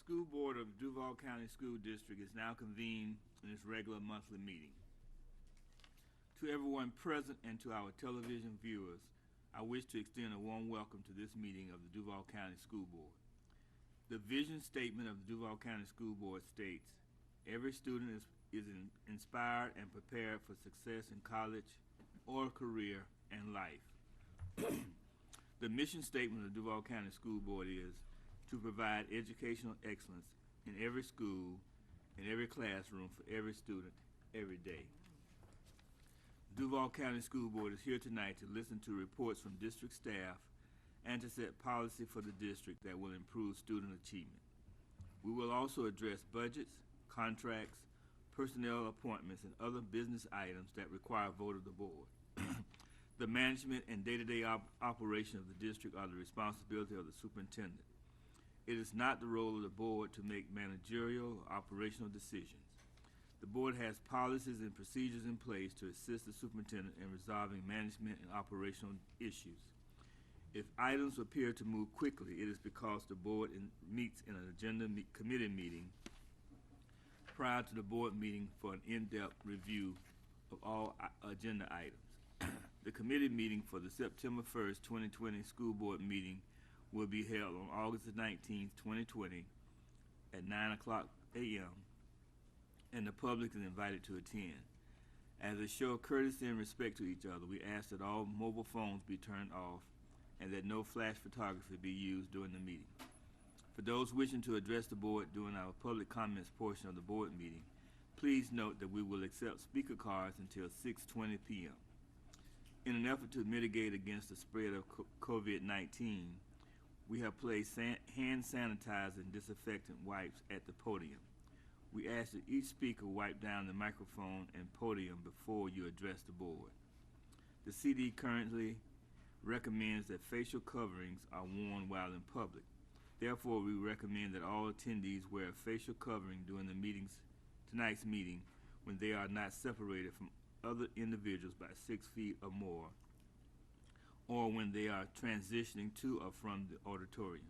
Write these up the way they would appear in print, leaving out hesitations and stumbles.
School Board of Duval County School District is now convened in its regular monthly meeting. To everyone present and to our television viewers, I wish to extend a warm welcome to this meeting of the Duval County School Board. The vision statement of the Duval County School Board states, every student is inspired and prepared for success in college or career and life. The mission statement of the Duval County School Board is to provide educational excellence in every school, in every classroom, for every student, every day. The Duval County School Board is here tonight to listen to reports from district staff and to set policy for the district that will improve student achievement. We will also address budgets, contracts, personnel appointments, and other business items that require a vote of the board. The management and day-to-day operation of the district are the responsibility of the superintendent. It is not the role of the board to make managerial or operational decisions. The board has policies and procedures in place to assist the superintendent in resolving management and operational issues. If items appear to move quickly, it is because the board meets in an agenda committee meeting prior to the board meeting for an in-depth review of all agenda items. The committee meeting for the September 1st, 2020 school board meeting will be held on August 19th, 2020 at 9 a.m. and the public is invited to attend. As a show of courtesy and respect to each other, we ask that all mobile phones be turned off and that no flash photography be used during the meeting. For those wishing to address the board during our public comments portion of the board meeting, please note that we will accept speaker cards until 6:20 p.m. In an effort to mitigate against the spread of COVID-19, we have placed hand sanitizer and disinfectant wipes at the podium. We ask that each speaker wipe down the microphone and podium before you address the board. The CD currently recommends that facial coverings are worn while in public. Therefore, we recommend that all attendees wear a facial covering during tonight's meeting when they are not separated from other individuals by 6 feet or more, or when they are transitioning to or from the auditorium.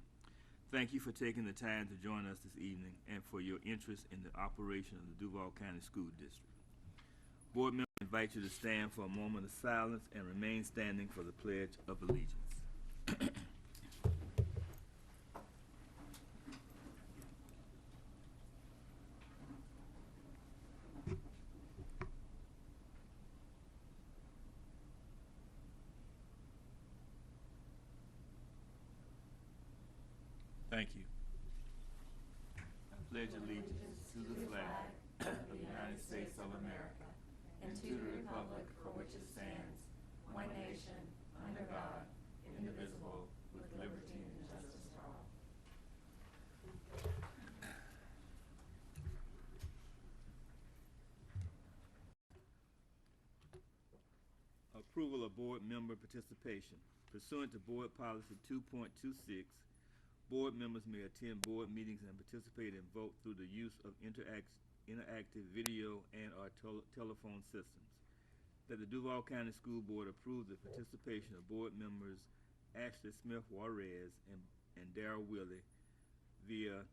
Thank you for taking the time to join us this evening and for your interest in the operation of the Duval County School District. Board members invite you to stand for a moment of silence and remain standing for the Pledge of Allegiance. Thank you. I pledge allegiance to the flag of the United States of America and to the republic for which it stands, one nation, under God, indivisible, with liberty and justice for all. Approval of board member participation. Pursuant to Board Policy 2.26, board members may attend board meetings and participate and vote through the use of interactive video and or telephone systems. That the Duval County School Board approve the participation of board members Ashley Smith Juarez and Darrell Willie via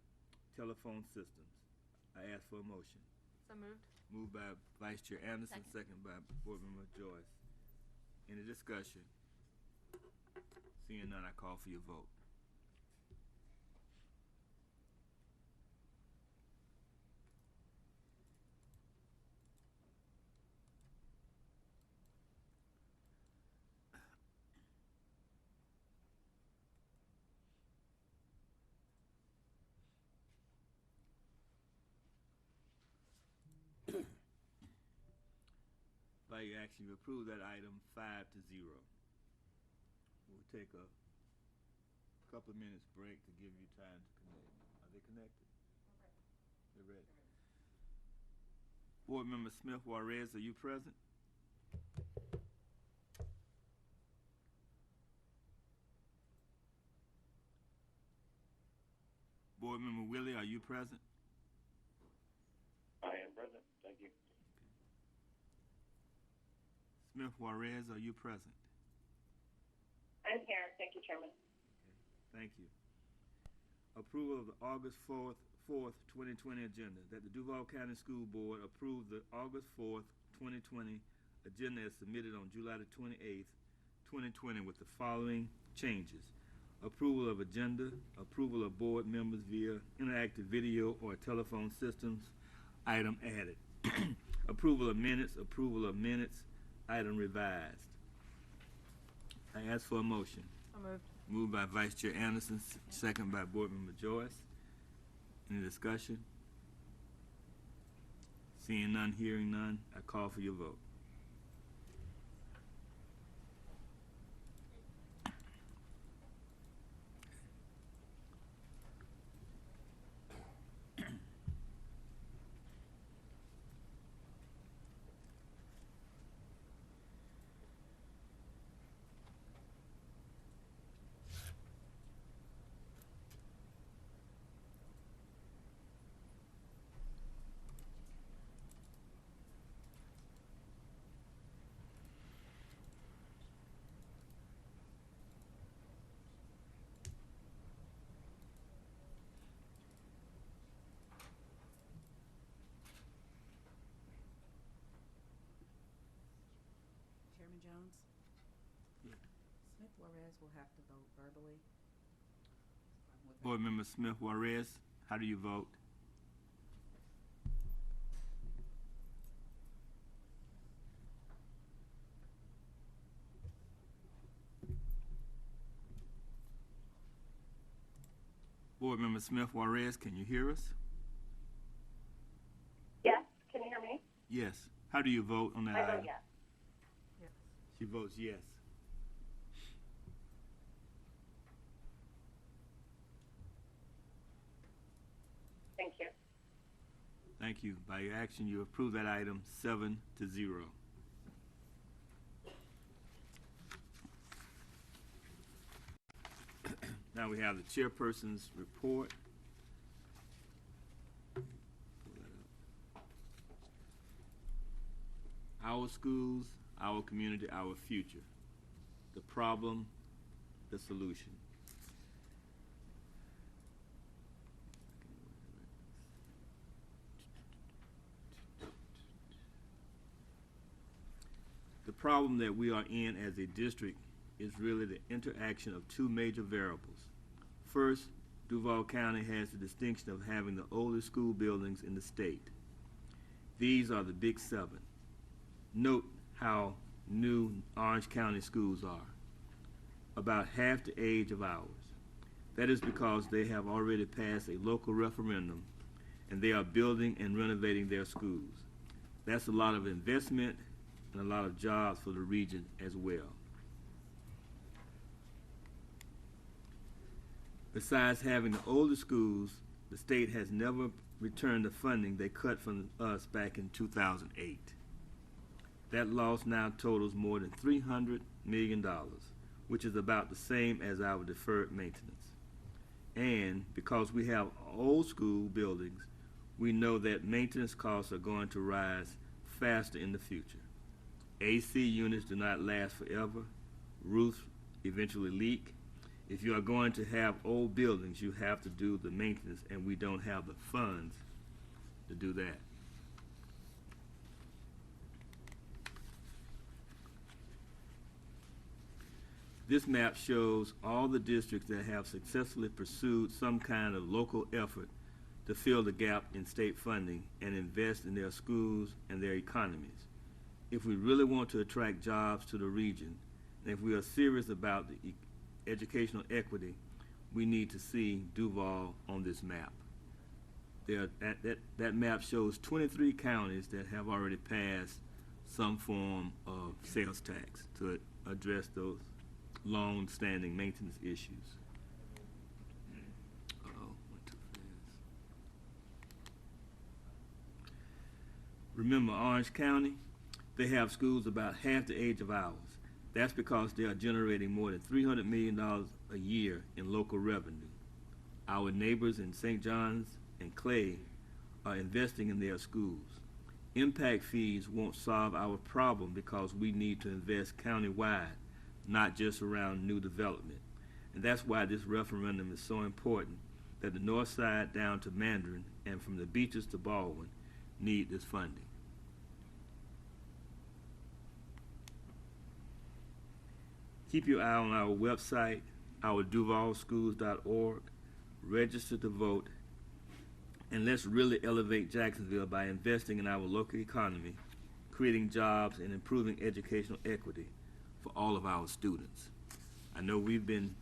telephone systems. I ask for a motion. So moved. Moved by Vice Chair Anderson, second by Board Member Joyce. Any discussion? Seeing none, I call for your vote. By your action, you approve that item 5-0. We'll take a couple of minutes break to give you time to connect. Are they connected? Okay. They're ready. Board Member Smith Juarez, are you present? Board Member Willie, are you present? I am present. Thank you. Smith Juarez, are you present? I'm here. Thank you, Chairman. Okay. Thank you. Approval of the August 4th, 4th, 2020 agenda, that the Duval County School Board approve the August 4th, 2020 agenda as submitted on July the 28th, 2020 with the following changes. Approval of agenda, approval of board members via interactive video or telephone systems, item added. Approval of minutes, item revised. I ask for a motion. So moved. Moved by Vice Chair Anderson, second by Board Member Joyce. Any discussion? Seeing none, hearing none, I call for your vote. Chairman Jones? Yeah. Smith Juarez will have to vote verbally. Board Member Smith Juarez, how do you vote? Board Member Smith Juarez, can you hear us? Yes, can you hear me? Yes. How do you vote on that I item? vote yes. Yes. She votes yes. Thank you. Thank you. By your action, you approve that item 7-0. Now we have the chairperson's report. Pull that up. Our schools, our community, our future. The problem, the solution. The problem that we are in as a district is really the interaction of two major variables. First, Duval County has the distinction of having the oldest school buildings in the state. These are the Big Seven. Note how new Orange County schools are, about half the age of ours. That is because they have already passed a local referendum and they are building and renovating their schools. That's a lot of investment and a lot of jobs for the region as well. Besides having the older schools, the state has never returned the funding they cut from us back in 2008. That loss now totals more than $300 million, which is about the same as our deferred maintenance. And because we have old school buildings, we know that maintenance costs are going to rise faster in the future. AC units do not last forever. Roofs eventually leak. If you are going to have old buildings, you have to do the maintenance, and we don't have the funds to do that. This map shows all the districts that have successfully pursued some kind of local effort to fill the gap in state funding and invest in their schools and their economies. If we really want to attract jobs to the region, and if we are serious about the educational equity, we need to see Duval on this map. That map shows 23 counties that have already passed some form of sales tax to address those long-standing maintenance issues. Went too fast. Remember Orange County? They have schools about half the age of ours. That's because they are generating more than $300 million a year in local revenue. Our neighbors in St. John's and Clay are investing in their schools. Impact fees won't solve our problem because we need to invest countywide, not just around new development. And that's why this referendum is so important, that the north side down to Mandarin and from the beaches to Baldwin need this funding. Keep your eye on our website, our duvalschools.org. Register to vote, and let's really elevate Jacksonville by investing in our local economy, creating jobs, and improving educational equity for all of our students. I know we've been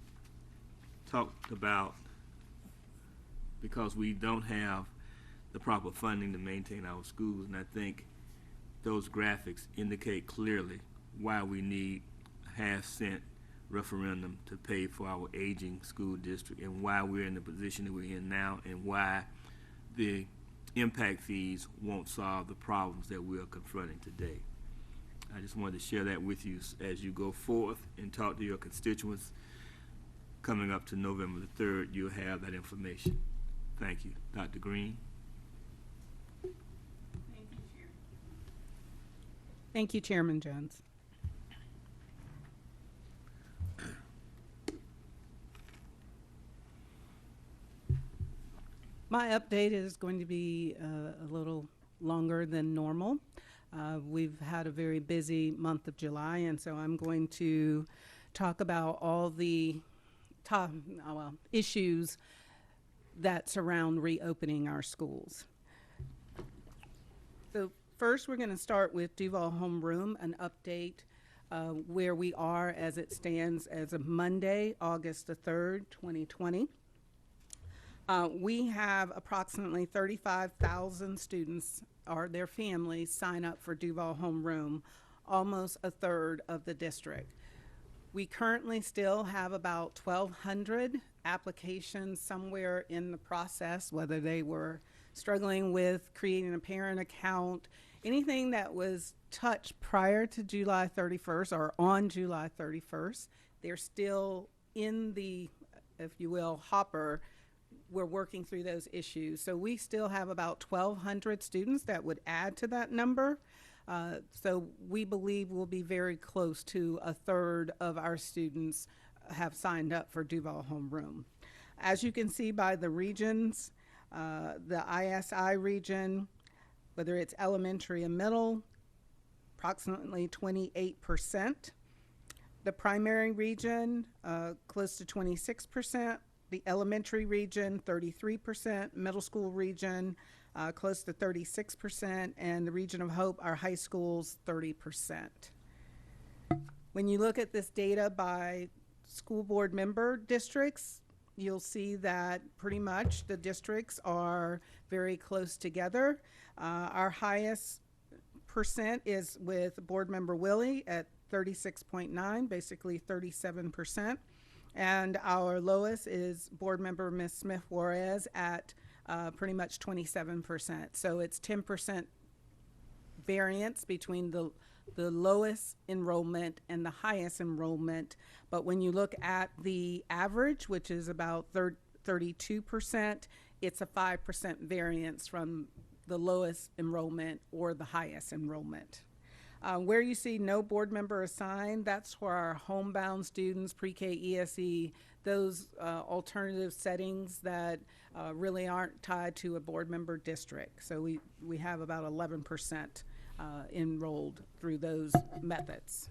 talked about because we don't have the proper funding to maintain our schools, and I think those graphics indicate clearly why we need a half-cent referendum to pay for our aging school district, and why we're in the position that we're in now, and why the impact fees won't solve the problems that we're confronting today. I just wanted to share that with you as you go forth and talk to your constituents. Coming up to November the 3rd, you'll have that information. Thank you. Dr. Green. Thank you, Chairman Jones. My update is going to be a little longer than normal. We've had a very busy month of July, and so I'm going to talk about all the top issues that surround reopening our schools. So first, we're going to start with Duval Homeroom, an update where we are as it stands as of Monday, August the 3rd, 2020. We have approximately 35,000 students or their families sign up for Duval Homeroom, almost a third of the district. We currently still have about 1,200 applications somewhere in the process, whether they were struggling with creating a parent account, anything that was touched prior to July 31st or on July 31st, they're still in the, if you will, hopper. We're working through those issues. So we still have about 1,200 students that would add to that number. So we believe we'll be very close to a third of our students have signed up for Duval Homeroom. As you can see by the regions, the ISI region, whether it's elementary and middle, approximately 28%. The primary region, close to 26%. The elementary region, 33%, middle school region, close to 36%, and the region of Hope, our high schools, 30%. When you look at this data by school board member districts, you'll see that pretty much the districts are very close together. Our highest percent is with board member Willie at 36.9, basically 37%. And our lowest is board member Ms. Smith Juarez at pretty much 27%. So it's 10% variance between the lowest enrollment and the highest enrollment. But when you look at the average, which is about 32%, it's a 5% variance from the lowest enrollment or the highest enrollment. Where you see no board member assigned, that's for our homebound students, pre-K, ESE, those alternative settings that really aren't tied to a board member district. So we have about 11% enrolled through those methods.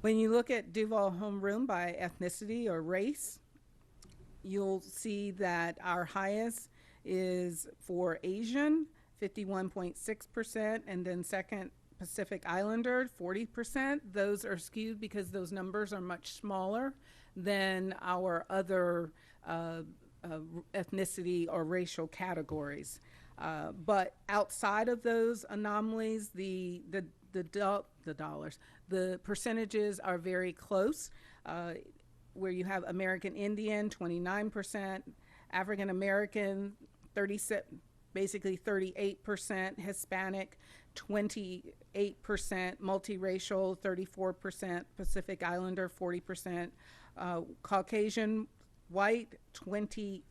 When you look at Duval Homeroom by ethnicity or race, you'll see that our highest is for Asian, 51.6%, and then second Pacific Islander, 40%. Those are skewed because those numbers are much smaller than our other ethnicity or racial categories. But outside of those anomalies, the percentages are very close, where you have American Indian, 29%, African American, 37%. Basically 38%, Hispanic 28%, multiracial 34%, Pacific Islander 40%, Caucasian white 23%.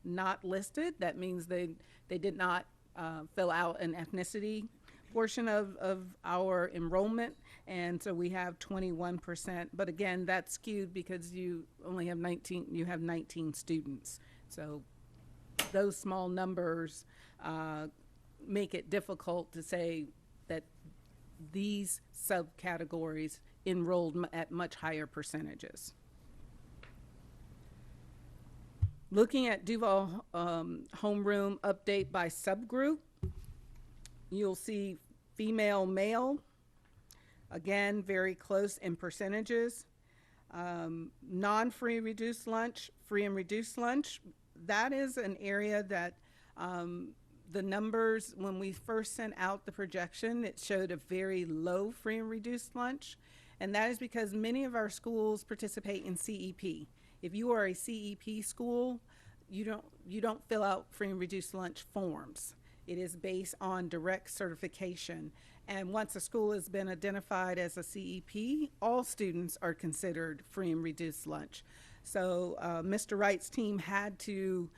Not listed, that means they did not fill out an ethnicity portion of our enrollment, and so we have 21%. But again, that's skewed because you only have 19 students. So those small numbers make it difficult to say that these subcategories enrolled at much higher percentages. Looking at Duval homeroom update by subgroup, you'll see female, male, again, very close in percentages. Non-free reduced lunch, free and reduced lunch, that is an area that the numbers, when we first sent out the projection, it showed a very low free and reduced lunch. And that is because many of our schools participate in CEP. If you are a CEP school, you don't fill out free and reduced lunch forms. It is based on direct certification. And once a school has been identified as a CEP, all students are considered free and reduced lunch. So Mr. Wright's team had to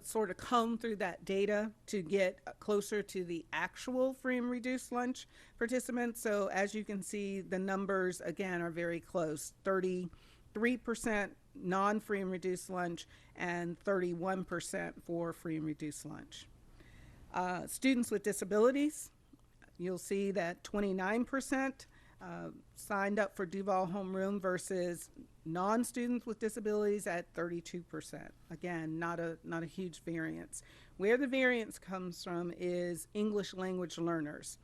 sort of comb through that data to get closer to the actual free and reduced lunch participants. So as you can see, the numbers again are very close. 33% non-free and reduced lunch and 31% for free and reduced lunch. Students with disabilities, you'll see that 29% signed up for Duval homeroom versus non-students with disabilities at 32%. Again, not a huge variance. Where the variance comes from is English language learners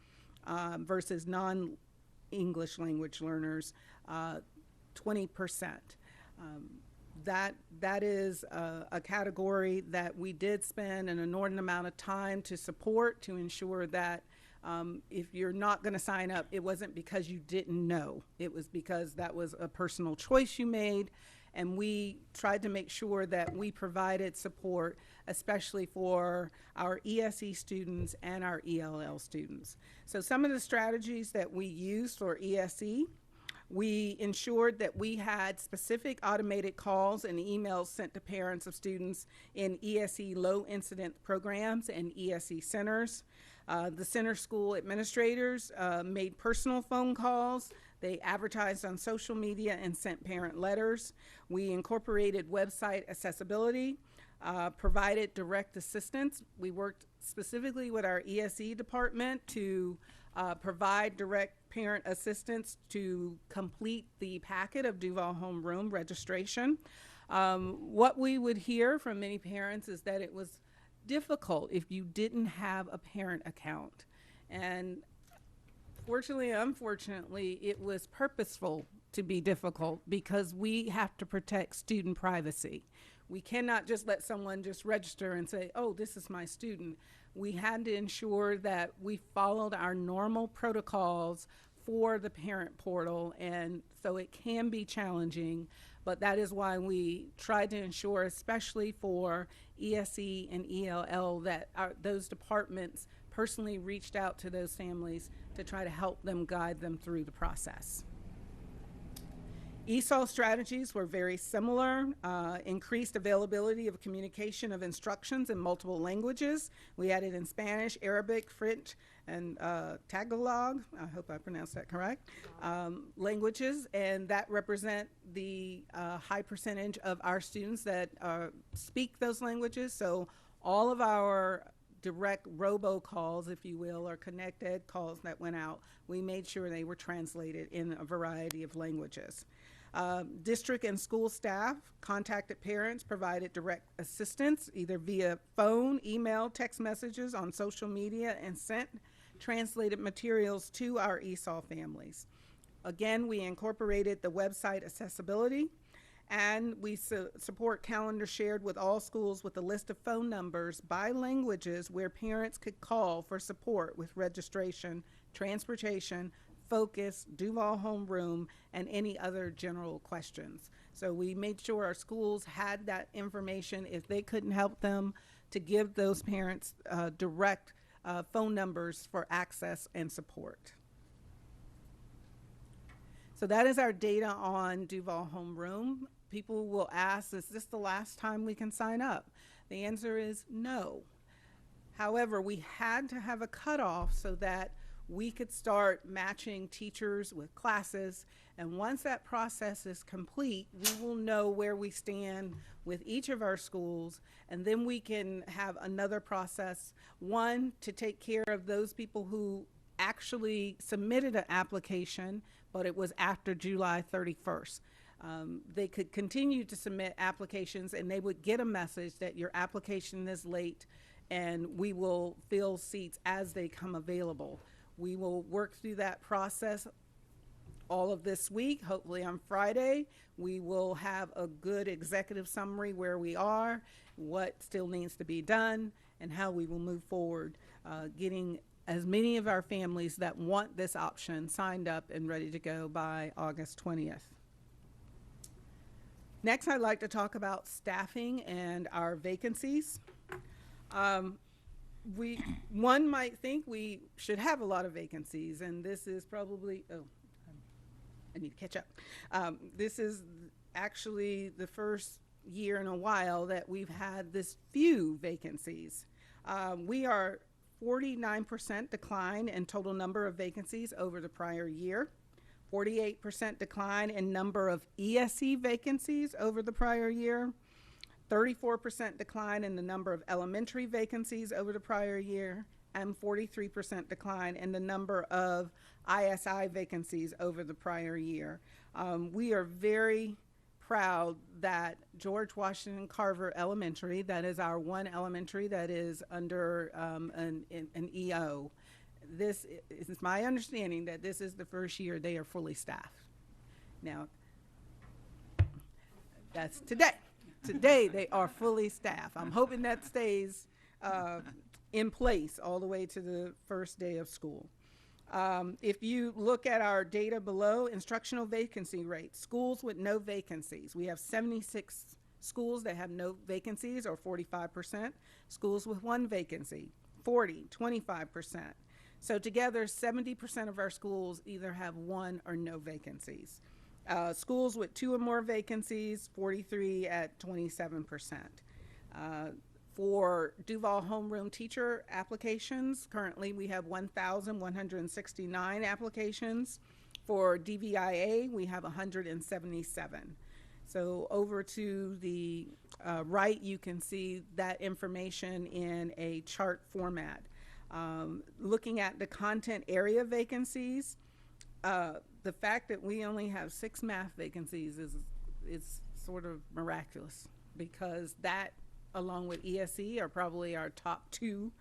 versus non-English language learners, 20%. That is a category that we did spend an inordinate amount of time to support to ensure that if you're not going to sign up, it wasn't because you didn't know. It was because that was a personal choice you made, and we tried to make sure that we provided support, especially for our ESE students and our ELL students. So some of the strategies that we used for ESE, we ensured that we had specific automated calls and emails sent to parents of students in ESE low incident programs and ESE centers. The center school administrators made personal phone calls. They advertised on social media and sent parent letters. We incorporated website accessibility, provided direct assistance. We worked specifically with our ESE department to provide direct parent assistance to complete the packet of Duval homeroom registration. What we would hear from many parents is that it was difficult if you didn't have a parent account. And fortunately, unfortunately, it was purposeful to be difficult because we have to protect student privacy. We cannot just let someone just register and say, oh, this is my student. We had to ensure that we followed our normal protocols for the parent portal, and so it can be challenging, but that is why we tried to ensure, especially for ESE and ELL, that those departments personally reached out to those families to try to help them, guide them through the process. ESOL strategies were very similar. Increased availability of communication of instructions in multiple languages. We added in Spanish, Arabic, French, and Tagalog, I hope I pronounced that correct, languages, and that represent the high percentage of our students that speak those languages. So all of our direct robocalls, if you will, or connected calls that went out, we made sure they were translated in a variety of languages. District and school staff contacted parents, provided direct assistance either via phone, email, text messages, on social media, and sent translated materials to our ESOL families. Again, we incorporated the website accessibility, and we support calendar shared with all schools with a list of phone numbers by languages where parents could call for support with registration, transportation, focus, Duval homeroom, and any other general questions. So we made sure our schools had that information if they couldn't help them, to give those parents direct phone numbers for access and support. So that is our data on Duval homeroom. People will ask, is this the last time we can sign up? The answer is no. However, we had to have a cutoff so that we could start matching teachers with classes. And once that process is complete, we will know where we stand with each of our schools. And then we can have another process, one, to take care of those people who actually submitted an application, but it was after July 31st. They could continue to submit applications, and they would get a message that your application is late, and we will fill seats as they come available. We will work through that process all of this week. Hopefully on Friday, we will have a good executive summary where we are, what still needs to be done, and how we will move forward, getting as many of our families that want this option signed up and ready to go by August 20th. Next, I'd like to talk about staffing and our vacancies. One might think we should have a lot of vacancies, and this is probably, I need to catch up. This is actually the first year in a while that we've had this few vacancies. We are 49% decline in total number of vacancies over the prior year. 48% decline in number of ESE vacancies over the prior year, 34% decline in the number of elementary vacancies over the prior year, and 43% decline in the number of ISI vacancies over the prior year. We are very proud that George Washington Carver Elementary, that is our one elementary that is under an EO, this is my understanding that this is the first year they are fully staffed. Now, that's today. Today they are fully staffed. I'm hoping that stays in place all the way to the first day of school. If you look at our data below, instructional vacancy rate, schools with no vacancies. We have 76 schools that have no vacancies, or 45%. Schools with one vacancy, 25%. So together, 70% of our schools either have one or no vacancies. Schools with two or more vacancies, 43 at 27%. For Duval homeroom teacher applications, currently we have 1,169 applications. For DVIA, we have 177. So over to the right, you can see that information in a chart format. Looking at the content area vacancies, the fact that we only have 6 math vacancies is sort of miraculous, because that, along with ESE, are probably our top 2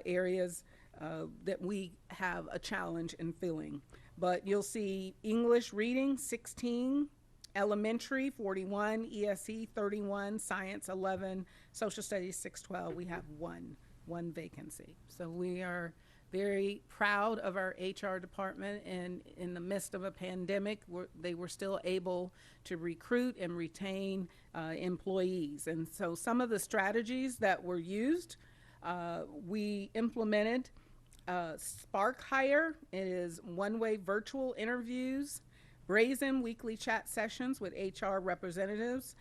areas that we have a challenge in filling. But you'll see English reading 16, elementary 41, ESE 31, science 11, social studies 612. We have one vacancy. So we are very proud of our HR department, and in the midst of a pandemic, they were still able to recruit and retain employees. And so some of the strategies that were used, we implemented Spark Hire. It is one-way virtual interviews, Brazen weekly chat sessions with HR representatives,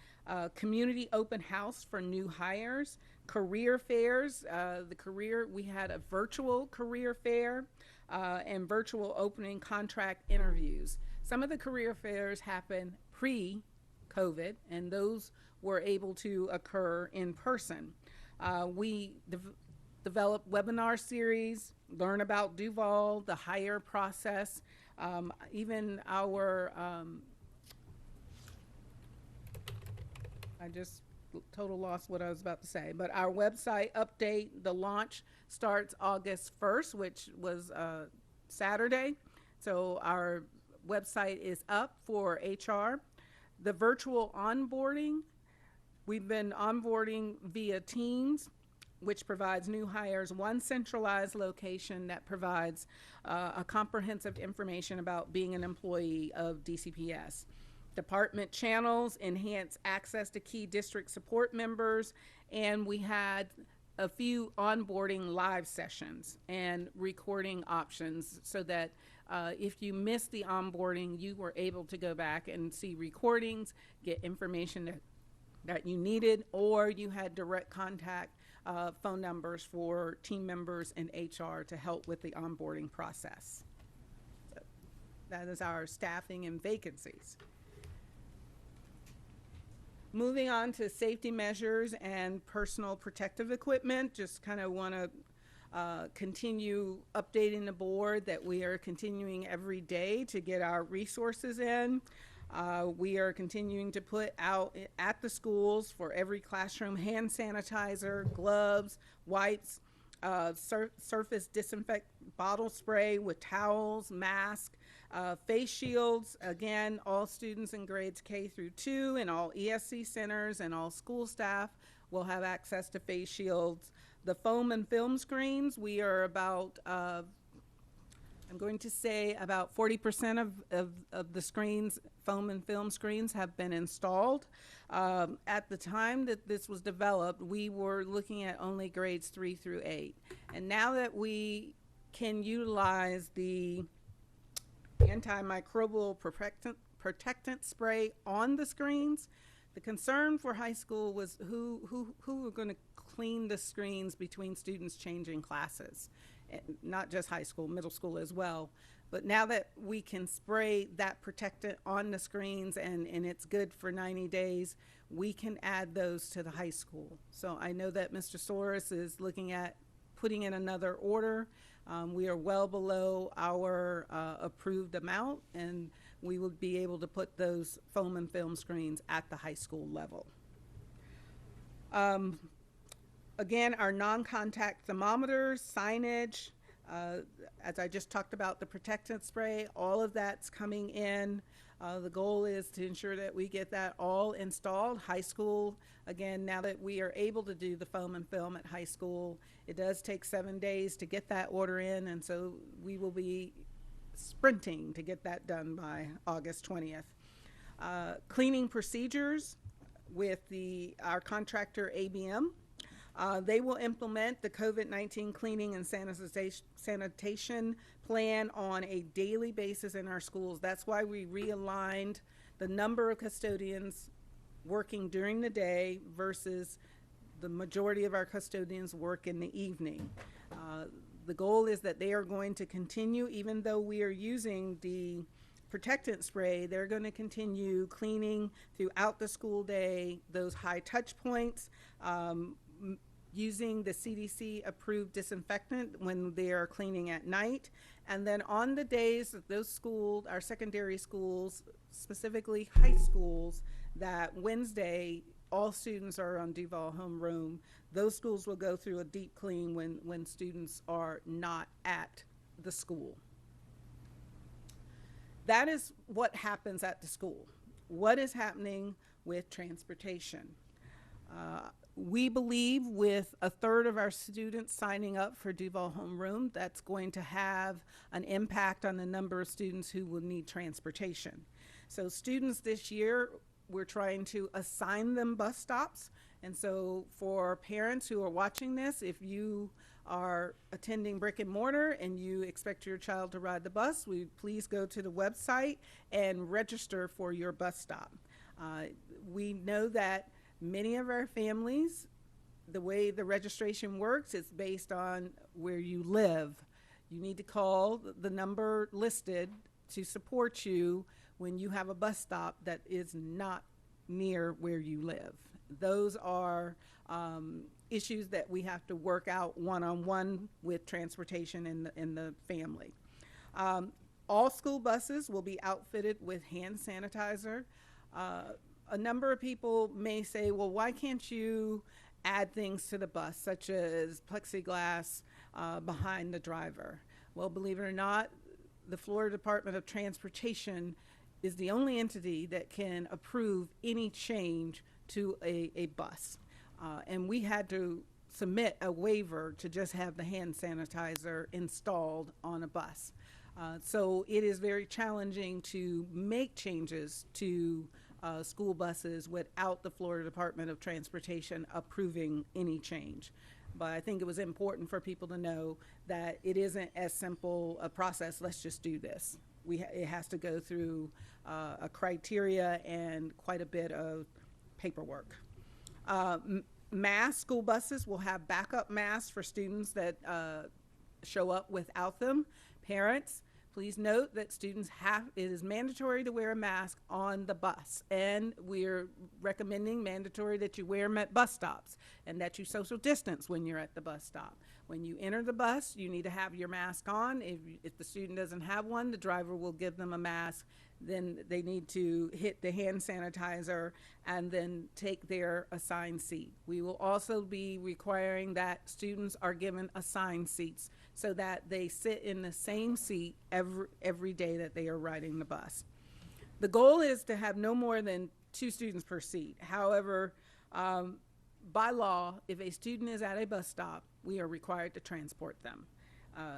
community open house for new hires, career fairs. We had a virtual career fair and virtual opening contract interviews. Some of the career fairs happened pre-COVID, and those were able to occur in person. We developed webinar series, learn about Duval, the hire process, even our, I just total lost what I was about to say, but our website update, the launch starts August 1st, which was Saturday. So our website is up for HR. The virtual onboarding, we've been onboarding via Teams, which provides new hires one centralized location that provides a comprehensive information about being an employee of DCPS. Department channels enhance access to key district support members, and we had a few onboarding live sessions and recording options so that if you missed the onboarding, you were able to go back and see recordings, get information that you needed, or you had direct contact phone numbers for team members in HR to help with the onboarding process. So that is our staffing and vacancies. Moving on to safety measures and personal protective equipment, just kind of want to continue updating the board that we are continuing every day to get our resources in. We are continuing to put out at the schools for every classroom hand sanitizer, gloves, wipes, surface disinfect bottle spray with towels, mask, face shields. Again, all students in grades K through 2 and all ESC centers and all school staff will have access to face shields. The foam and film screens, we are about, I'm going to say about 40% of the screens, foam and film screens, have been installed. At the time that this was developed, we were looking at only grades 3 through 8. And now that we can utilize the antimicrobial protectant spray on the screens, the concern for high school was who were going to clean the screens between students changing classes. Not just high school, middle school as well. But now that we can spray that protectant on the screens and it's good for 90 days, we can add those to the high school. So I know that Mr. Soros is looking at putting in another order. We are well below our approved amount, and we will be able to put those foam and film screens at the high school level. Again, our non-contact thermometers, signage, as I just talked about, the protectant spray, all of that's coming in. The goal is to ensure that we get that all installed. High school, again, now that we are able to do the foam and film at high school, it does take 7 days to get that order in, and so we will be sprinting to get that done by August 20th. Cleaning procedures with our contractor ABM. They will implement the COVID-19 cleaning and sanitation plan on a daily basis in our schools. That's why we realigned the number of custodians working during the day versus the majority of our custodians work in the evening. The goal is that they are going to continue, even though we are using the protectant spray, they're going to continue cleaning throughout the school day, those high touch points, using the CDC approved disinfectant when they are cleaning at night. And then on the days that those schools, our secondary schools, specifically high schools, that Wednesday all students are on Duval homeroom, those schools will go through a deep clean when students are not at the school. That is what happens at the school. What is happening with transportation? We believe with a third of our students signing up for Duval homeroom, that's going to have an impact on the number of students who will need transportation. So students this year, we're trying to assign them bus stops. And so for parents who are watching this, if you are attending brick and mortar and you expect your child to ride the bus, please go to the website and register for your bus stop. We know that many of our families, the way the registration works, it's based on where you live. You need to call the number listed to support you when you have a bus stop that is not near where you live. Those are issues that we have to work out one-on-one with transportation in the family. All school buses will be outfitted with hand sanitizer. A number of people may say, well, why can't you add things to the bus, such as plexiglass behind the driver? Well, believe it or not, the Florida Department of Transportation is the only entity that can approve any change to a bus. And we had to submit a waiver to just have the hand sanitizer installed on a bus. So it is very challenging to make changes to school buses without the Florida Department of Transportation approving any change. But I think it was important for people to know that it isn't as simple a process, let's just do this. It has to go through a criteria and quite a bit of paperwork. Masks, school buses will have backup masks for students that show up without them. Parents, please note that it is mandatory to wear a mask on the bus, and we're recommending mandatory that you wear them at bus stops and that you social distance when you're at the bus stop. When you enter the bus, you need to have your mask on. If the student doesn't have one, the driver will give them a mask. Then they need to hit the hand sanitizer and then take their assigned seat. We will also be requiring that students are given assigned seats so that they sit in the same seat every day that they are riding the bus. The goal is to have no more than 2 students per seat. However, by law, if a student is at a bus stop, we are required to transport them.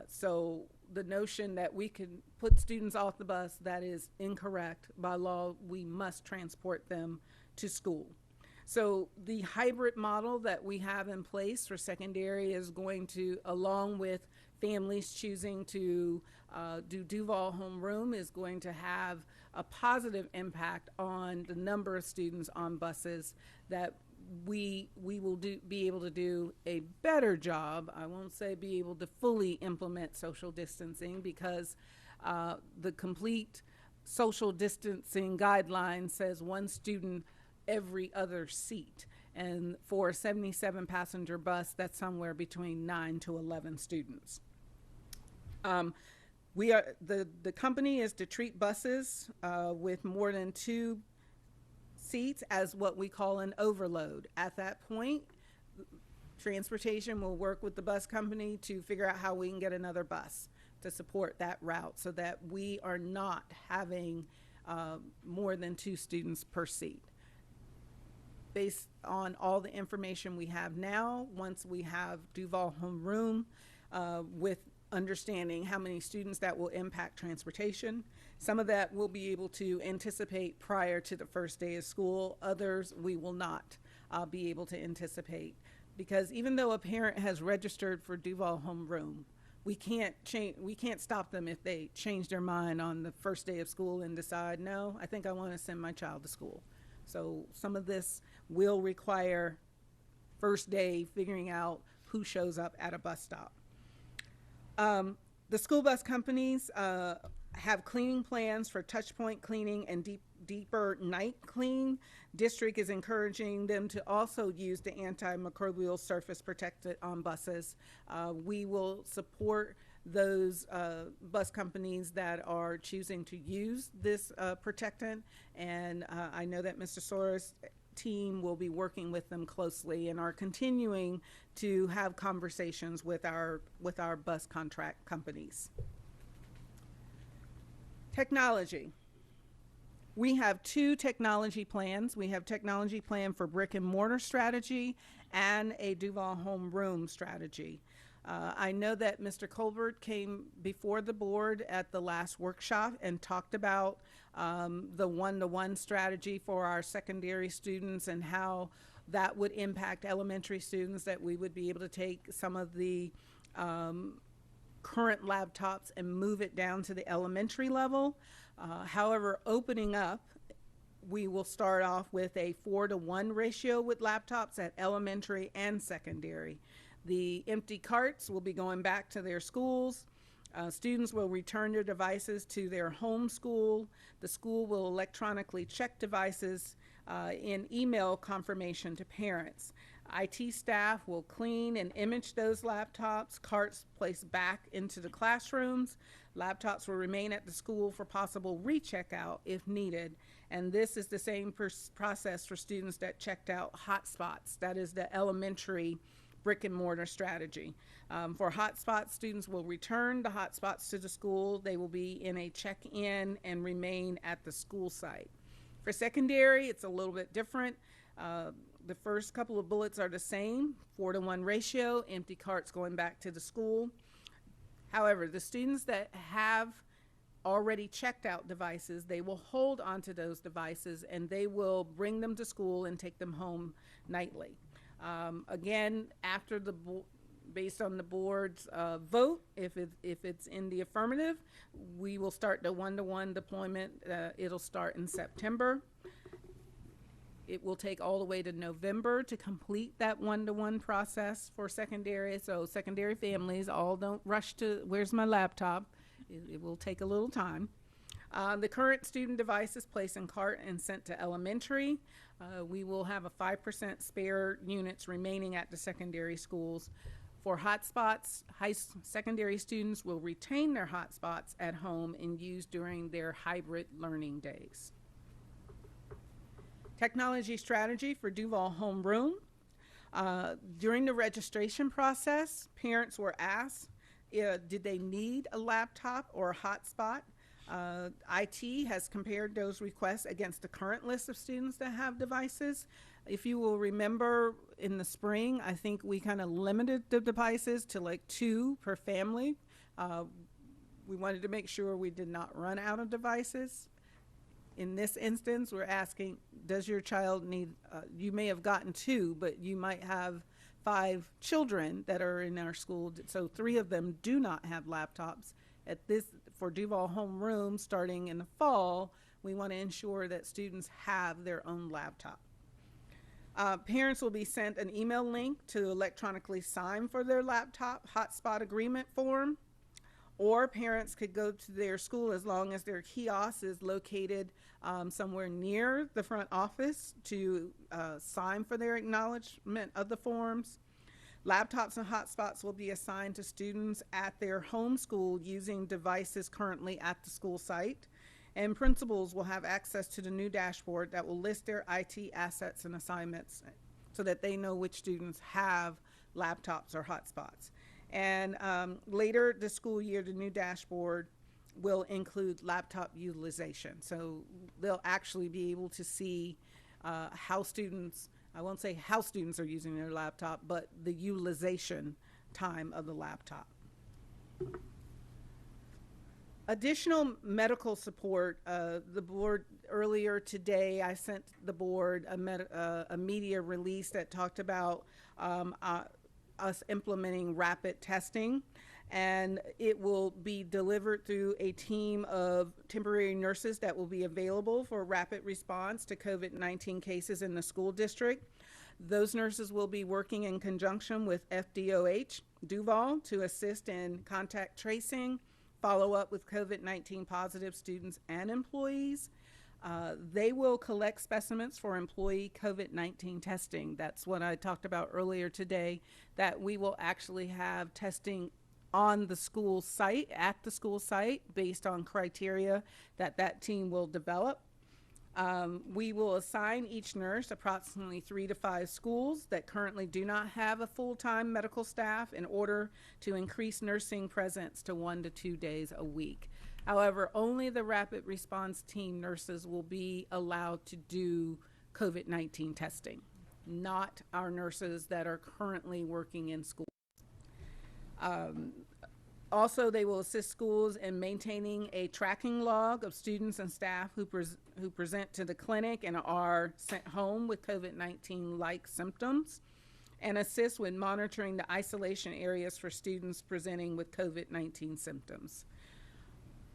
So the notion that we can put students off the bus, that is incorrect. By law, we must transport them to school. So the hybrid model that we have in place for secondary is going to, along with families choosing to do Duval homeroom, is going to have a positive impact on the number of students on buses that we will be able to do a better job. I won't say be able to fully implement social distancing, because the complete social distancing guideline says 1 student every other seat. And for a 77 passenger bus, that's somewhere between 9 to 11 students. The company is to treat buses with more than 2 seats as what we call an overload. At that point, transportation will work with the bus company to figure out how we can get another bus to support that route so that we are not having more than 2 students per seat. Based on all the information we have now, once we have Duval homeroom with understanding how many students that will impact transportation, some of that we'll be able to anticipate prior to the first day of school. Others we will not be able to anticipate, because even though a parent has registered for Duval homeroom, we can't stop them if they change their mind on the first day of school and decide, no, I think I want to send my child to school. So some of this will require first day figuring out who shows up at a bus stop. The school bus companies have cleaning plans for touch point cleaning and deeper night clean. District is encouraging them to also use the antimicrobial surface protectant on buses. We will support those bus companies that are choosing to use this protectant, and I know that Mr. Soros' team will be working with them closely and are continuing to have conversations with our bus contract companies. Technology. We have 2 technology plans. We have technology plan for brick and mortar strategy and a Duval homeroom strategy. I know that Mr. Colbert came before the board at the last workshop and talked about the one-to-one strategy for our secondary students and how that would impact elementary students, that we would be able to take some of the current laptops and move it down to the elementary level. However, opening up, we will start off with a 4-to-1 ratio with laptops at elementary and secondary. The empty carts will be going back to their schools. Students will return their devices to their home school. The school will electronically check devices in email confirmation to parents. IT staff will clean and image those laptops, carts placed back into the classrooms. Laptops will remain at the school for possible recheckout if needed. And this is the same process for students that checked out hotspots. That is the elementary brick and mortar strategy. For hotspots, students will return the hotspots to the school. They will be in a check-in and remain at the school site. For secondary, it's a little bit different. The first couple of bullets are the same, 4-to-1 ratio, empty carts going back to the school. However, the students that have already checked out devices, they will hold onto those devices and they will bring them to school and take them home nightly. Again, after based on the board's vote, if it's in the affirmative, we will start the one-to-one deployment. It'll start in September. It will take all the way to November to complete that one-to-one process for secondary. So secondary families, all don't rush to, where's my laptop? It will take a little time. The current student device is placed in cart and sent to elementary. We will have a 5% spare units remaining at the secondary schools. For hotspots, secondary students will retain their hotspots at home and use during their hybrid learning days. Technology strategy for Duval Homeroom. During the registration process, parents were asked, did they need a laptop or a hotspot? IT has compared those requests against the current list of students that have devices. If you will remember in the spring, I think we kind of limited the devices to like 2 per family. We wanted to make sure we did not run out of devices. In this instance, we're asking, does your child need, you may have gotten 2, but you might have 5 children that are in our school, so 3 of them do not have laptops. For Duval Homeroom, starting in the fall, we want to ensure that students have their own laptop. Parents will be sent an email link to electronically sign for their laptop hotspot agreement form, or parents could go to their school as long as their kiosk is located somewhere near the front office to sign for their acknowledgement of the forms. Laptops and hotspots will be assigned to students at their home school using devices currently at the school site. And principals will have access to the new dashboard that will list their IT assets and assignments so that they know which students have laptops or hotspots. And later this school year, the new dashboard will include laptop utilization. So they'll actually be able to see how students, I won't say how students are using their laptop, but the utilization time of the laptop. Additional medical support, the board earlier today, I sent the board a media release that talked about us implementing rapid testing, and it will be delivered through a team of temporary nurses that will be available for rapid response to COVID-19 cases in the school district. Those nurses will be working in conjunction with FDOH Duval to assist in contact tracing, follow up with COVID-19 positive students and employees. They will collect specimens for employee COVID-19 testing. That's what I talked about earlier today, that we will actually have testing on the school site, at the school site, based on criteria that that team will develop. We will assign each nurse approximately 3 to 5 schools that currently do not have a full-time medical staff in order to increase nursing presence to 1 to 2 days a week. However, only the rapid response team nurses will be allowed to do COVID-19 testing, not our nurses that are currently working in schools. Also, they will assist schools in maintaining a tracking log of students and staff who present to the clinic and are sent home with COVID-19-like symptoms, and assist with monitoring the isolation areas for students presenting with COVID-19 symptoms.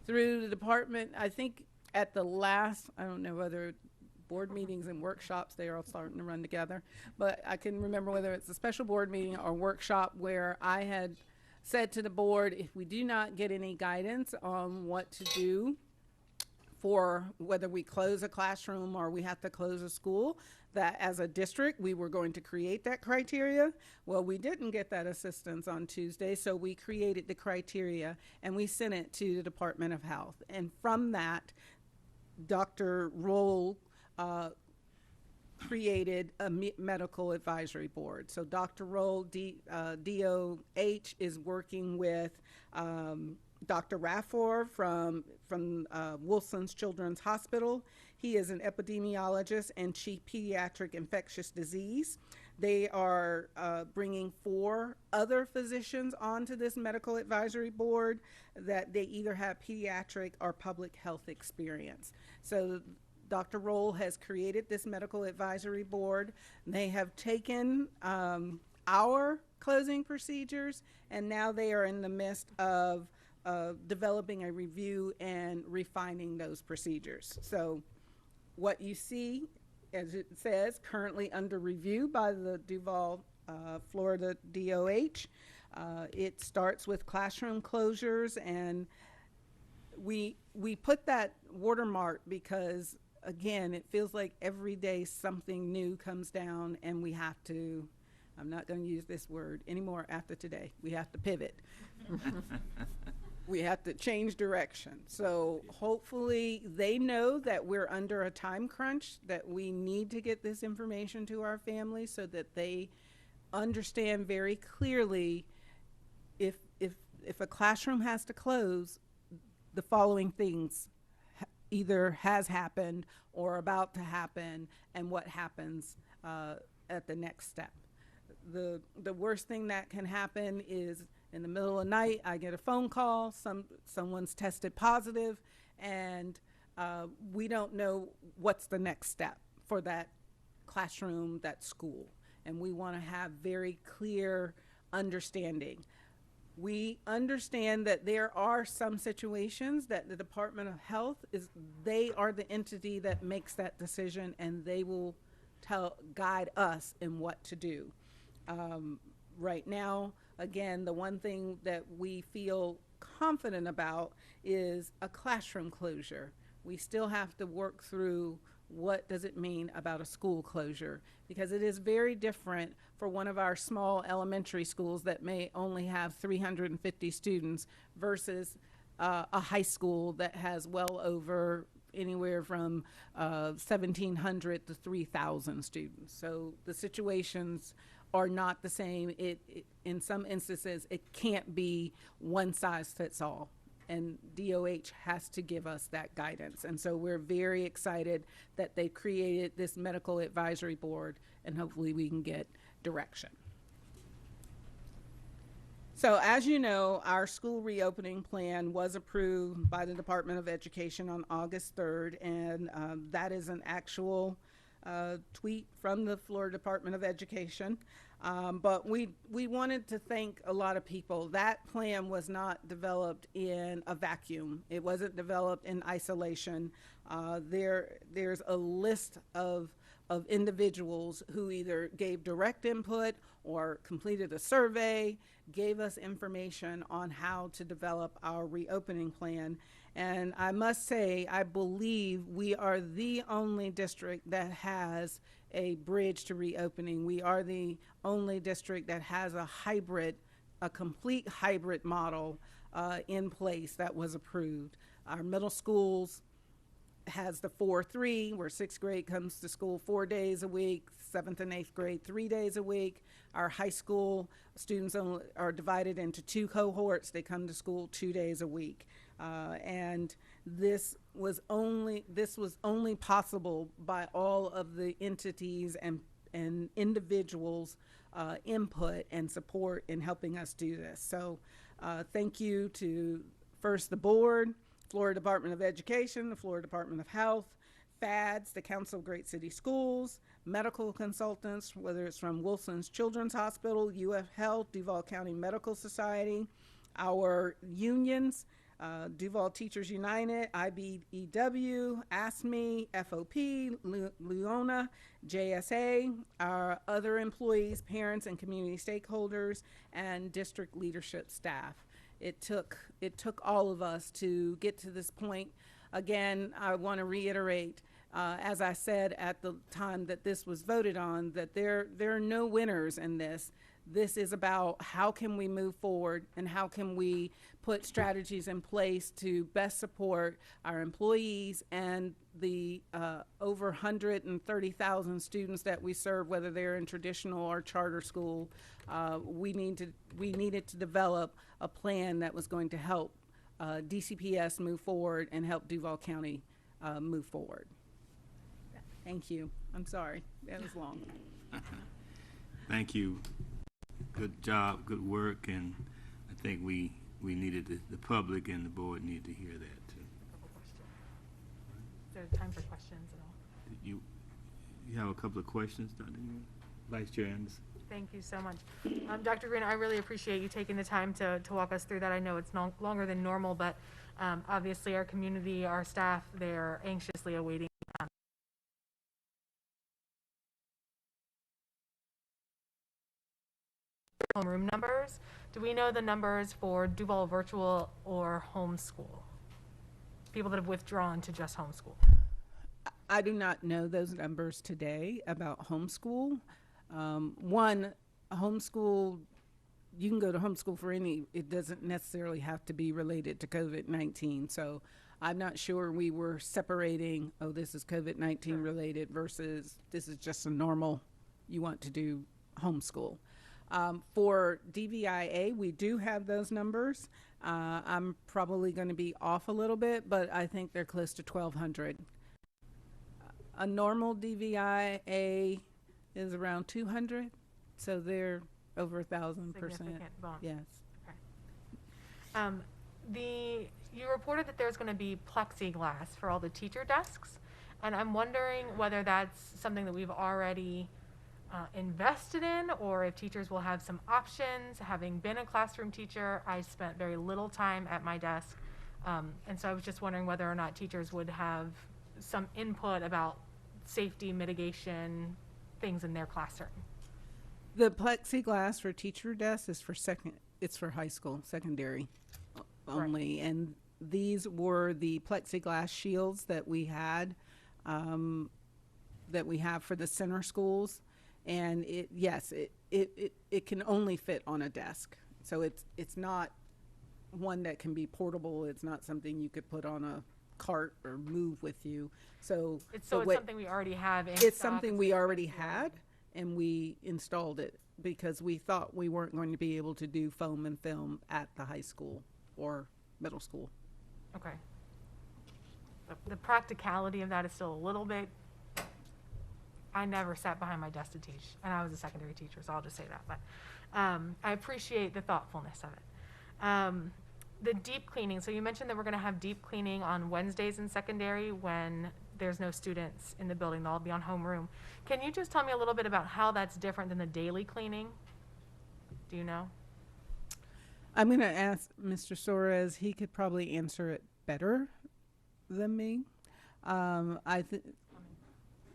Through the department, I think at the last, I don't know whether board meetings and workshops, they are all starting to run together, but I can remember whether it's a special board meeting or workshop where I had said to the board, if we do not get any guidance on what to do for whether we close a classroom or we have to close a school, that as a district we were going to create that criteria. Well, we didn't get that assistance on Tuesday, so we created the criteria and we sent it to the Department of Health. And from that, Dr. Roll created a medical advisory board. So Dr. Roll, DOH, is working with Dr. Raffor from Wilson's Children's Hospital. He is an epidemiologist and chief pediatric infectious disease. They are bringing 4 other physicians onto this medical advisory board that they either have pediatric or public health experience. So Dr. Roll has created this medical advisory board. They have taken our closing procedures, and now they are in the midst of developing a review and refining those procedures. So what you see as it says, currently under review by the Duval, Florida DOH. It starts with classroom closures, and we put that watermark because, again, it feels like every day something new comes down and we have to, I'm not going to use this word anymore after today, we have to pivot. We have to change direction. So hopefully they know that we're under a time crunch, that we need to get this information to our families so that they understand very clearly if a classroom has to close, the following things either has happened or about to happen, and what happens at the next step. The worst thing that can happen is in the middle of the night, I get a phone call, someone's tested positive, and we don't know what's the next step for that classroom, that school. And we want to have very clear understanding. We understand that there are some situations that the Department of Health they are the entity that makes that decision, and they will guide us in what to do. Right now, again, the one thing that we feel confident about is a classroom closure. We still have to work through what does it mean about a school closure, because it is very different for one of our small elementary schools that may only have 350 students versus a high school that has well over anywhere from 1,700 to 3,000 students. So the situations are not the same. In some instances, it can't be one size fits all, and DOH has to give us that guidance. And so we're very excited that they created this medical advisory board, and hopefully we can get direction. So as you know, our school reopening plan was approved by the Department of Education on August 3rd, and that is an actual tweet from the Florida Department of Education. But we wanted to thank a lot of people. That plan was not developed in a vacuum. It wasn't developed in isolation. There's a list of individuals who either gave direct input or completed a survey, gave us information on how to develop our reopening plan. And I must say, I believe we are the only district that has a bridge to reopening. We are the only district that has a complete hybrid model in place that was approved. Our middle schools has the 4-3, where 6th grade comes to school 4 days a week, 7th and 8th grade 3 days a week. Our high school students are divided into 2 cohorts. They come to school 2 days a week. And this was only possible by all of the entities and individuals' input and support in helping us do this. So thank you to first the board, Florida Department of Education, the Florida Department of Health, FADS, the Council of Great City Schools, medical consultants, whether it's from Wilson's Children's Hospital, UF Health, Duval County Medical Society, our unions, Duval Teachers United, IBEW, ASME, FOP, Leona, JSA, our other employees, parents, and community stakeholders, and district leadership staff. It took all of us to get to this point. Again, I want to reiterate, as I said at the time that this was voted on, that there are no winners in this. This is about how can we move forward and how can we put strategies in place to best support our employees and the over 130,000 students that we serve, whether they're in traditional or charter school. We needed to develop a plan that was going to help DCPS move forward and help Duval County move forward. Thank you. I'm sorry, that was long. Thank you. Good job, good work, and I think we needed the public and the board needed to hear that too. Is there time for questions at all? You have a couple of questions, Dr. Green? Vice Chair Anderson. Thank you so much. Dr. Green, I really appreciate you taking the time to walk us through that. I know it's longer than normal, but obviously our community, our staff, they're anxiously awaiting homeroom numbers. Do we know the numbers for Duval virtual or homeschool? People that have withdrawn to just homeschool. I do not know those numbers today about homeschool. One, homeschool, you can go to homeschool for any, it doesn't necessarily have to be related to COVID-19. So I'm not sure we were separating, oh, this is COVID-19 related versus this is just a normal, you want to do homeschool. For DVIA, we do have those numbers. I'm probably going to be off a little bit, but I think they're close to 1,200. A normal DVIA is around 200, so they're over 1,000%. Significant bump. Yes. Okay. You reported that there's going to be plexiglass for all the teacher desks, and I'm wondering whether that's something that we've already invested in, or if teachers will have some options. Having been a classroom teacher, I spent very little time at my desk, and so I was just wondering whether or not teachers would have some input about safety mitigation things in their classroom. The plexiglass for teacher desks is it's for high school, secondary only. Right. And these were the plexiglass shields that we had, that we have for the center schools. And it can only fit on a desk. So it's not one that can be portable. It's not something you could put on a cart or move with you. So it's something we already have in it's something we already had, and we installed it because we thought we weren't going to be able to do foam and film at the high school or middle school. Okay. The practicality of that is still a little bit. I never sat behind my desk to teach, and I was a secondary teacher, so I'll just say that. But I appreciate the thoughtfulness of it. The deep cleaning, so you mentioned that we're going to have deep cleaning on Wednesdays in secondary when there's no students in the building. They'll all be on homeroom. Can you just tell me a little bit about how that's different than the daily cleaning? Do you know? I'm going to ask Mr. Soares. He could probably answer it better than me.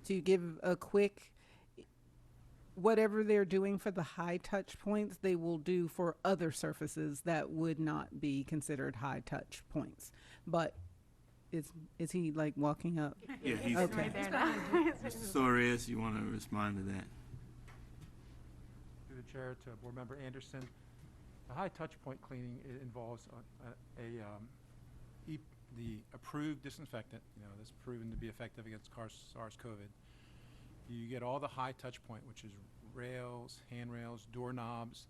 To give a quick, whatever they're doing for the high touch points, they will do for other surfaces that would not be considered high touch points. But is he like walking up? Yeah, he's okay. Right there now. Mr. Soares, you want to respond to that? Through the chair to Board Member Anderson, the high touch point cleaning involves the approved disinfectant, that's proven to be effective against SARS-CoV. You get all the high touch point, which is rails, handrails, doorknobs,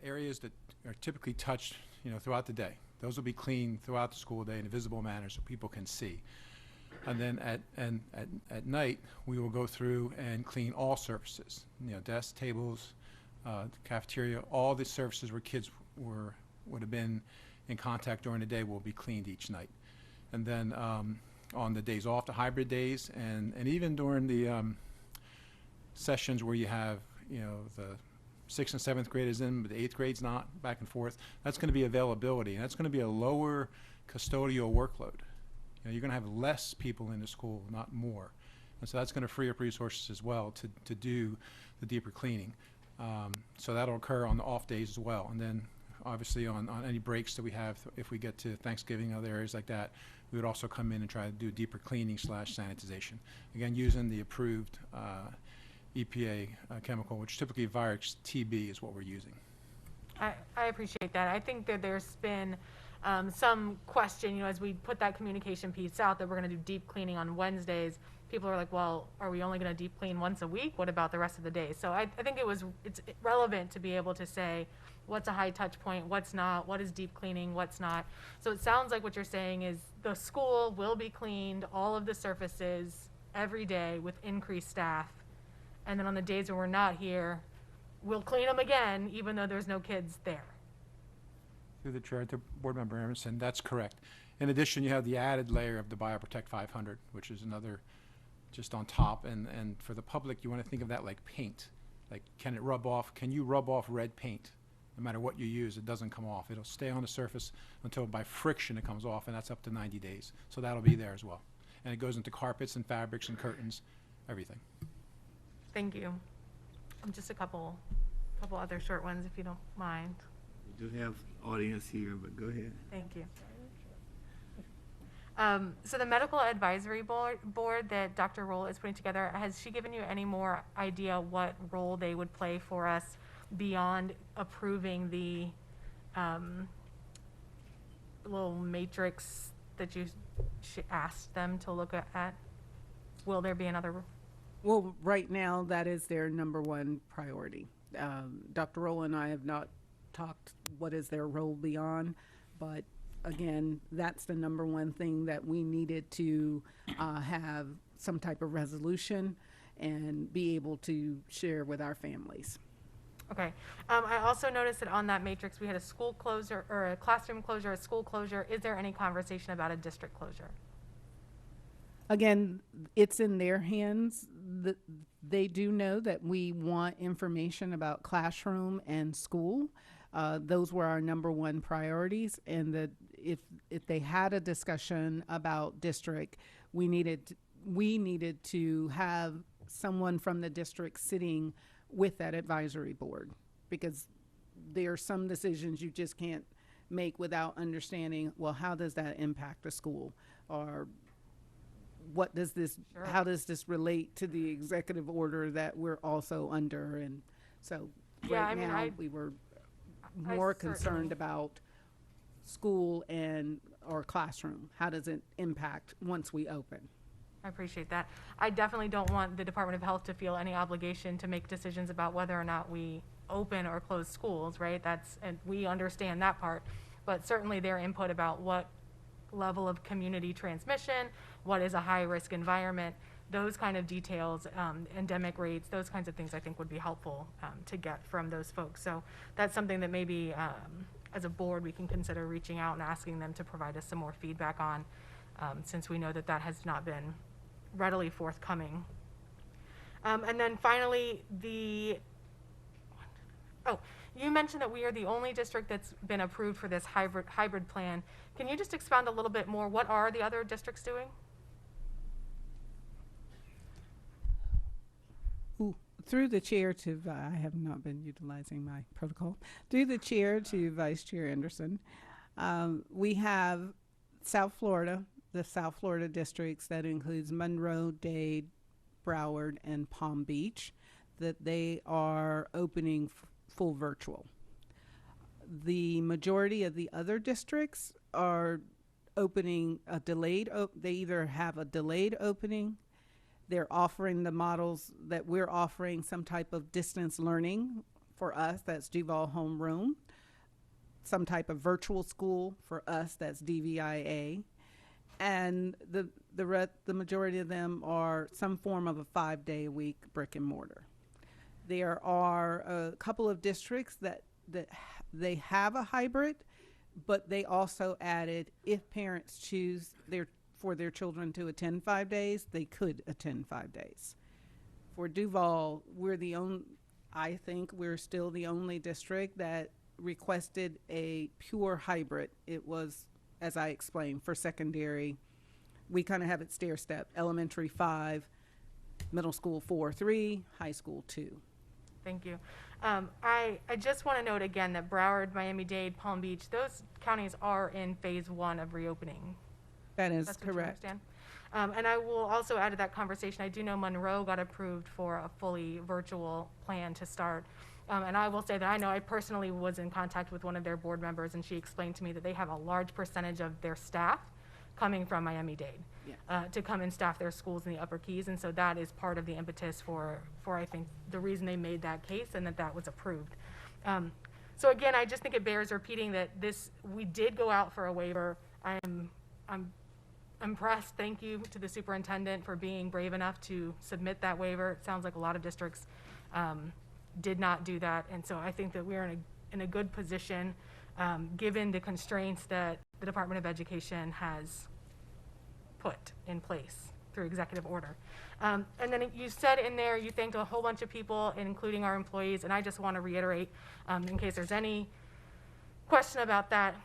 areas that are typically touched, throughout the day. Those will be cleaned throughout the school day in a visible manner so people can see. And then at night, we will go through and clean all surfaces, desks, tables, cafeteria, all the surfaces where kids would have been in contact during the day will be cleaned each night. And then on the days off, the hybrid days, and even during the sessions where you have, the 6th and 7th graders in, but the 8th grade's not, back and forth, that's going to be availability, and that's going to be a lower custodial workload. You're going to have less people in the school, not more. And so that's going to free up resources as well to do the deeper cleaning. So that'll occur on the off days as well. And then obviously on any breaks that we have, if we get to Thanksgiving, other areas like that, we would also come in and try to do deeper cleaning / sanitization. Again, using the approved EPA chemical, which typically Virex TB is what we're using. I appreciate that. I think that there's been some question, as we put that communication piece out that we're going to do deep cleaning on Wednesdays. People are like, well, are we only going to deep clean once a week? What about the rest of the day? So I think it's relevant to be able to say what's a high touch point, what's not, what is deep cleaning, what's not. So it sounds like what you're saying is the school will be cleaned, all of the surfaces every day with increased staff. And then on the days when we're not here, we'll clean them again, even though there's no kids there. Through the chair to Board Member Emerson, that's correct. In addition, you have the added layer of the BioProtect 500, which is another just on top. And for the public, you want to think of that like paint. Like, can it rub off? Can you rub off red paint? No matter what you use, it doesn't come off. It'll stay on the surface until by friction it comes off, and that's up to 90 days. So that'll be there as well. And it goes into carpets and fabrics and curtains, everything. Thank you. Just a couple couple other short ones if you don't mind. We do have audience here, but go ahead. Thank you. So the medical advisory board that Dr. Roll is putting together, has she given you any more idea what role they would play for us beyond approving the little matrix that you asked them to look at? Will there be another? Well, right now, that is their number one priority. Dr. Roll and I have not talked what is their role beyond, but again, that's the number one thing that we needed to have some type of resolution and be able to share with our families. Okay. I also noticed that on that matrix, we had a school closure or a classroom closure, a school closure. Is there any conversation about a district closure? Again, it's in their hands. They do know that we want information about classroom and school. Those were our number one priorities, and that if they had a discussion about district, we needed to have someone from the district sitting with that advisory board, because there are some decisions you just can't make without understanding, well, how does that impact the school, or what does this, Sure. how does this relate to the executive order that we're also under? And so Yeah, right I mean, now I- we were I more certainly- concerned about school and or classroom. How does it impact once we open? I appreciate that. I definitely don't want the Department of Health to feel any obligation to make decisions about whether or not we open or close schools, right? And we understand that part, but certainly their input about what level of community transmission, what is a high-risk environment, those kind of details, endemic rates, those kinds of things I think would be helpful to get from those folks. So that's something that maybe as a board we can consider reaching out and asking them to provide us some more feedback on, since we know that that has not been readily forthcoming. And then finally, you mentioned that we are the only district that's been approved for this hybrid plan. Can you just expound a little bit more? What are the other districts doing? Through the chair to, I have not been utilizing my protocol. Through the chair to Vice Chair Anderson, we have South Florida, the South Florida districts that includes Monroe, Dade, Broward, and Palm Beach, that they are opening full virtual. The majority of the other districts are opening a delayed, they either have a delayed opening, they're offering the models that we're offering, some type of distance learning for us, that's Duval Homeroom, some type of virtual school for us, that's DVIA, and the majority of them are some form of a 5-day-a-week brick and mortar. There are a couple of districts that they have a hybrid, but they also added if parents choose for their children to attend 5 days, they could attend 5 days. For Duval, I think we're still the only district that requested a pure hybrid. It was, as I explained, for secondary, we kind of have it stair step, elementary 5, middle school 4, 3, high school 2. Thank you. I just want to note again that Broward, Miami-Dade, Palm Beach, those counties are in phase 1 of reopening. That is That's what you correct. understand? And I will also add to that conversation, I do know Monroe got approved for a fully virtual plan to start. And I will say that I know I personally was in contact with one of their board members, and she explained to me that they have a large percentage of their staff coming from Miami-Dade to come and staff their schools in the Upper Keys. And so that is part of the impetus for I think, the reason they made that case and that was approved. So again, I just think it bears repeating that we did go out for a waiver. I'm impressed. Thank you to the superintendent for being brave enough to submit that waiver. It sounds like a lot of districts did not do that. And so I think that we're in a good position given the constraints that the Department of Education has put in place through executive order. And then you said in there you thanked a whole bunch of people, including our employees, and I just want to reiterate, in case there's any question about that,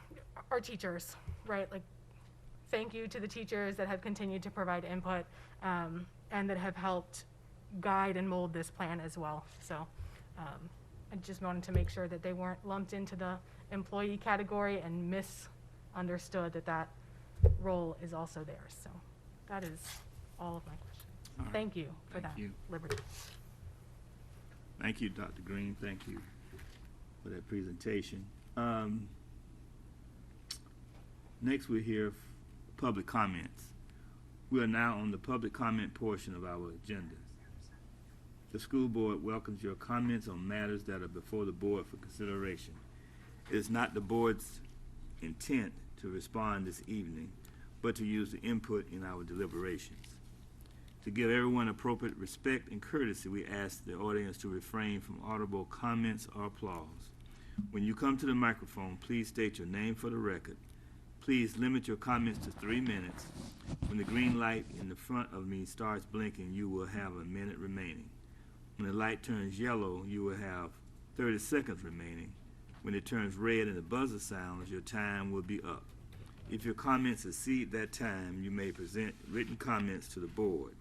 our teachers, right? Like, thank you to the teachers that have continued to provide input and that have helped guide and mold this plan as well. So I just wanted to make sure that they weren't lumped into the employee category and misunderstood that that role is also theirs. So that is all of my questions. All right. Thank you for Thank that, you. Liberty. Thank you, Dr. Green. Thank you for that presentation. Next, we'll hear public comments. We are now on the public comment portion of our agenda. The school board welcomes your comments on matters that are before the board for consideration. It is not the board's intent to respond this evening, but to use the input in our deliberations. To give everyone appropriate respect and courtesy, we ask the audience to refrain from audible comments or applause. When you come to the microphone, please state your name for the record. Please limit your comments to 3 minutes. When the green light in the front of me starts blinking, you will have a minute remaining. When the light turns yellow, you will have 30 seconds remaining. When it turns red and the buzzer sounds, your time will be up. If your comments exceed that time, you may present written comments to the board.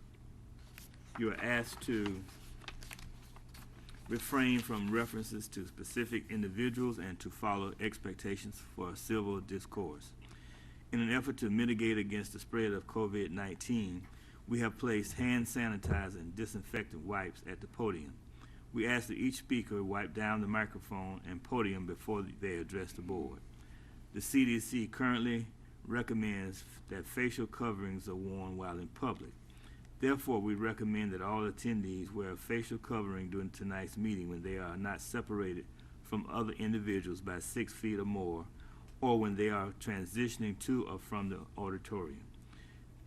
You are asked to refrain from references to specific individuals and to follow expectations for civil discourse. In an effort to mitigate against the spread of COVID-19, we have placed hand sanitizer and disinfectant wipes at the podium. We ask that each speaker wipe down the microphone and podium before they address the board. The CDC currently recommends that facial coverings are worn while in public. Therefore, we recommend that all attendees wear a facial covering during tonight's meeting when they are not separated from other individuals by 6 feet or more, or when they are transitioning to or from the auditorium.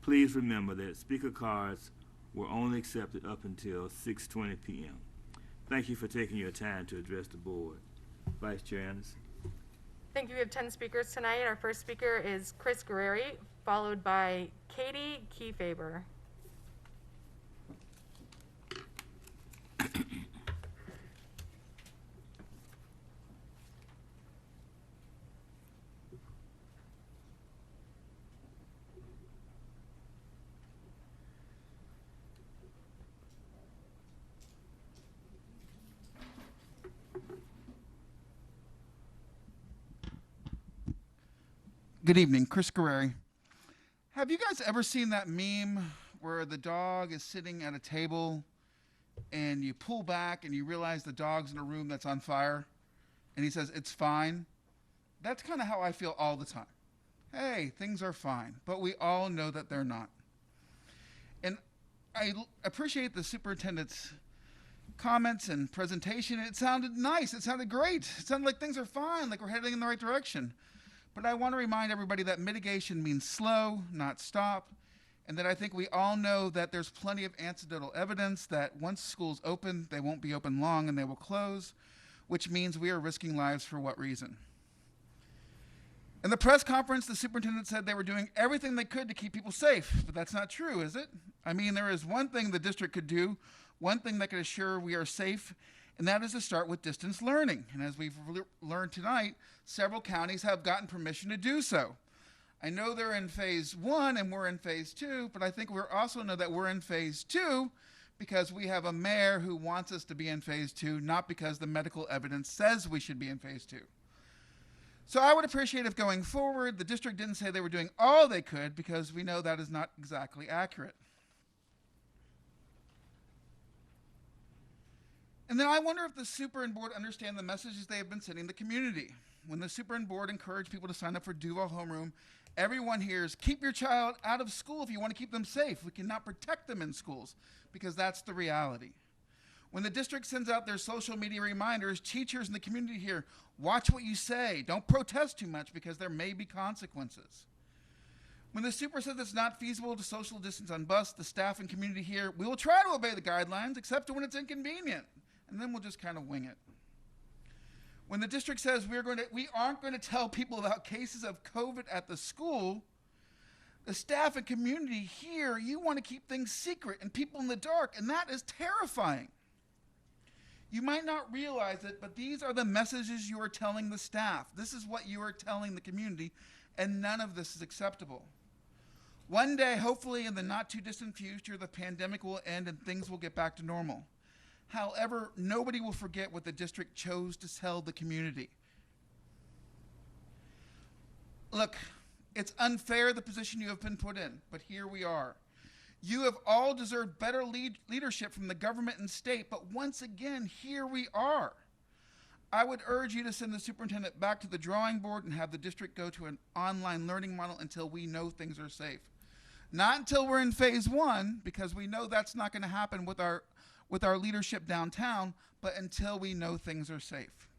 Please remember that speaker cards were only accepted up until 6:20 p.m. Thank you for taking your time to address the board. Vice Chair Anderson. Thank you. We have 10 speakers tonight. Our first speaker is Chris Guerreri, followed by Katie Kiefaber. Good evening, Chris Guerreri. Have you guys ever seen that meme where the dog is sitting at a table and you pull back and you realize the dog's in a room that's on fire and he says, "It's fine"? That's kind of how I feel all the time. Hey, things are fine, but we all know that they're not. And I appreciate the superintendent's comments and presentation. It sounded nice. It sounded great. It sounded like things are fine, like we're heading in the right direction. But I want to remind everybody that mitigation means slow, not stop, and that I think we all know that there's plenty of anecdotal evidence that once schools open, they won't be open long and they will close, which means we are risking lives for what reason? In the press conference, the superintendent said they were doing everything they could to keep people safe, but that's not true, is it? I mean, there is one thing the district could do, one thing that could assure we are safe, and that is to start with distance learning. And as we've learned tonight, several counties have gotten permission to do so. I know they're in phase 1 and we're in phase 2, but I think we also know that we're in phase 2 because we have a mayor who wants us to be in phase 2, not because the medical evidence says we should be in phase 2. So I would appreciate if going forward, the district didn't say they were doing all they could, because we know that is not exactly accurate. And then I wonder if the super and board understand the messages they have been sending the community. When the super and board encourage people to sign up for Duval Homeroom, everyone hears, keep your child out of school if you want to keep them safe. We cannot protect them in schools, because that's the reality. When the district sends out their social media reminders, teachers in the community hear, watch what you say, don't protest too much because there may be consequences. When the super says it's not feasible to social distance on bus, the staff and community hear, we will try to obey the guidelines except when it's inconvenient. And then we'll just kind of wing it. When the district says we aren't going to tell people about cases of COVID at the school, the staff and community here, you want to keep things secret and people in the dark, and that is terrifying. You might not realize it, but these are the messages you are telling the staff. This is what you are telling the community, and none of this is acceptable. One day, hopefully in the not too distant future, the pandemic will end and things will get back to normal. However, nobody will forget what the district chose to tell the community. Look, it's unfair the position you have been put in, but here we are. You have all deserved better leadership from the government and state, but once again, here we are. I would urge you to send the superintendent back to the drawing board and have the district go to an online learning model until we know things are safe. Not until we're in phase 1, because we know that's not going to happen with our leadership downtown, but until we know things are safe.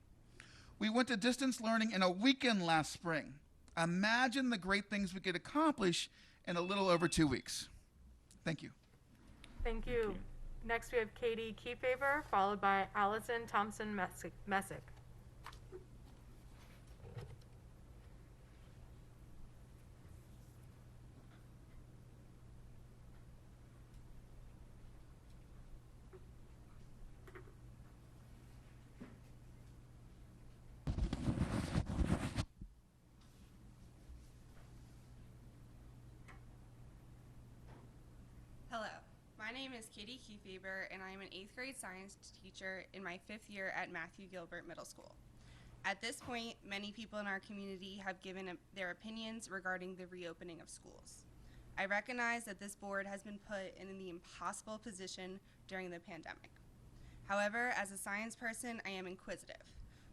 We went to distance learning in a weekend last spring. Imagine the great things we could accomplish in a little over 2 weeks. Thank you. Thank you. Next, we have Katie Kefauver, followed by Allison Thompson-Messick. Hello, my name is Katie Kefauver, and I am an 8th grade science teacher in my 5th year at Matthew Gilbert Middle School. At this point, many people in our community have given their opinions regarding the reopening of schools. I recognize that this board has been put in the impossible position during the pandemic. However, as a science person, I am inquisitive.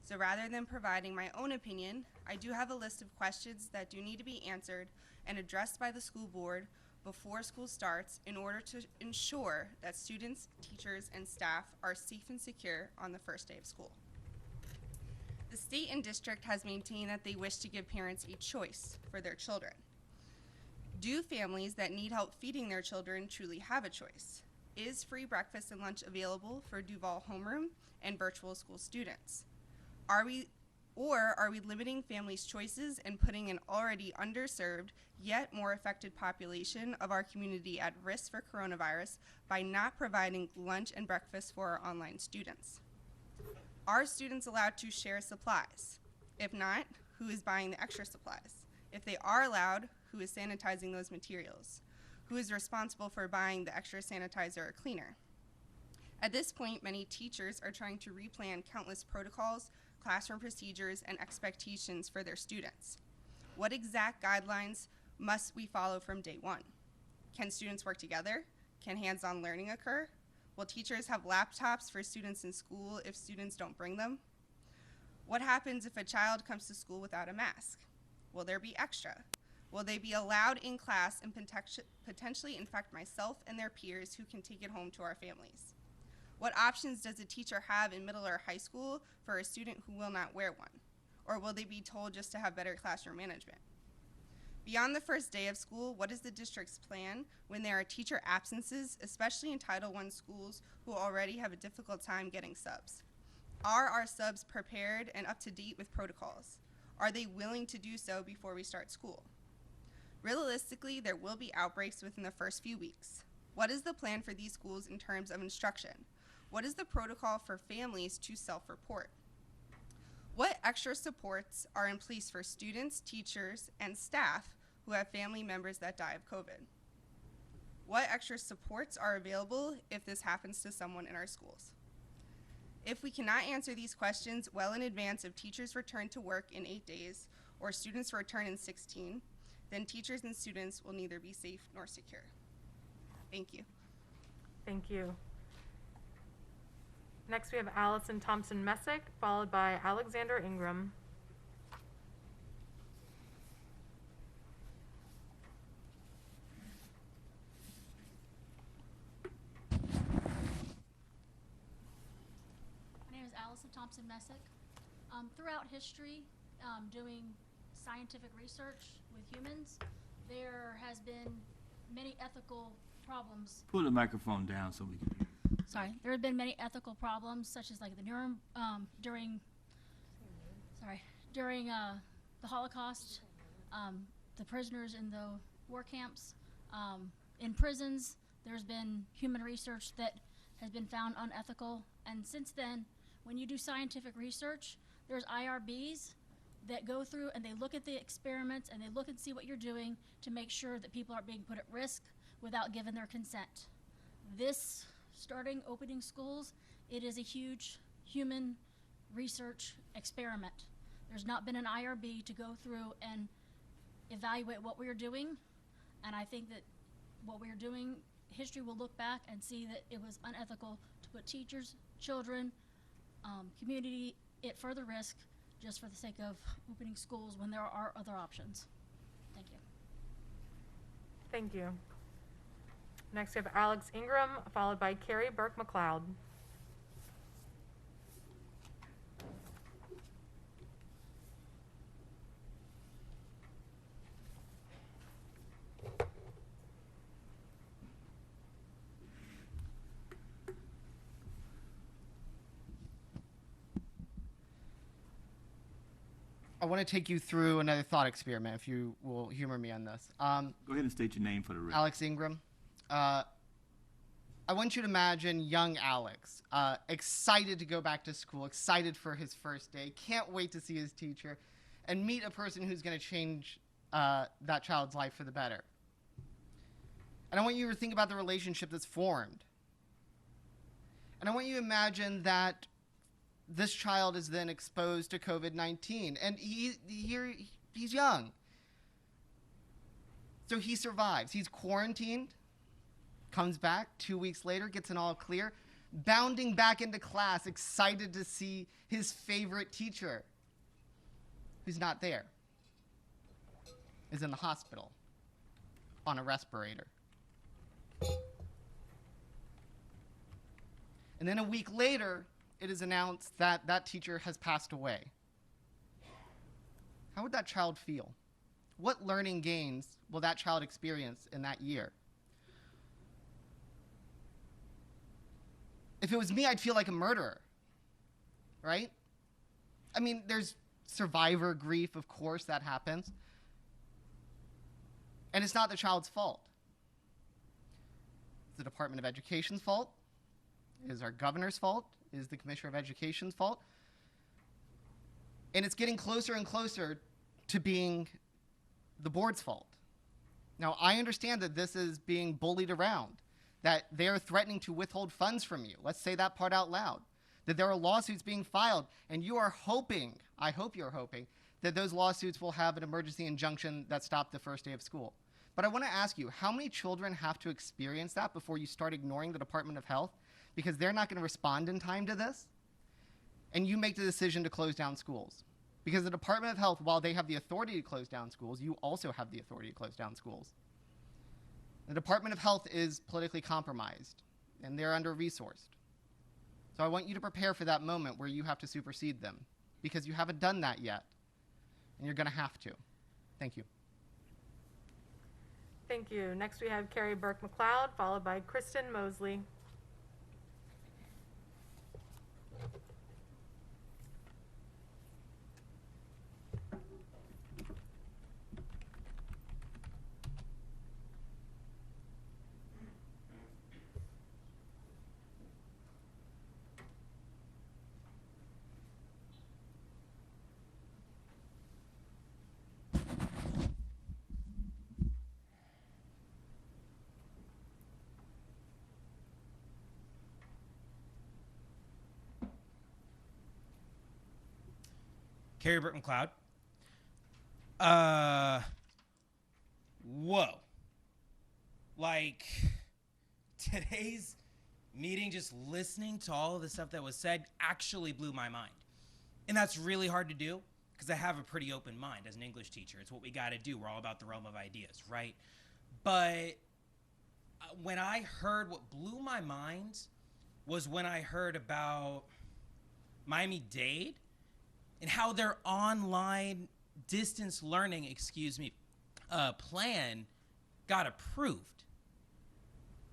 So rather than providing my own opinion, I do have a list of questions that do need to be answered and addressed by the school board before school starts in order to ensure that students, teachers, and staff are safe and secure on the first day of school. The state and district has maintained that they wish to give parents a choice for their children. Do families that need help feeding their children truly have a choice? Is free breakfast and lunch available for Duval homeroom and virtual school students? Are we limiting families' choices and putting an already underserved yet more affected population of our community at risk for coronavirus by not providing lunch and breakfast for our online students? Are students allowed to share supplies? If not, who is buying the extra supplies? If they are allowed, who is sanitizing those materials? Who is responsible for buying the extra sanitizer or cleaner? At this point, many teachers are trying to replan countless protocols, classroom procedures, and expectations for their students. What exact guidelines must we follow from day one? Can students work together? Can hands-on learning occur? Will teachers have laptops for students in school if students don't bring them? What happens if a child comes to school without a mask? Will there be extra? Will they be allowed in class and potentially infect myself and their peers who can take it home to our families? What options does a teacher have in middle or high school for a student who will not wear one? Or will they be told just to have better classroom management? Beyond the first day of school, what is the district's plan when there are teacher absences, especially in Title I schools who already have a difficult time getting subs? Are our subs prepared and up to date with protocols? Are they willing to do so before we start school? Realistically, there will be outbreaks within the first few weeks. What is the plan for these schools in terms of instruction? What is the protocol for families to self-report? What extra supports are in place for students, teachers, and staff who have family members that die of COVID? What extra supports are available if this happens to someone in our schools? If we cannot answer these questions well in advance of teachers' return to work in 8 days or students' return in 16, then teachers and students will neither be safe nor secure. Thank you. Thank you. Next, we have Allison Thompson-Messick, followed by Alexander Ingram. My name is Allison Thompson-Messick. Throughout history, doing scientific research with humans, there has been many ethical problems. Pull the microphone down so we can hear. There have been many ethical problems, such as like the during the Holocaust, the prisoners in the war camps, in prisons. There's been human research that has been found unethical, and since then, when you do scientific research, there's IRBs that go through and they look at the experiments and they look and see what you're doing to make sure that people aren't being put at risk without giving their consent. This starting opening schools It is a huge human research experiment. There's not been an IRB to go through and evaluate what we are doing, and I think that what we are doing, history will look back and see that it was unethical to put teachers, children, community at further risk just for the sake of opening schools when there are other options. Thank you. Thank you. Next, we have Alex Ingram, followed by Carrie Burke McLeod. I want to take you through another thought experiment, if you will humor me on this. Go ahead and state your name for the record. Alex Ingram. I want you to imagine young Alex, excited to go back to school, excited for his first day, can't wait to see his teacher, and meet a person who's going to change that child's life for the better. And I want you to think about the relationship that's formed. And I want you to imagine that this child is then exposed to COVID-19, and he's young. So he survives. He's quarantined, comes back 2 weeks later, gets an all clear, bounding back into class, excited to see his favorite teacher, who's not there, is in the hospital on a respirator. And then a week later, it is announced that that teacher has passed away. How would that child feel? What learning gains will that child experience in that year? If it was me, I'd feel like a murderer, right? I mean, there's survivor grief, of course, that happens. And it's not the child's fault. It's the Department of Education's fault. It is our governor's fault. It is the Commissioner of Education's fault. And it's getting closer and closer to being the board's fault. Now, I understand that this is being bullied around, that they're threatening to withhold funds from you. Let's say that part out loud. That there are lawsuits being filed, and you are hoping, I hope you're hoping, that those lawsuits will have an emergency injunction that stopped the first day of school. But I want to ask you, how many children have to experience that before you start ignoring the Department of Health because they're not going to respond in time to this? And you make the decision to close down schools. Because the Department of Health, while they have the authority to close down schools, you also have the authority to close down schools. The Department of Health is politically compromised, and they're under-resourced. So I want you to prepare for that moment where you have to supersede them, because you haven't done that yet, and you're going to have to. Thank you. Thank you. Next, we have Carrie Burke McLeod, followed by Kristen Mosley. Carrie Burke McLeod. Whoa. Like, today's meeting, just listening to all of the stuff that was said actually blew my mind. And that's really hard to do because I have a pretty open mind as an English teacher. It's what we got to do. We're all about the realm of ideas, right? But when I heard, what blew my mind was when I heard about Miami-Dade and how their online distance learning, plan got approved,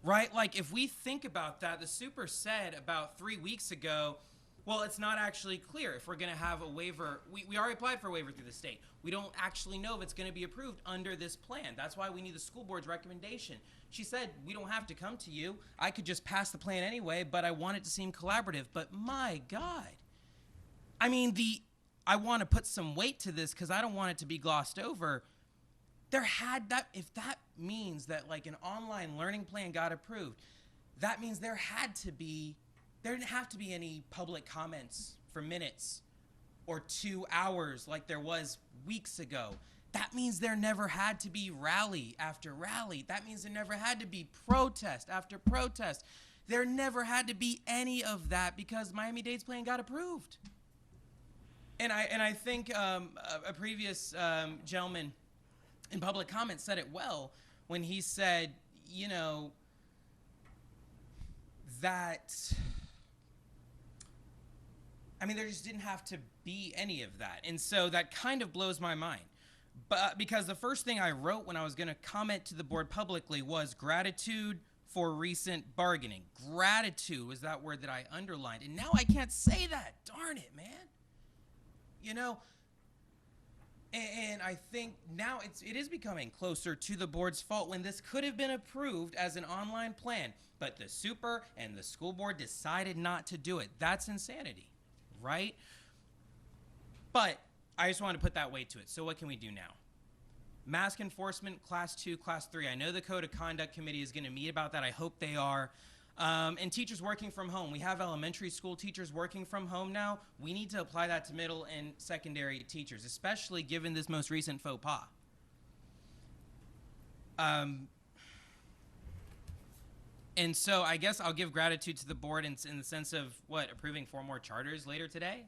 right? Like, if we think about that, the super said about 3 weeks ago, well, it's not actually clear if we're going to have a waiver. We already applied for a waiver through the state. We don't actually know if it's going to be approved under this plan. That's why we need the school board's recommendation. She said, we don't have to come to you. I could just pass the plan anyway, but I want it to seem collaborative. But my God, I mean, I want to put some weight to this because I don't want it to be glossed over. If that means that like an online learning plan got approved, that means there had to be there didn't have to be any public comments for minutes or 2 hours like there was weeks ago. That means there never had to be rally after rally. That means there never had to be protest after protest. There never had to be any of that because Miami-Dade's plan got approved. And I think a previous gentleman in public comment said it well when he said, you know, that, I mean, there just didn't have to be any of that. And so that kind of blows my mind. But because the first thing I wrote when I was going to comment to the board publicly was gratitude for recent bargaining. Gratitude was that word that I underlined. And now I can't say that. Darn it, man. You know, and I think now it is becoming closer to the board's fault when this could have been approved as an online plan, but the super and the school board decided not to do it. That's insanity, right? But I just wanted to put that weight to it. So what can we do now? Mask enforcement, class 2, class 3. I know the Code of Conduct Committee is going to meet about that. I hope they are. And teachers working from home. We have elementary school teachers working from home now. We need to apply that to middle and secondary teachers, especially given this most recent faux pas. And so I guess I'll give gratitude to the board in the sense of, approving 4 more charters later today?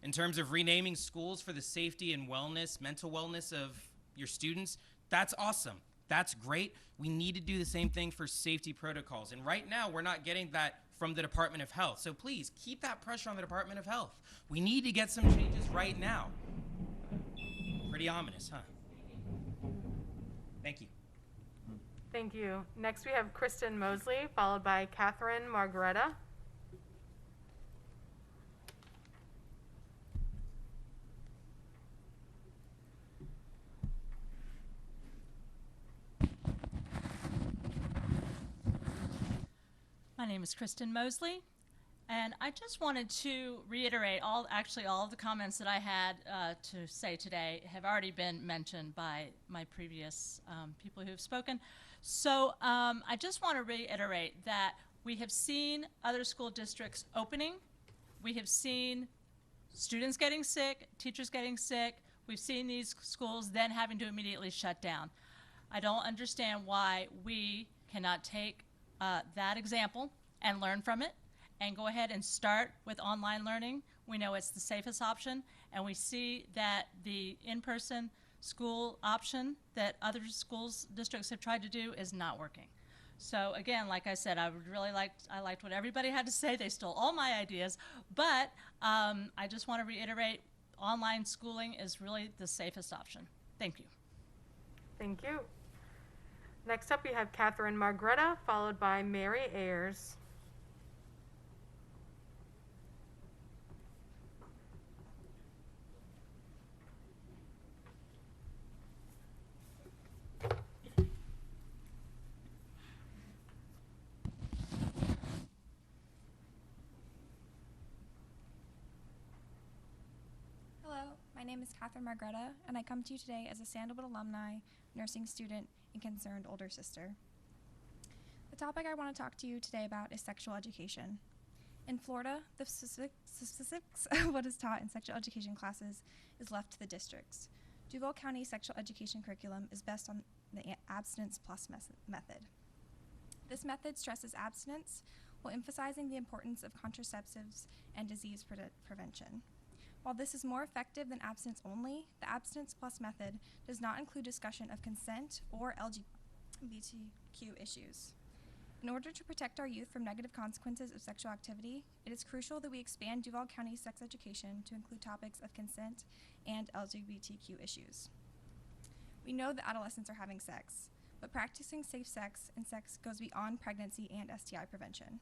In terms of renaming schools for the safety and wellness, mental wellness of your students, that's awesome. That's great. We need to do the same thing for safety protocols. And right now, we're not getting that from the Department of Health. So please, keep that pressure on the Department of Health. We need to get some changes right now. Pretty ominous, huh? Thank you. Thank you. Next, we have Kristen Mosley, followed by Catherine Margaretta. My name is Kristen Mosley, and I just wanted to reiterate all of the comments that I had to say today have already been mentioned by my previous people who have spoken. So I just want to reiterate that we have seen other school districts opening. We have seen students getting sick, teachers getting sick. We've seen these schools then having to immediately shut down. I don't understand why we cannot take that example and learn from it and go ahead and start with online learning. We know it's the safest option, and we see that the in-person school option that other schools districts have tried to do is not working. So again, like I said, I liked what everybody had to say. They stole all my ideas, but I just want to reiterate, online schooling is really the safest option. Thank you. Thank you. Next up, we have Catherine Margaretta, followed by Mary Ayers. Hello, my name is Catherine Margaretta, and I come to you today as a Sandalwood alumni, nursing student, and concerned older sister. The topic I want to talk to you today about is sexual education. In Florida, the specifics of what is taught in sexual education classes is left to the districts. Duval County sexual education curriculum is based on the abstinence plus method. This method stresses abstinence while emphasizing the importance of contraceptives and disease prevention. While this is more effective than abstinence only, the abstinence plus method does not include discussion of consent or LGBTQ issues. In order to protect our youth from negative consequences of sexual activity, it is crucial that we expand Duval County sex education to include topics of consent and LGBTQ issues. We know that adolescents are having sex, but practicing safe sex and sex goes beyond pregnancy and STI prevention.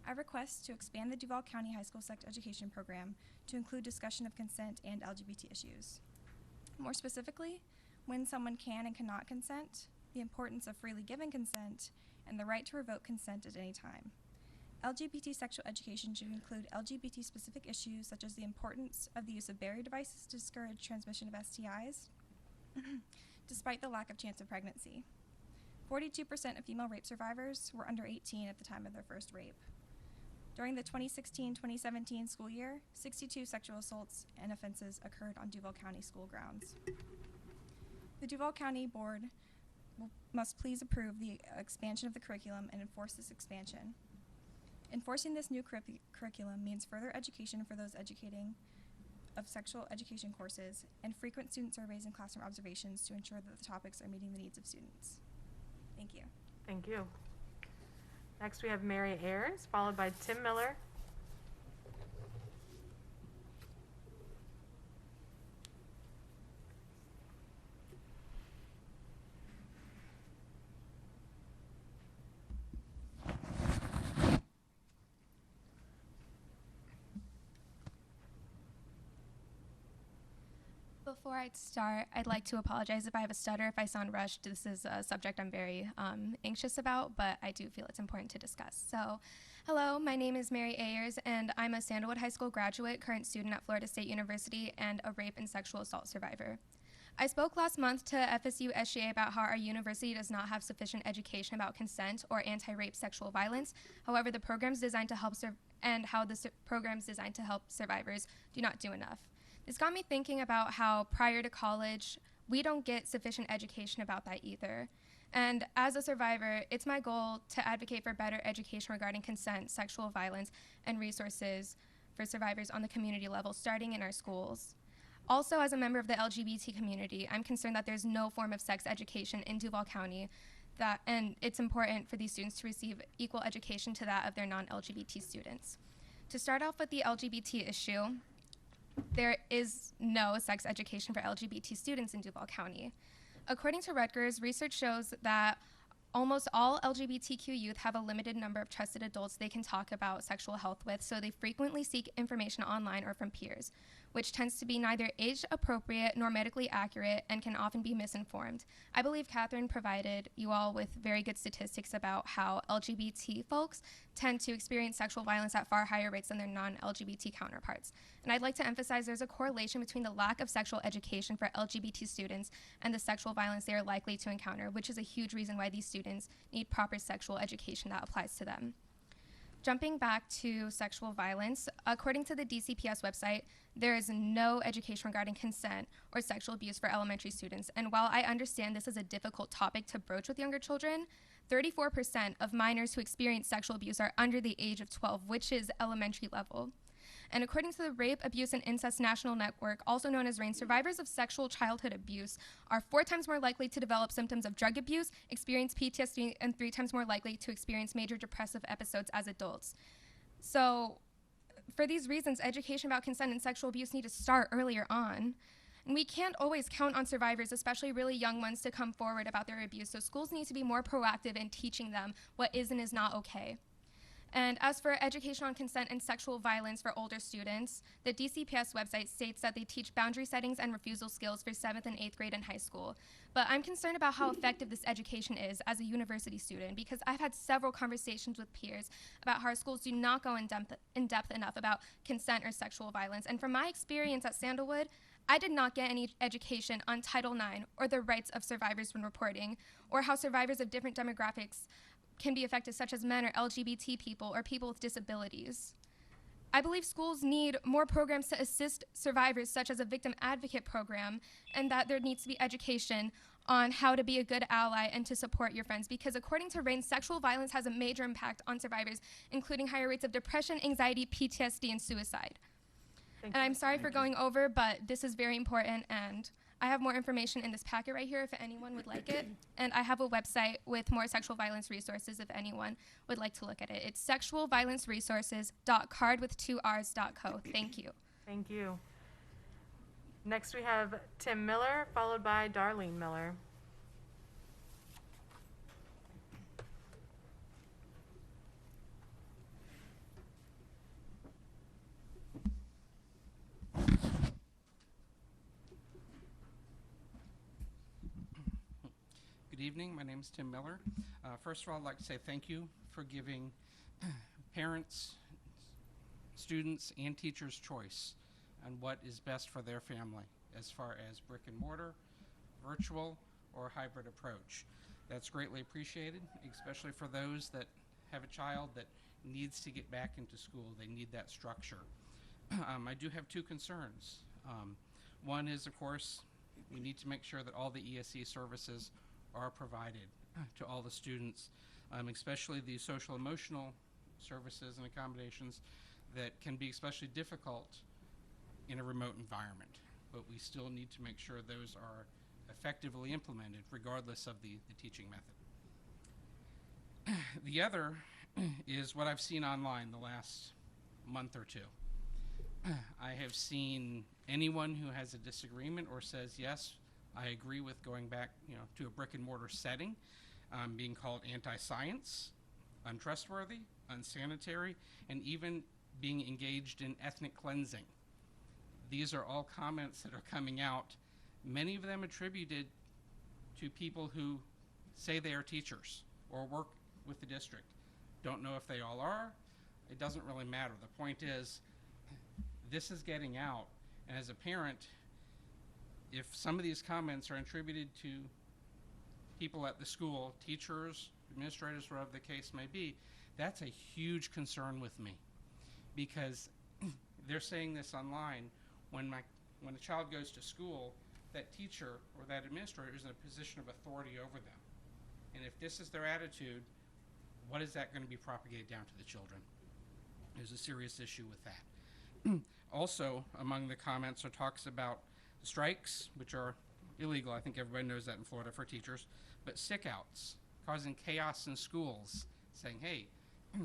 I request to expand the Duval County High School sex education program to include discussion of consent and LGBT issues. More specifically, when someone can and cannot consent, the importance of freely giving consent, and the right to revoke consent at any time. LGBT sexual education should include LGBT-specific issues such as the importance of the use of barrier devices to discourage transmission of STIs, despite the lack of chance of pregnancy. 42% of female rape survivors were under 18 at the time of their first rape. During the 2016-2017 school year, 62 sexual assaults and offenses occurred on Duval County school grounds. The Duval County Board must please approve the expansion of the curriculum and enforce this expansion. Enforcing this new curriculum means further education for those educating of sexual education courses and frequent student surveys and classroom observations to ensure that the topics are meeting the needs of students. Thank you. Thank you. Next we have Mary Ayers, followed by Tim Miller. Before I start, I'd like to apologize if I have a stutter, if I sound rushed. This is a subject I'm very anxious about, but I do feel it's important to discuss. So, hello, my name is Mary Ayers, and I'm a Sandalwood High School graduate, current student at Florida State University, and a rape and sexual assault survivor. I spoke last month to FSU SGA about how our university does not have sufficient education about consent or anti-rape sexual violence. However, the programs designed to help programs designed to help survivors do not do enough. This got me thinking about how prior to college, we don't get sufficient education about that either. And as a survivor, it's my goal to advocate for better education regarding consent, sexual violence, and resources for survivors on the community level, starting in our schools. Also, as a member of the LGBT community, I'm concerned that there's no form of sex education in Duval County, and it's important for these students to receive equal education to that of their non-LGBT students. To start off with the LGBT issue, there is no sex education for LGBT students in Duval County. According to Rutgers, research shows that almost all LGBTQ youth have a limited number of trusted adults they can talk about sexual health with, so they frequently seek information online or from peers, which tends to be neither age appropriate nor medically accurate and can often be misinformed. I believe Catherine provided you all with very good statistics about how LGBT folks tend to experience sexual violence at far higher rates than their non-LGBT counterparts. And I'd like to emphasize there's a correlation between the lack of sexual education for LGBT students and the sexual violence they are likely to encounter, which is a huge reason why these students need proper sexual education that applies to them. Jumping back to sexual violence, according to the DCPS website, there is no education regarding consent or sexual abuse for elementary students. And while I understand this is a difficult topic to broach with younger children, 34% of minors who experience sexual abuse are under the age of 12, which is elementary level. And according to the Rape, Abuse, and Incest National Network, also known as RAINN, survivors of sexual childhood abuse are 4 times more likely to develop symptoms of drug abuse, experience PTSD, and 3 times more likely to experience major depressive episodes as adults. So, for these reasons, education about consent and sexual abuse need to start earlier on. And we can't always count on survivors, especially really young ones, to come forward about their abuse, so schools need to be more proactive in teaching them what is and is not okay. And as for education on consent and sexual violence for older students, the DCPS website states that they teach boundary settings and refusal skills for 7th and 8th grade in high school. But I'm concerned about how effective this education is as a university student, because I've had several conversations with peers about how our schools do not go in depth enough about consent or sexual violence. And from my experience at Sandalwood, I did not get any education on Title IX or the rights of survivors when reporting, or how survivors of different demographics can be affected, such as men or LGBT people or people with disabilities. I believe schools need more programs to assist survivors, such as a victim advocate program, and that there needs to be education on how to be a good ally and to support your friends, because according to RAINN, sexual violence has a major impact on survivors, including higher rates of depression, anxiety, PTSD, and suicide. And I'm sorry for going over, but this is very important, and I have more information in this packet right here if anyone would like it. And I have a website with more sexual violence resources if anyone would like to look at it. It's sexualviolenceresources.card.co. Thank you. Thank you. Next we have Tim Miller, followed by Darlene Miller. Good evening. My name is Tim Miller. First of all, I'd like to say thank you for giving parents, students, and teachers choice on what is best for their family as far as brick and mortar, virtual, or hybrid approach. That's greatly appreciated, especially for those that have a child that needs to get back into school. They need that structure. I do have two concerns. One is, of course, we need to make sure that all the ESE services are provided to all the students, especially the social emotional services and accommodations that can be especially difficult in a remote environment. But we still need to make sure those are effectively implemented regardless of the teaching method. The other is what I've seen online the last month or two. I have seen anyone who has a disagreement or says, yes, I agree with going back, to a brick and mortar setting, being called anti-science, untrustworthy, unsanitary, and even being engaged in ethnic cleansing. These are all comments that are coming out, many of them attributed to people who say they are teachers or work with the district. Don't know if they all are. It doesn't really matter. The point is, this is getting out, and as a parent, if some of these comments are attributed to people at the school, teachers, administrators, whatever the case may be, that's a huge concern with me, because they're saying this online. When a child goes to school, that teacher or that administrator is in a position of authority over them. And if this is their attitude, what is that going to be propagated down to the children? There's a serious issue with that. Also, among the comments are talks about strikes, which are illegal. I think everybody knows that in Florida for teachers. But stick-outs, causing chaos in schools, saying, hey,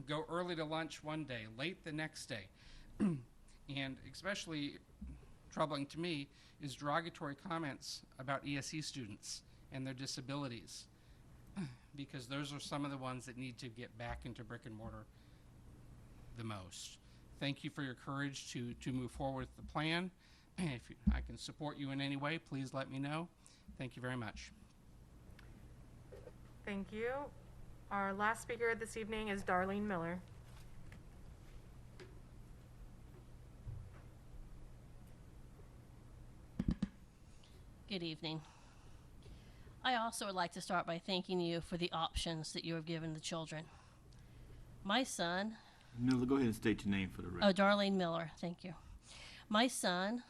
go early to lunch one day, late the next day. And especially troubling to me is derogatory comments about ESE students and their disabilities, because those are some of the ones that need to get back into brick and mortar the most. Thank you for your courage to move forward with the plan. If I can support you in any way, please let me know. Thank you very much. Thank you. Our last speaker this evening is Darlene Miller. Good evening. I also would like to start by thanking you for the options that you have given the children. My son... Miller, go ahead and state your name for the record. Oh, Darlene Miller, thank you. My son,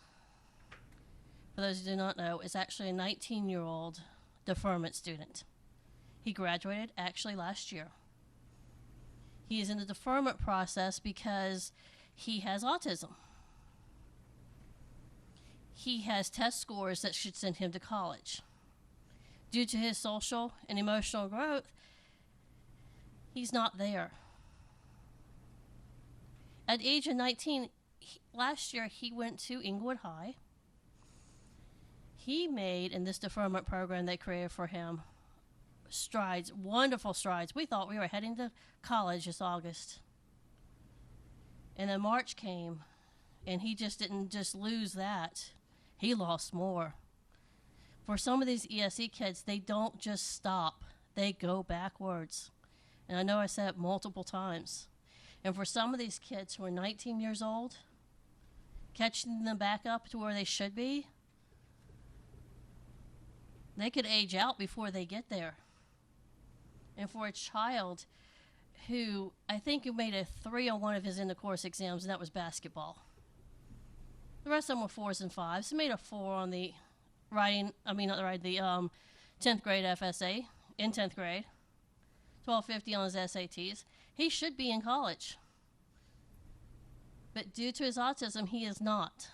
for those who do not know, is actually a 19-year-old deferment student. He graduated actually last year. He is in the deferment process because he has autism. He has test scores that should send him to college. Due to his social and emotional growth, he's not there. At the age of 19, last year he went to Inglewood High. He made, in this deferment program they created for him, strides, wonderful strides. We thought we were heading to college this August. And then March came, and he just didn't just lose that. He lost more. For some of these ESE kids, they don't just stop. They go backwards. And I know I said it multiple times. And for some of these kids who are 19 years old, catching them back up to where they should be, they could age out before they get there. And for a child who, I think who made a 3 on one of his end-of-course exams, and that was basketball. The rest of them were 4s and 5s. He made a 4 on the 10th grade FSA in 10th grade, 1250 on his SATs. He should be in college. But due to his autism, he is not.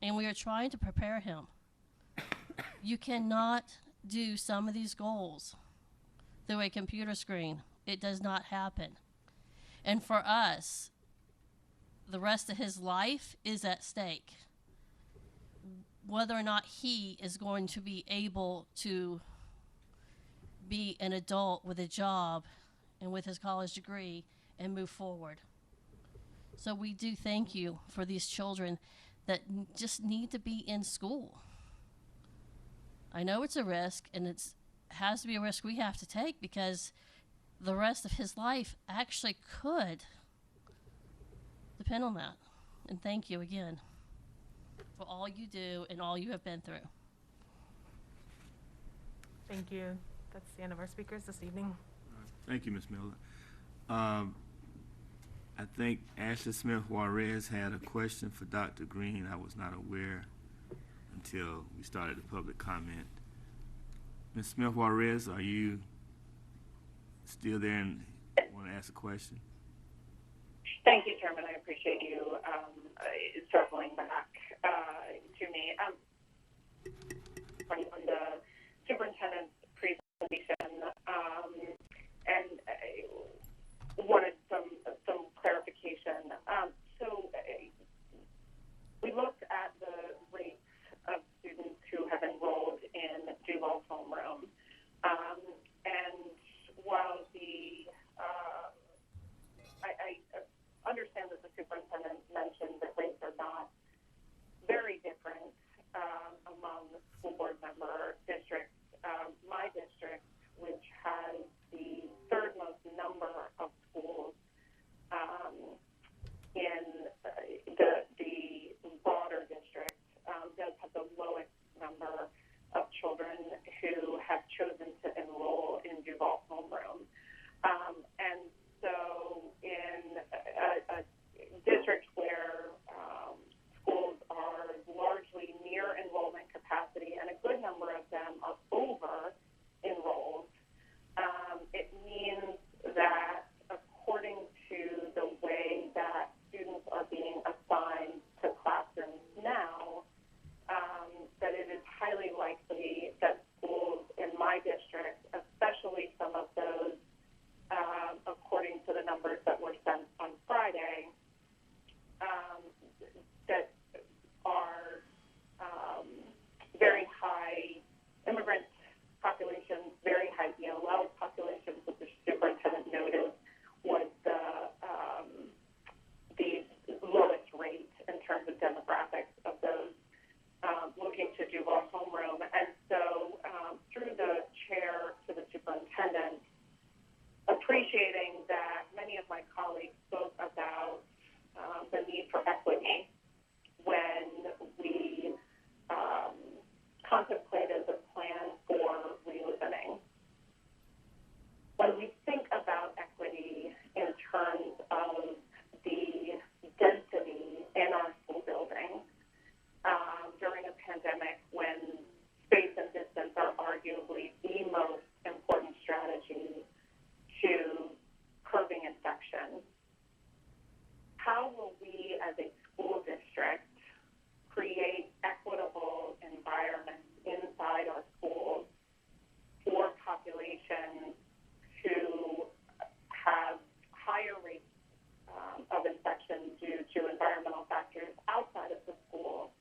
And we are trying to prepare him. You cannot do some of these goals through a computer screen. It does not happen. And for us, the rest of his life is at stake. Whether or not he is going to be able to be an adult with a job and with his college degree and move forward. So we do thank you for these children that just need to be in school. I know it's a risk, and it has to be a risk we have to take, because the rest of his life actually could depend on that. And thank you again for all you do and all you have been through. Thank you. That's the end of our speakers this evening. Thank you, Ms. Miller. I think Ashley Smith Juarez had a question for Dr. Green. I was not aware until we started the public comment. Ms. Smith Juarez, are you still there and want to ask a question? Thank you, Chairman. I appreciate you circling back to me. On the superintendent's presentation, and wanted some clarification. We looked at the rates of students who have enrolled in Duval homeroom, and while I understand that the superintendent mentioned that rates are not very different among school board member districts. My district, which has the third most number of schools in the broader district, does have the lowest number of children who have chosen to enroll in Duval homeroom. And so in a district where schools are largely near enrollment capacity and a good number of them are over enrolled, it means that according to the way that students are being assigned to classrooms now, that it is highly likely that schools in my district, especially some of those, according to the numbers that were sent on Friday, that are very high immigrant populations, very high ELL populations, which the superintendent noted was the lowest rate in terms of demographics of those looking to Duval homeroom. And so through the chair to the superintendent, appreciating that many of my colleagues spoke about the need for equity when we contemplated the plan for reopening. When we think about equity in terms of the density in our school buildings during a pandemic when space and distance are arguably the most important strategy to curbing infection, how will we as a school district create equitable environments inside our schools for populations who have higher rates of infection due to environmental factors outside of the school?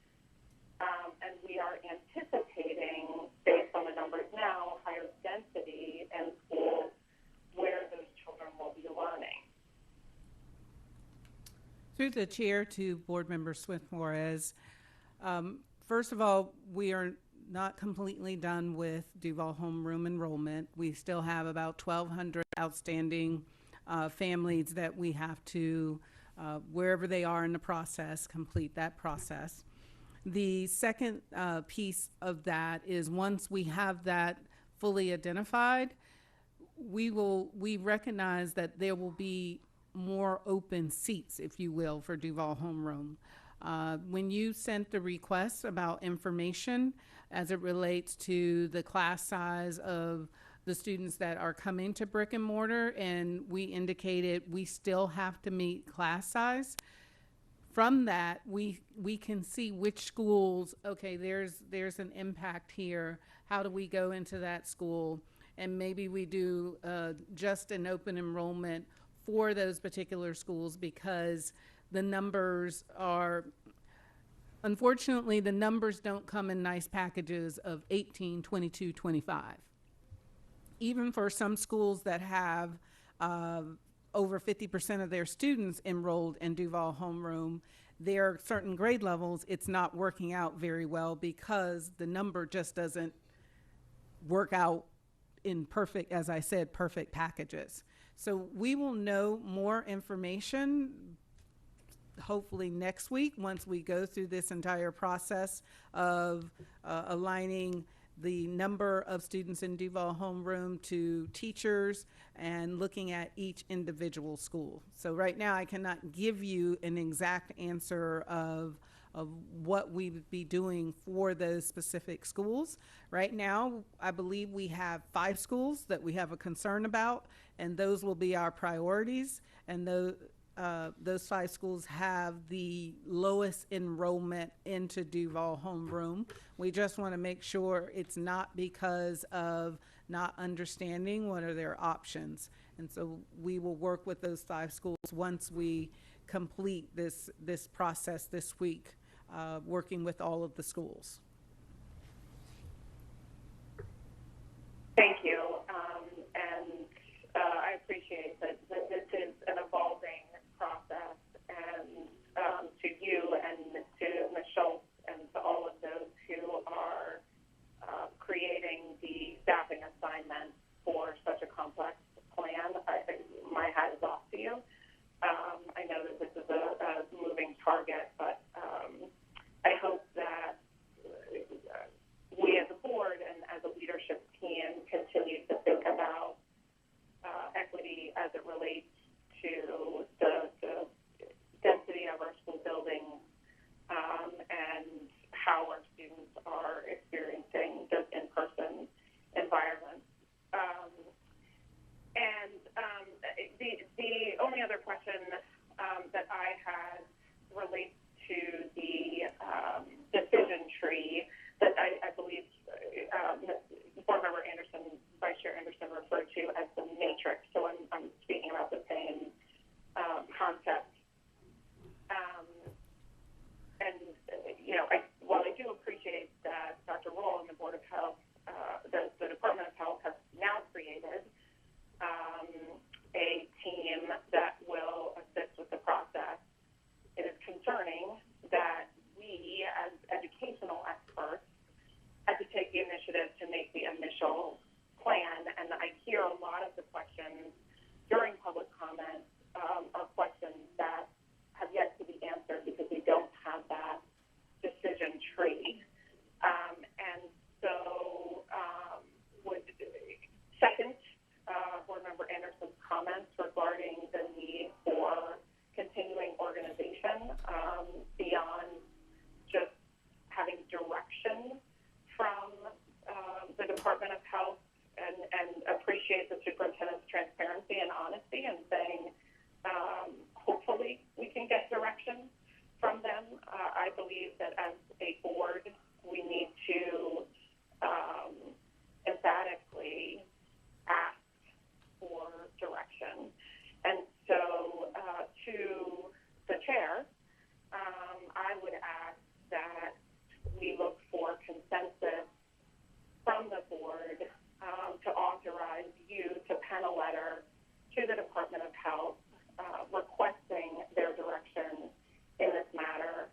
And we are anticipating, based on the numbers now, higher density in schools where those children will be learning. Through the chair to Board Member Swift Juarez, first of all, we are not completely done with Duval homeroom enrollment. We still have about 1,200 outstanding families that we have to, wherever they are in the process, complete that process. The second piece of that is once we have that fully identified, we recognize that there will be more open seats, if you will, for Duval homeroom. When you sent the request about information as it relates to the class size of the students that are coming to brick and mortar, and we indicated we still have to meet class size, from that we can see which schools, okay, there's an impact here. How do we go into that school? And maybe we do just an open enrollment for those particular schools, because the numbers are, unfortunately, the numbers don't come in nice packages of 18, 22, 25. Even for some schools that have over 50% of their students enrolled in Duval homeroom, there are certain grade levels it's not working out very well because the number just doesn't work out in perfect, as I said, perfect packages. So we will know more information hopefully next week once we go through this entire process of aligning the number of students in Duval homeroom to teachers and looking at each individual school. So right now I cannot give you an exact answer of what we would be doing for those specific schools. Right now, I believe we have 5 schools that we have a concern about, and those will be our priorities. And those 5 schools have the lowest enrollment into Duval homeroom. We just want to make sure it's not because of not understanding what are their options. And so we will work with those 5 schools once we complete this process this week, working with all of the schools. Thank you. I appreciate that this is an evolving process, and to you and to Ms. Schultz and to all of those who are creating the staffing assignment for such a complex plan, my hat is off to you. I know that this is a moving target, but I hope that we as a board and as a leadership team continue to think about equity as it relates to the density of our school buildings and how our students are experiencing this in-person environment. The only other question that I had relates to the decision tree that I believe Board Member Anderson, Vice Chair Anderson referred to as the matrix. So I'm speaking about the same concept. While I do appreciate that Dr. Roll and the Board of Health, the Department of Health has now created a team that will assist with the process, it is concerning that we, as educational experts, had to take the initiative to make the initial plan. And I hear a lot of the questions during public comment are questions that have yet to be answered because we don't have that decision tree. And so would second Board Member Anderson's comments regarding the need for continuing organization beyond just having direction from the Department of Health, and appreciate the superintendent's transparency and honesty and saying hopefully we can get direction from them. I believe that as a board we need to emphatically ask for direction. And so to the chair, I would ask that we look for consensus from the board to authorize you to pen a letter to the Department of Health requesting their direction in this matter.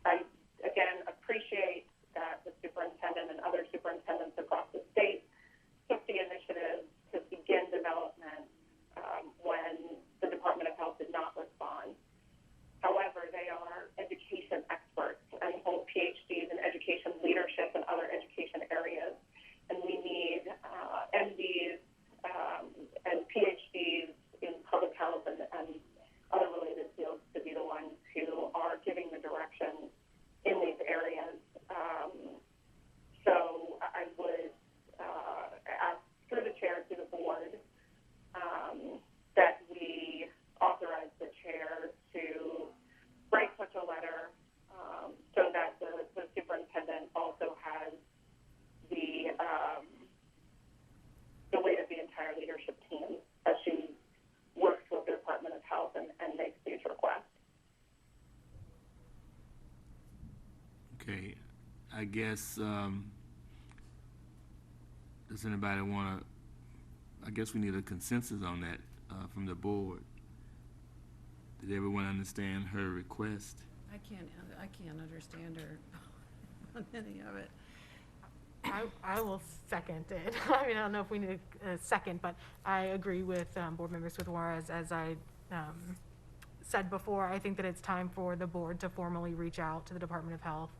I, again, appreciate that the superintendent and other superintendents across the state took the initiative to begin development when the Department of Health did not respond. However, they are education experts and hold PhDs in education leadership and other education areas. And we need MDs and PhDs in public health and other related fields to be the ones who are giving the direction in these areas. So I would ask through the chair to the board that we authorize the chair to write such a letter so that the superintendent also has the weight of the entire leadership team as she works with the Department of Health and makes these requests. Okay, I guess, does anybody want to, I guess we need a consensus on that from the board. Did everyone understand her request? I can't understand her on any of it. I will second it. I mean, I don't know if we need a second, but I agree with Board Member Smith-Juarez. As I said before, I think that it's time for the board to formally reach out to the Department of Health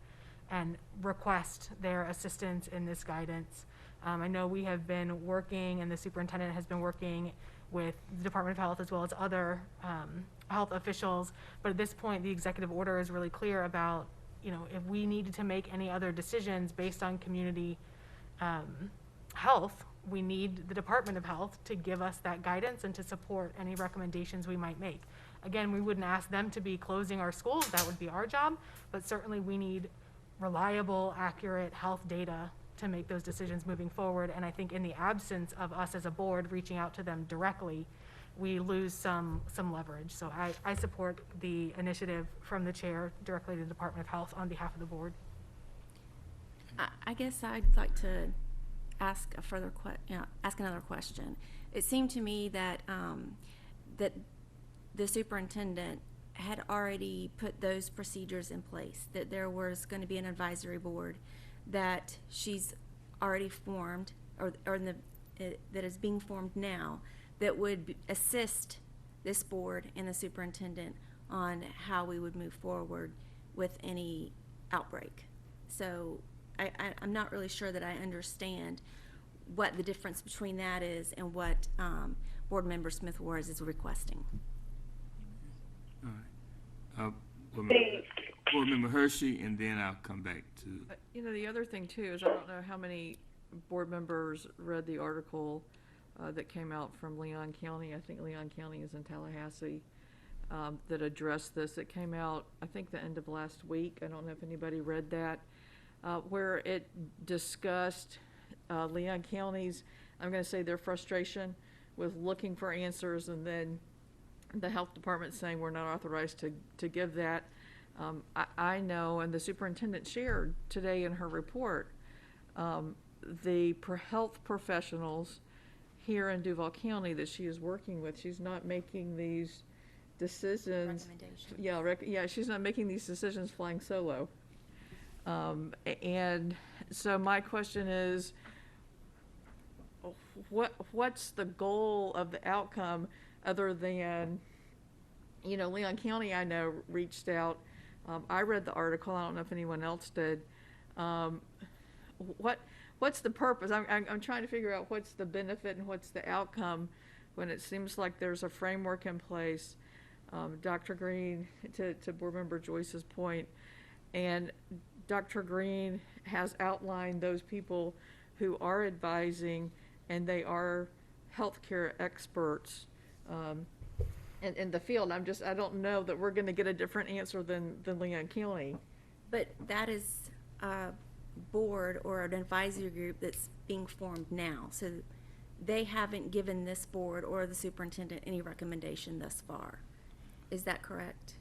and request their assistance in this guidance. I know we have been working, and the superintendent has been working with the Department of Health as well as other health officials, but at this point, the executive order is really clear about, if we needed to make any other decisions based on community health, we need the Department of Health to give us that guidance and to support any recommendations we might make. Again, we wouldn't ask them to be closing our schools, that would be our job, but certainly we need reliable, accurate health data to make those decisions moving forward. And I think in the absence of us as a board reaching out to them directly, we lose some leverage. So I support the initiative from the chair directly to the Department of Health on behalf of the board. I guess I'd like to ask ask another question. It seemed to me that that the superintendent had already put those procedures in place, that there was going to be an advisory board that she's already formed, or that is being formed now, that would assist this board and the superintendent on how we would move forward with any outbreak. So I'm not really sure that I understand what the difference between that is and what Board Member Smith Warres is requesting. All right. Board Member Hershey, and then I'll come back to. The other thing too is I don't know how many board members read the article that came out from Leon County. I think Leon County is in Tallahassee, that addressed this. It came out, I think, the end of last week. I don't know if anybody read that, where it discussed Leon County's, I'm going to say, their frustration with looking for answers, and then the health department saying we're not authorized to give that. I know, and the superintendent shared today in her report, the health professionals here in Duval County that she is working with, she's not making these decisions. Yeah, she's not making these decisions flying solo. And so my question is, what's the goal of the outcome other than, Leon County, I know, reached out. I read the article. I don't know if anyone else did. What's the purpose? I'm trying to figure out what's the benefit and what's the outcome when it seems like there's a framework in place. Dr. Green, to Board Member Joyce's point, and Dr. Green has outlined those people who are advising, and they are healthcare experts in the field. I don't know that we're going to get a different answer than Leon County. But that is a board or an advisory group that's being formed now. So they haven't given this board or the superintendent any recommendation thus far. Is that correct?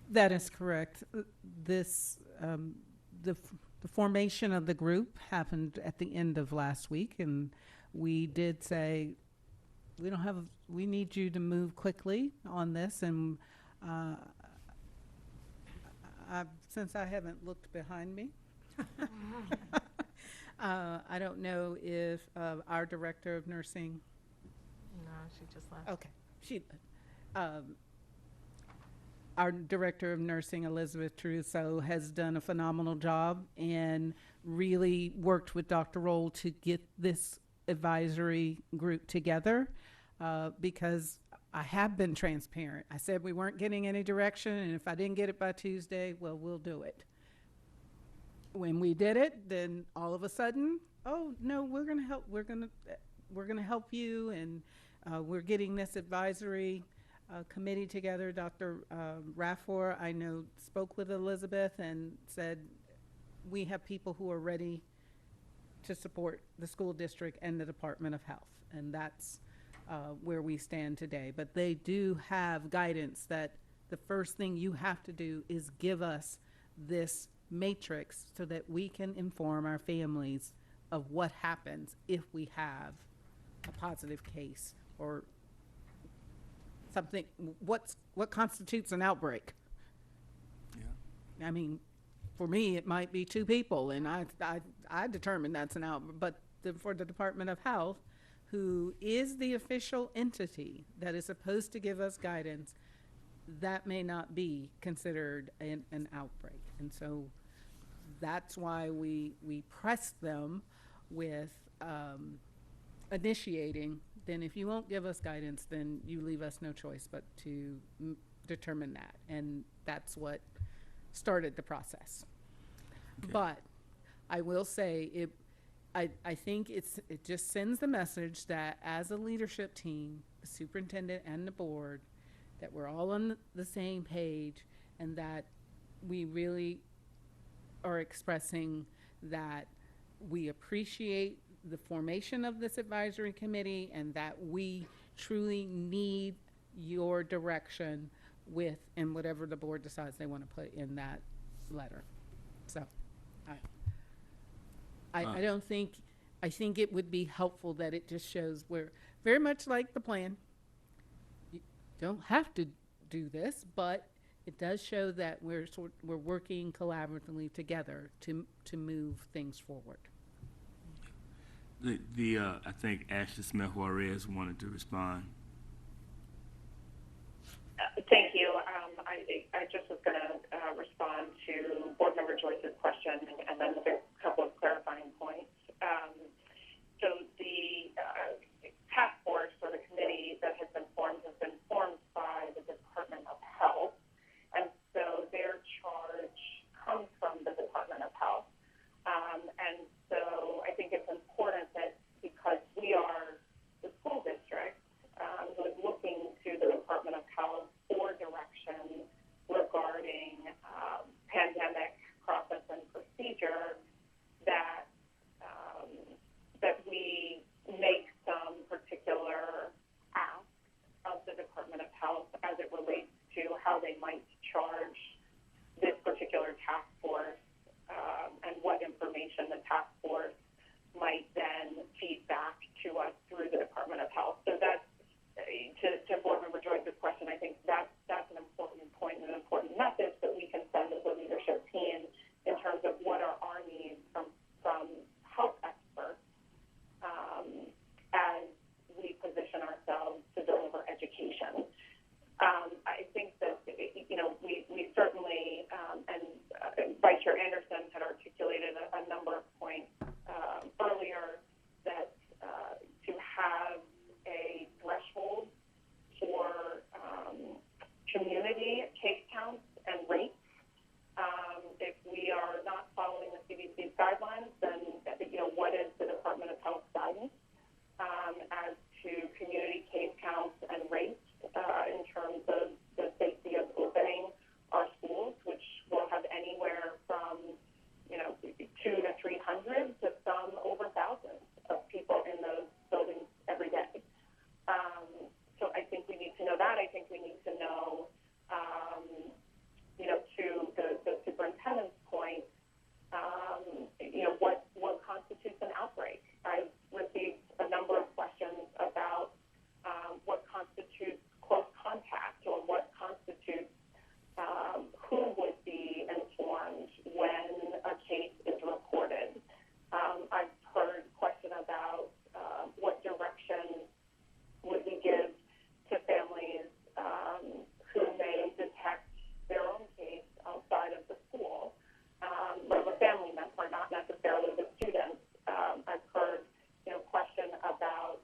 That is correct. This, the formation of the group happened at the end of last week, and we did say, we need you to move quickly on this. And since I haven't looked behind me, I don't know if our director of nursing. No, she just left. Okay, our director of nursing, Elizabeth Trudeau, has done a phenomenal job and really worked with Dr. Roll to get this advisory group together, because I have been transparent. I said we weren't getting any direction, and if I didn't get it by Tuesday, well, we'll do it. When we did it, then all of a sudden, oh no, we're going to help. We're going to help you, and we're getting this advisory committee together. Dr. Raffor, I know, spoke with Elizabeth and said we have people who are ready to support the school district and the Department of Health, and that's where we stand today. But they do have guidance that the first thing you have to do is give us this matrix so that we can inform our families of what happens if we have a positive case or something. What constitutes an outbreak? Yeah. I mean, for me, it might be 2 people, and I determine that's an outbreak. But for the Department of Health, who is the official entity that is supposed to give us guidance, that may not be considered an outbreak. And so that's why we pressed them with initiating. Then if you won't give us guidance, then you leave us no choice but to determine that. And that's what started the process. Okay. But I will say I think it just sends the message that as a leadership team, the superintendent and the board, that we're all on the same page, and that we really are expressing that we appreciate the formation of this advisory committee and that we truly need your direction in whatever the board decides they want to put in that letter. So I don't think, I think it would be helpful that it just shows we're very much like the plan. You don't have to do this, but it does show that we're working collaboratively together to move things forward. I think Ashley Smith Juarez wanted to respond. Thank you. I just was going to respond to Board Member Joyce's question and then a couple of clarifying points. So the task force or the committee that has been formed by the Department of Health, and so their charge comes from the Department of Health. And so I think it's important that because we are the school district who is looking to the Department of Health for direction regarding pandemic process and procedure, that that we make some particular asks of the Department of Health as it relates to how they might charge this particular task force and what information the task force might then feed back to us through the Department of Health. So that's, to Board Member Joyce's question, I think that's an important point and an important message that we can send as a leadership team in terms of what are our needs from health experts as we position ourselves to deliver education. I think that, we certainly, and Vice Chair Anderson had articulated a number of points earlier, that to have a threshold for community case counts and rates. If we are not following the CDC's guidelines, then what is the Department of Health guidance as to community case counts and rates in terms of the safety of opening our schools, which will have anywhere from 200 to 300 to some over thousands of people in those buildings every day. So I think we need to know that. I think we need to know, to the superintendent's point, what constitutes an outbreak. I've received a number of questions about what constitutes close contact, or what constitutes who would be informed when a case is reported. I've heard question about what direction would we give to families who may detect their own case outside of the school, of a family member, not necessarily the students. I've heard question about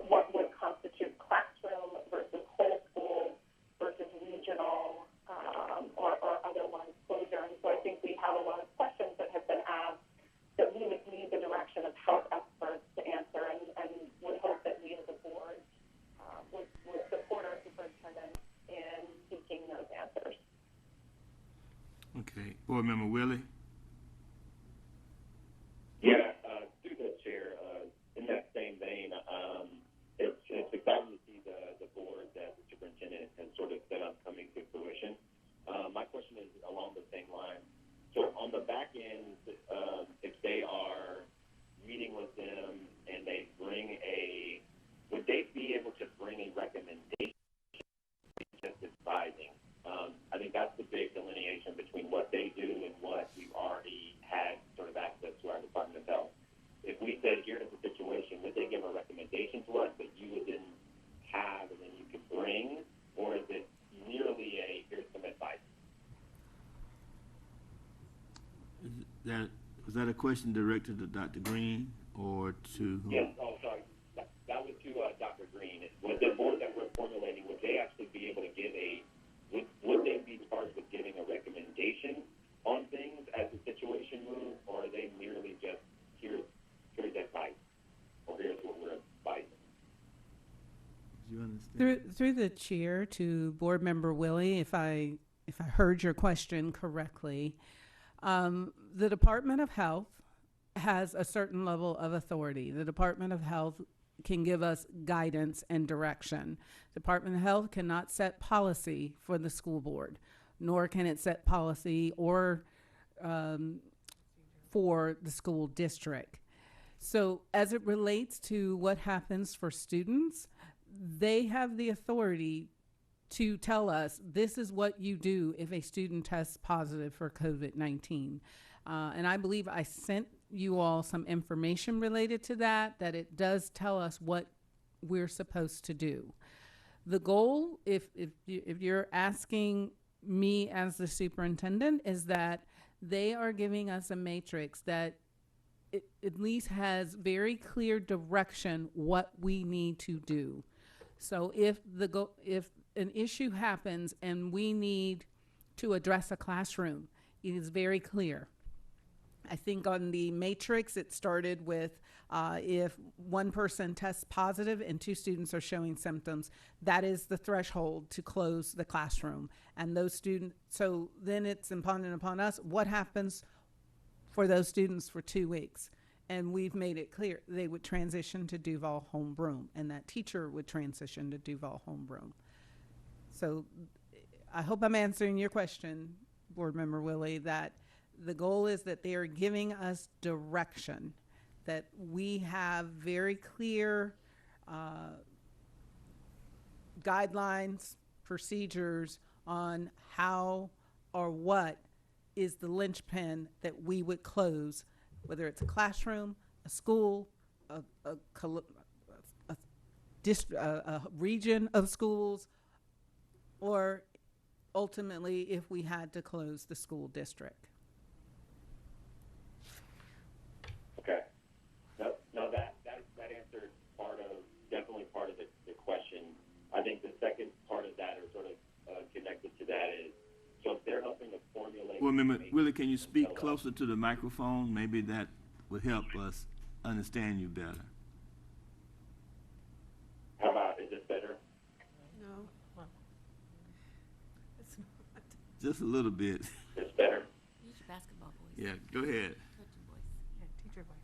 what would constitute classroom versus whole school versus regional or otherwise closure. And so I think we have a lot of questions that have been asked that we would need the direction of health experts to answer, and would hope that we as a board would support our superintendent in seeking those answers. Okay. Board Member Willie? Yeah, through the chair, in that same vein, it's exciting to see the board that the superintendent has sort of set up coming to fruition. My question is along the same line. So on the back end, if they are meeting with them and they bring would they be able to bring a recommendation, just advising? I think that's the big delineation between what they do and what we Was that a question directed to Dr. Green or to who? Yes, oh, sorry. That was to Dr. Green. Was the board that we're formulating, would they actually be able to give would they be charged with giving a recommendation on things as the situation moves, or are they merely just, here's advice, or here's what we're advising? Do you understand? Through the chair to Board Member Willie, if I heard your question correctly, the Department of Health has a certain level of authority. The Department of Health can give us guidance and direction. Department of Health cannot set policy for the school board, nor can it set policy or for the school district. So as it relates to what happens for students, they have the authority to tell us this is what you do if a student tests positive for COVID-19. And I believe I sent you all some information related to that it does tell us what we're supposed to do. The goal, if you're asking me as the superintendent, is that they are giving us a matrix that it at least has very clear direction what we need to do. So if an issue happens and we need to address a classroom, it is very clear. I think on the matrix, it started with if one person tests positive and 2 students are showing symptoms, that is the threshold to close the classroom. And those students, so then it's incumbent upon us, what happens for those students for 2 weeks? And we've made it clear they would transition to Duval homeroom, and that teacher would transition to Duval homeroom. So I hope I'm answering your question, Board Member Willie, that the goal is that they are giving us direction, that we have very clear guidelines, procedures on how or what is the linchpin that we would close, whether it's a classroom, a school, a region of schools, or ultimately if we had to close the school district. Okay. No, that answered definitely part of the question. I think the second part of that, or sort of connected to that, is so if they're helping to formulate. Well, remember, Willie, can you speak closer to the microphone? Maybe that would help us understand you better. How about, is this better? No. It's not. Just a little bit. It's better? Use your basketball voice. Yeah, go ahead. Coaching voice. Yeah, teacher voice.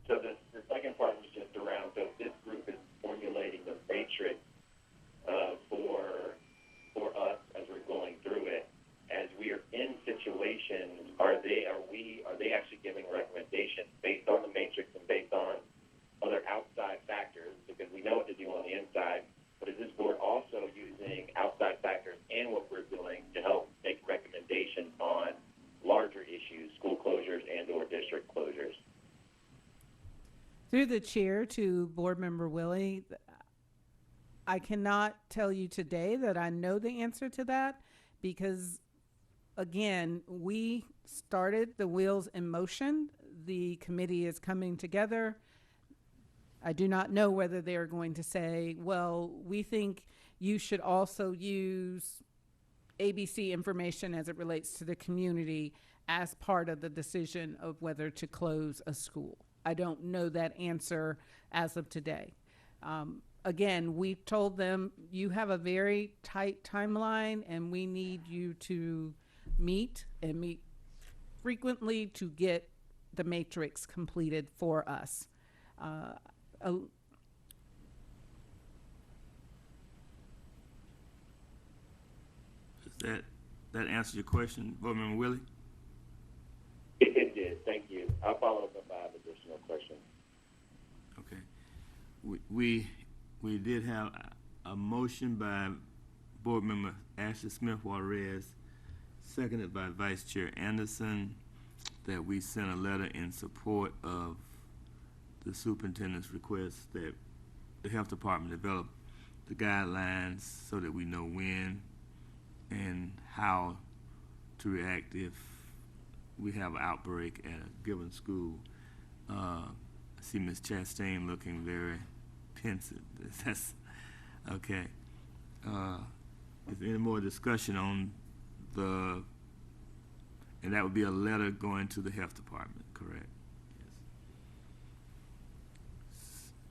So the second part was just around, so if this group is formulating the matrix for us as we're going through it, as we are in situations, are they actually giving recommendations based on the matrix and based on other outside factors, because we know what to do on the inside, but is this board also using outside factors and what we're doing to help make recommendations on larger issues, school closures and or district closures? Through the chair to Board Member Willie, I cannot tell you today that I know the answer to that because, again, we started the wheels in motion. The committee is coming together. I do not know whether they are going to say, well, we think you should also use ABC information as it relates to the community as part of the decision of whether to close a school. I don't know that answer as of today. Again, we told them you have a very tight timeline and we need you to meet and meet frequently to get the matrix completed for us. Does that answer your question, Board Member Willie? It did. Thank you. I'll follow up if I have additional questions. Okay. We did have a motion by Board Member Ashley Smith Juarez, seconded by Vice Chair Anderson, that we sent a letter in support of the superintendent's request that the health department develop the guidelines so that we know when and how to react if we have an outbreak at a given school. I see Ms. Chastain looking very pensive. That's okay. Is there any more discussion on the, and that would be a letter going to the health department, correct?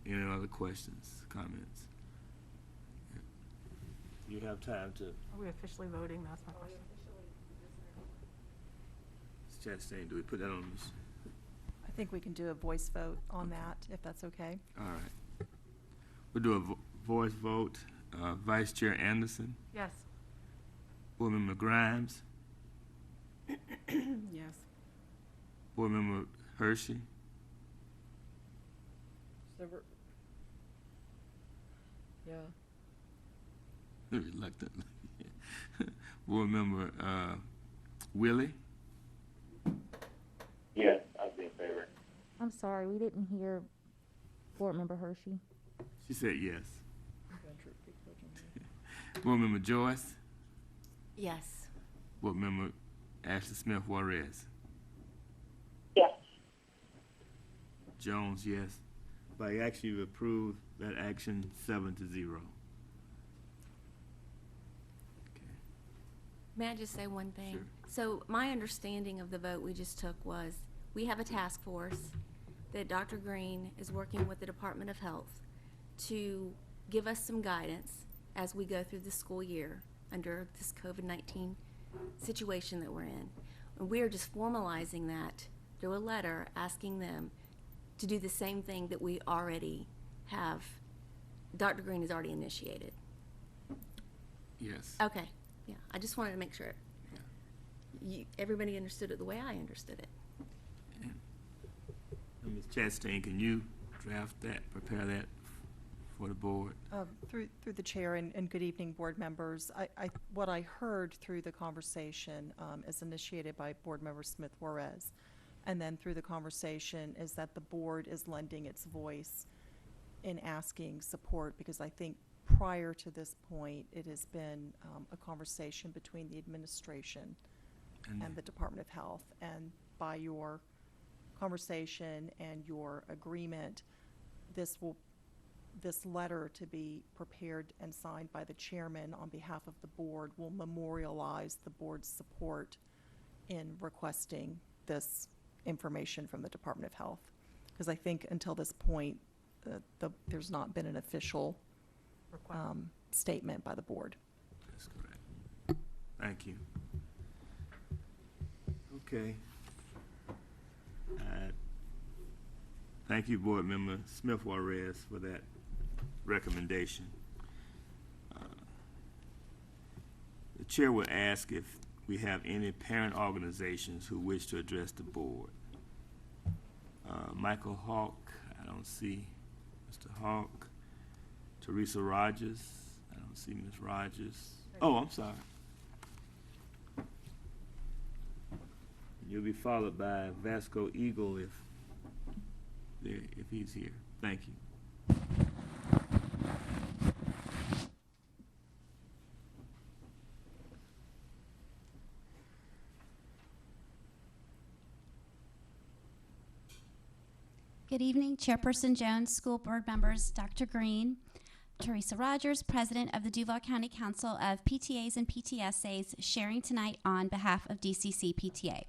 Yes. Any other questions, comments? You have time to. Are we officially voting? That's my question. Ms. Chastain, do we put that on this? I think we can do a voice vote on that, if that's okay. All right. We'll do a voice vote. Vice Chair Anderson, Yes. Board Member Grimes, Yes. Board Member Hershey, So we're, yeah. reluctantly, Board Member Willie, Yes, I'd be in favor. I'm sorry, we didn't hear Board Member Hershey. she said yes. Board Member Joyce, Yes. Board Member Ashley Smith Juarez, Yes. Jones, yes. By action, you approve that action 7-0. May I just say one thing? Sure. So my understanding of the vote we just took was, we have a task force that Dr. Green is working with the Department of Health to give us some guidance as we go through the school year under this COVID-19 situation that we're in. And we are just formalizing that through a letter asking them to do the same thing that we already have, Dr. Green has already initiated. Yes. Okay, yeah, I just wanted to make sure everybody understood it the way I understood it. And Ms. Chastain, can you draft that, prepare that for the board? Through the chair and good evening, board members. What I heard through the conversation is initiated by Board Member Smith Juarez, and then through the conversation is that the board is lending its voice in asking support, because I think prior to this point, it has been a conversation between the administration and the Department of Health, and by your conversation and your agreement, this letter to be prepared and signed by the chairman on behalf of the board will memorialize the board's support in requesting this information from the Department of Health. Because I think until this point, there's not been an official statement by the board. That's correct. Thank you. Okay. Thank you, Board Member Smith Juarez, for that recommendation. The chair will ask if we have any parent organizations who wish to address the board. Michael Hawk, I don't see Mr. Hawk. Teresa Rogers, I don't see Ms. Rogers. Oh, I'm sorry. You'll be followed by Vasco Eagle if he's here. Thank you. Good evening, Chairperson Jones, school board members, Dr. Green, Teresa Rogers, President of the Duval County Council of PTAs and PTSAs, sharing tonight on behalf of DCC PTA.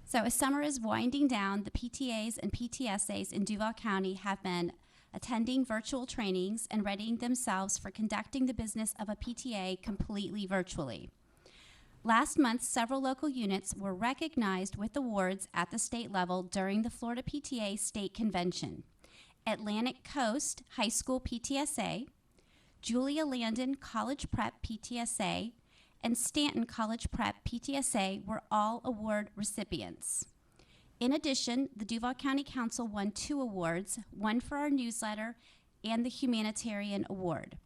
So as summer is winding down, the PTAs and PTSAs in Duval County have been attending virtual trainings and readying themselves for conducting the business of a PTA completely virtually. Last month, several local units were recognized with awards at the state level during the Florida PTA State Convention. Atlantic Coast High School PTSA, Julia Landon College Prep PTSA, and Stanton College Prep PTSA were all award recipients. In addition, the Duval County Council won 2 awards, one for our newsletter and the Humanitarian Award.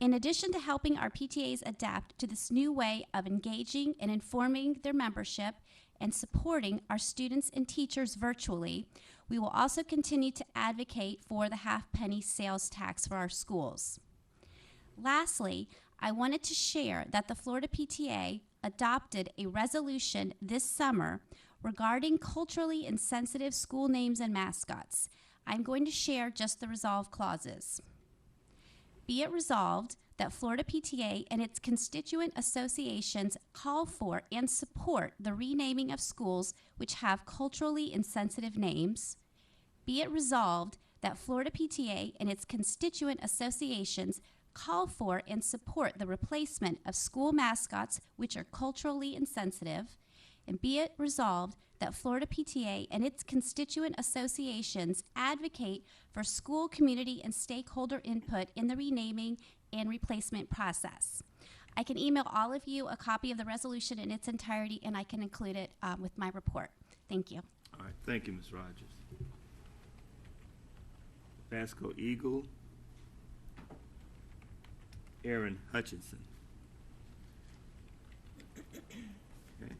In addition to helping our PTAs adapt to this new way of engaging and informing their membership and supporting our students and teachers virtually, we will also continue to advocate for the half-penny sales tax for our schools. Lastly, I wanted to share that the Florida PTA adopted a resolution this summer regarding culturally insensitive school names and mascots. I'm going to share just the resolve clauses. Be it resolved that Florida PTA and its constituent associations call for and support the renaming of schools which have culturally insensitive names. Be it resolved that Florida PTA and its constituent associations call for and support the replacement of school mascots which are culturally insensitive. And be it resolved that Florida PTA and its constituent associations advocate for school, community, and stakeholder input in the renaming and replacement process. I can email all of you a copy of the resolution in its entirety, and I can include it with my report. Thank you. All right, thank you, Ms. Rogers. Vasco Eagle, Aaron Hutchinson. Okay.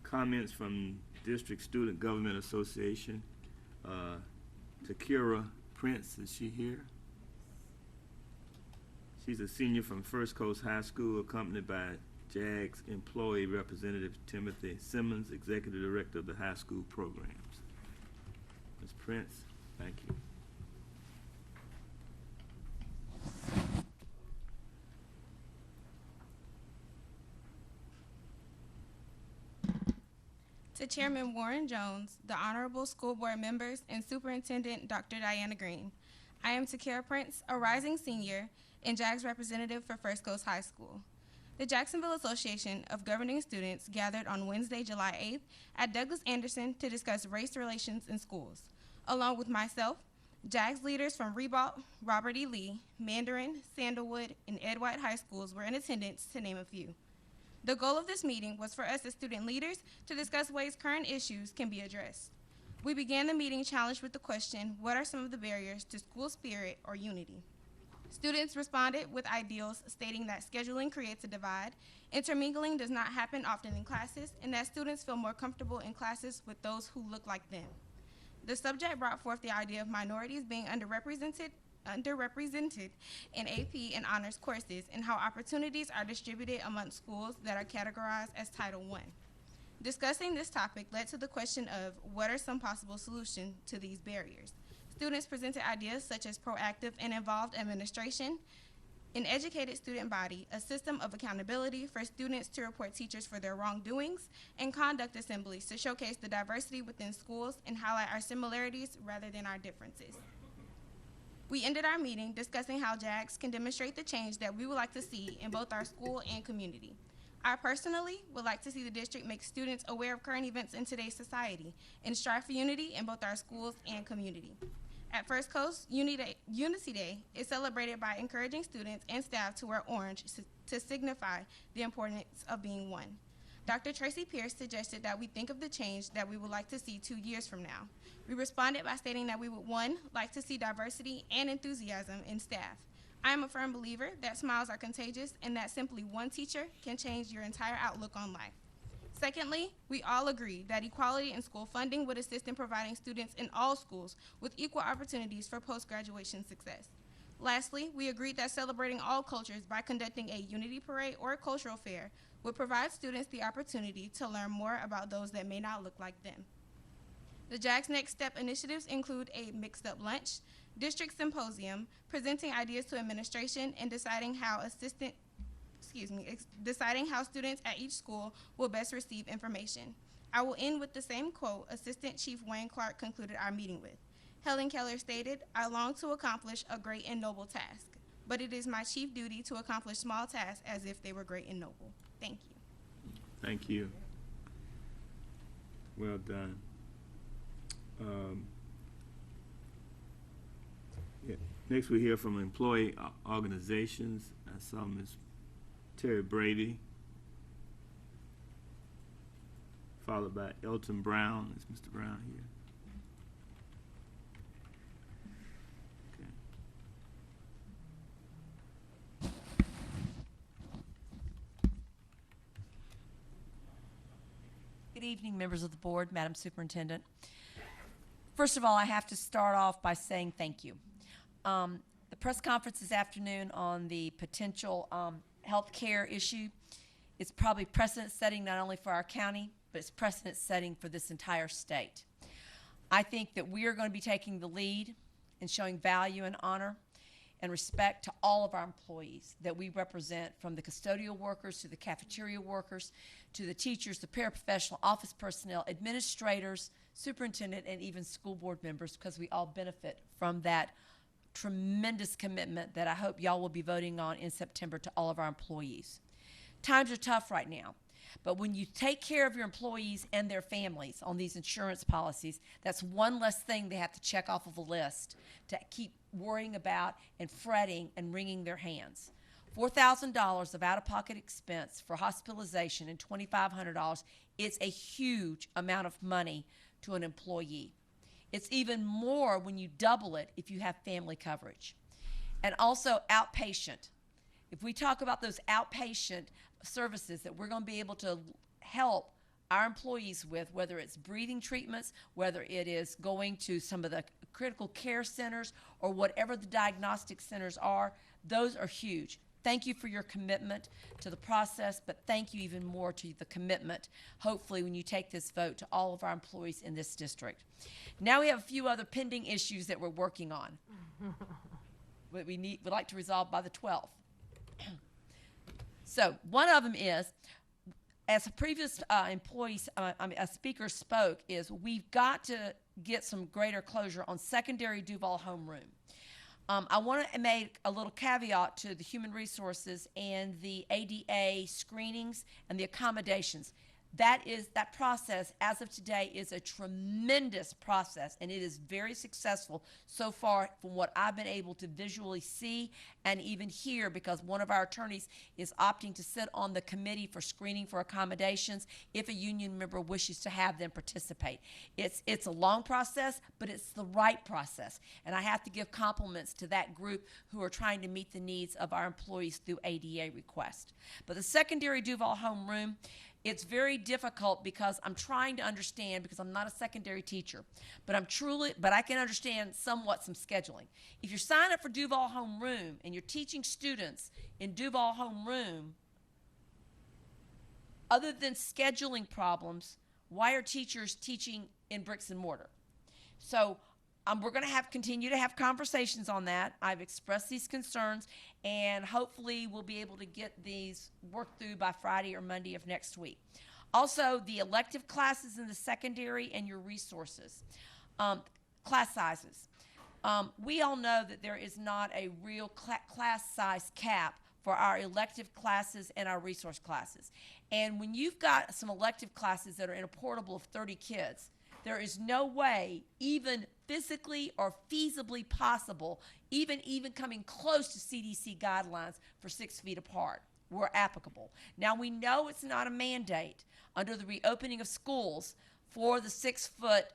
Comments from District Student Government Association. Takira Prince, is she here? She's a senior from First Coast High School, accompanied by JAG's employee representative Timothy Simmons, executive director of the high school programs. Ms. Prince, thank you. To Chairman Warren Jones, the Honorable School Board members, and Superintendent Dr. Diana Green, I am Takira Prince, a rising senior and JAG's representative for First Coast High School. The Jacksonville Association of Governing Students gathered on Wednesday, July 8th at Douglas Anderson to discuss race relations in schools. Along with myself, JAG's leaders from Ribault, Robert E. Lee, Mandarin, Sandalwood, and Ed White High Schools were in attendance, to name a few. The goal of this meeting was for us as student leaders to discuss ways current issues can be addressed. We began the meeting challenged with the question, what are some of the barriers to school spirit or unity? Students responded with ideals stating that scheduling creates a divide, intermingling does not happen often in classes, and that students feel more comfortable in classes with those who look like them. The subject brought forth the idea of minorities being underrepresented in AP and honors courses, and how opportunities are distributed among schools that are categorized as Title I. Discussing this topic led to the question of what are some possible solutions to these barriers. Students presented ideas such as proactive and involved administration, an educated student body, a system of accountability for students to report teachers for their wrongdoings, and conduct assemblies to showcase the diversity within schools and highlight our similarities rather than our differences. We ended our meeting discussing how JAGS can demonstrate the change that we would like to see in both our school and community. I personally would like to see the district make students aware of current events in today's society and strive for unity in both our schools and community. At First Coast, Unity Day is celebrated by encouraging students and staff to wear orange to signify the importance of being one. Dr. Tracy Pierce suggested that we think of the change that we would like to see 2 years from now. We responded by stating that we would, one, like to see diversity and enthusiasm in staff. I am a firm believer that smiles are contagious and that simply one teacher can change your entire outlook on life. Secondly, we all agree that equality in school funding would assist in providing students in all schools with equal opportunities for post-graduation success. Lastly, we agreed that celebrating all cultures by conducting a unity parade or a cultural fair would provide students the opportunity to learn more about those that may not look like them. The JAG's Next Step initiatives include a mixed-up lunch, district symposium, presenting ideas to administration, and deciding how students at each school will best receive information. I will end with the same quote Assistant Chief Wayne Clark concluded our meeting with. Helen Keller stated, "I long to accomplish a great and noble task, but it is my chief duty to accomplish small tasks as if they were great and noble." Thank you. Thank you. Well done. Next we hear from employee organizations. I saw Ms. Terry Brady, followed by Elton Brown. Is Mr. Brown here? Okay. Good evening, members of the board, Madam Superintendent. First of all, I have to start off by saying thank you. the press conference this afternoon on the potential health care issue. It's probably precedent setting not only for our county, but it's precedent setting for this entire state. I think that we are going to be taking the lead in showing value and honor and respect to all of our employees that we represent, from the custodial workers to the cafeteria workers to the teachers, the paraprofessional, office personnel, administrators, superintendent, and even school board members, because we all benefit from that tremendous commitment that I hope y'all will be voting on in September to all of our employees. Times are tough right now, but when you take care of your employees and their families on these insurance policies, that's one less thing they have to check off of a list to keep worrying about and fretting and wringing their hands. $4,000 of out-of-pocket expense for hospitalization and $2,500, it's a huge amount of money to an employee. It's even more when you double it if you have family coverage. And also outpatient. If we talk about those outpatient services that we're going to be able to help our employees with, whether it's breathing treatments, whether it is going to some of the critical care centers or whatever the diagnostic centers are, those are huge. Thank you for your commitment to the process, but thank you even more to the commitment, hopefully, when you take this vote, to all of our employees in this district. Now we have a few other pending issues that we're working on, but we'd like to resolve by the 12th. So one of them is, as a previous a speaker spoke, is we've got to get some greater closure on secondary Duval homeroom. I want to make a little caveat to the human resources and the ADA screenings and the accommodations. That process, as of today, is a tremendous process, and it is very successful so far from what I've been able to visually see and even hear, because one of our attorneys is opting to sit on the committee for screening for accommodations if a union member wishes to have them participate. It's a long process, but it's the right process, and I have to give compliments to that group who are trying to meet the needs of our employees through ADA request. But the secondary Duval homeroom, it's very difficult because I'm trying to understand, because I'm not a secondary teacher, but I can understand somewhat some scheduling. If you're signed up for Duval homeroom and you're teaching students in Duval homeroom, other than scheduling problems, why are teachers teaching in bricks and mortar? So we're going to continue to have conversations on that. I've expressed these concerns, and hopefully we'll be able to get these worked through by Friday or Monday of next week. Also, the elective classes in the secondary and your resources. Class sizes. We all know that there is not a real class size cap for our elective classes and our resource classes. And when you've got some elective classes that are in a portable of 30 kids, there is no way, even physically or feasibly possible, even coming close to CDC guidelines for 6 feet apart were applicable. Now, we know it's not a mandate under the reopening of schools for the 6-foot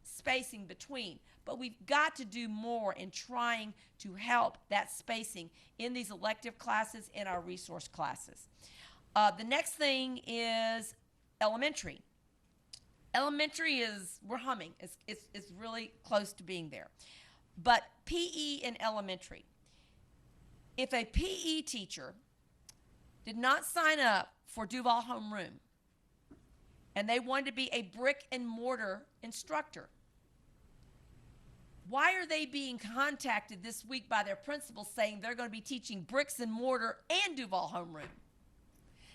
spacing between, but we've got to do more in trying to help that spacing in these elective classes and our resource classes. The next thing is elementary. Elementary we're humming. It's really close to being there. But PE in elementary. If a PE teacher did not sign up for Duval homeroom and they wanted to be a brick and mortar instructor, why are they being contacted this week by their principal saying they're going to be teaching bricks and mortar and Duval homeroom?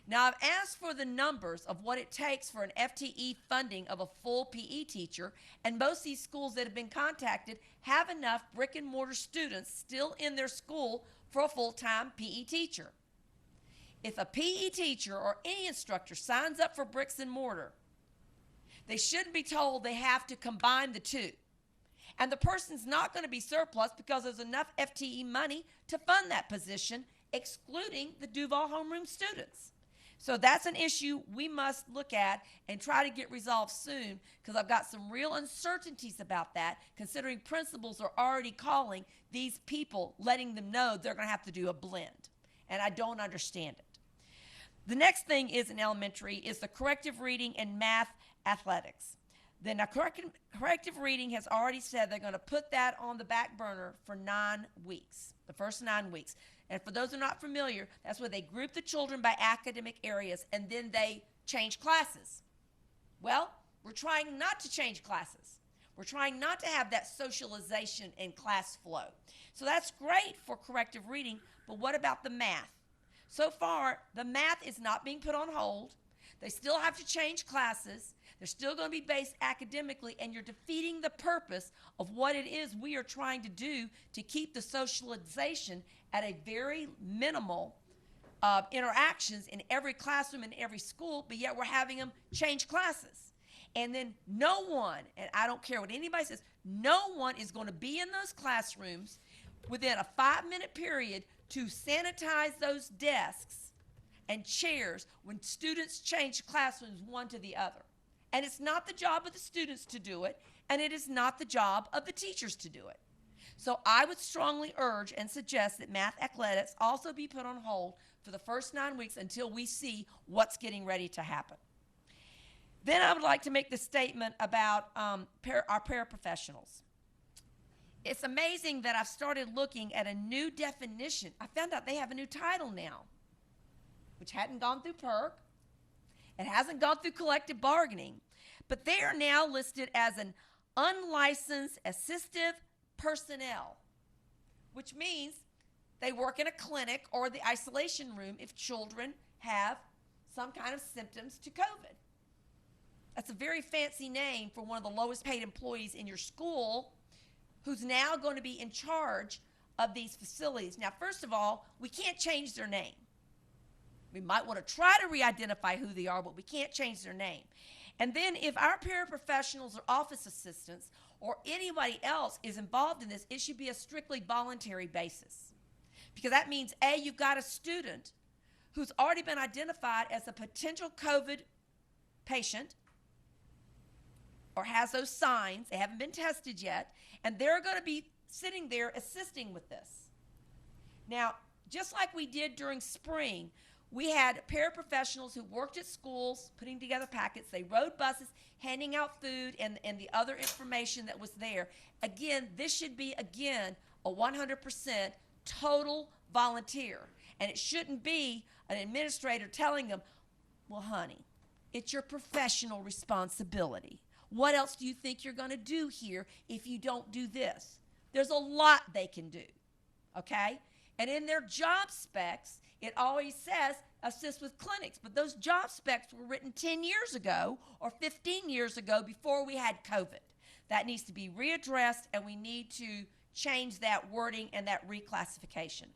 Now, I've asked for the numbers of what it takes for an FTE funding of a full PE teacher, and most of these schools that have been contacted have enough brick and mortar students still in their school for a full-time PE teacher. If a PE teacher or any instructor signs up for bricks and mortar, they shouldn't be told they have to combine the two. And the person's not going to be surplus because there's enough FTE money to fund that position, excluding the Duval homeroom students. So that's an issue we must look at and try to get resolved soon, because I've got some real uncertainties about that, considering principals are already calling these people, letting them know they're going to have to do a blend. And I don't understand it. The next thing is in elementary is the corrective reading and math athletics. Then now corrective reading has already said they're going to put that on the back burner for 9 weeks, the first 9 weeks. And for those who are not familiar, that's where they group the children by academic areas and then they change classes. Well, we're trying not to change classes. We're trying not to have that socialization and class flow. So that's great for corrective reading, but what about the math? So far, the math is not being put on hold. They still have to change classes. They're still going to be based academically, and you're defeating the purpose of what it is we are trying to do to keep the socialization at a very minimal interactions in every classroom in every school, but yet we're having them change classes. And then no one, and I don't care what anybody says, no one is going to be in those classrooms within a 5-minute period to sanitize those desks and chairs when students change classrooms one to the other. And it's not the job of the students to do it, and it is not the job of the teachers to do it. So I would strongly urge and suggest that math athletics also be put on hold for the first 9 weeks until we see what's getting ready to happen. Then I would like to make the statement about our paraprofessionals. It's amazing that I've started looking at a new definition. I found out they have a new title now, which hadn't gone through PERC. It hasn't gone through collective bargaining, but they are now listed as an unlicensed assistive personnel, which means they work in a clinic or the isolation room if children have some kind of symptoms to COVID. That's a very fancy name for one of the lowest paid employees in your school who's now going to be in charge of these facilities. Now, first of all, we can't change their name. We might want to try to re-identify who they are, but we can't change their name. And then if our paraprofessionals or office assistants or anybody else is involved in this, it should be a strictly voluntary basis. Because that means, A, you've got a student who's already been identified as a potential COVID patient or has those signs, they haven't been tested yet, and they're going to be sitting there assisting with this. Now, just like we did during spring, we had paraprofessionals who worked at schools putting together packets. They rode buses, handing out food and the other information that was there. Again, this should be, again, a 100% total volunteer. And it shouldn't be an administrator telling them, well, honey, it's your professional responsibility. What else do you think you're going to do here if you don't do this? There's a lot they can do, okay? And in their job specs, it always says assist with clinics, but those job specs were written 10 years ago or 15 years ago before we had COVID. That needs to be readdressed, and we need to change that wording and that reclassification.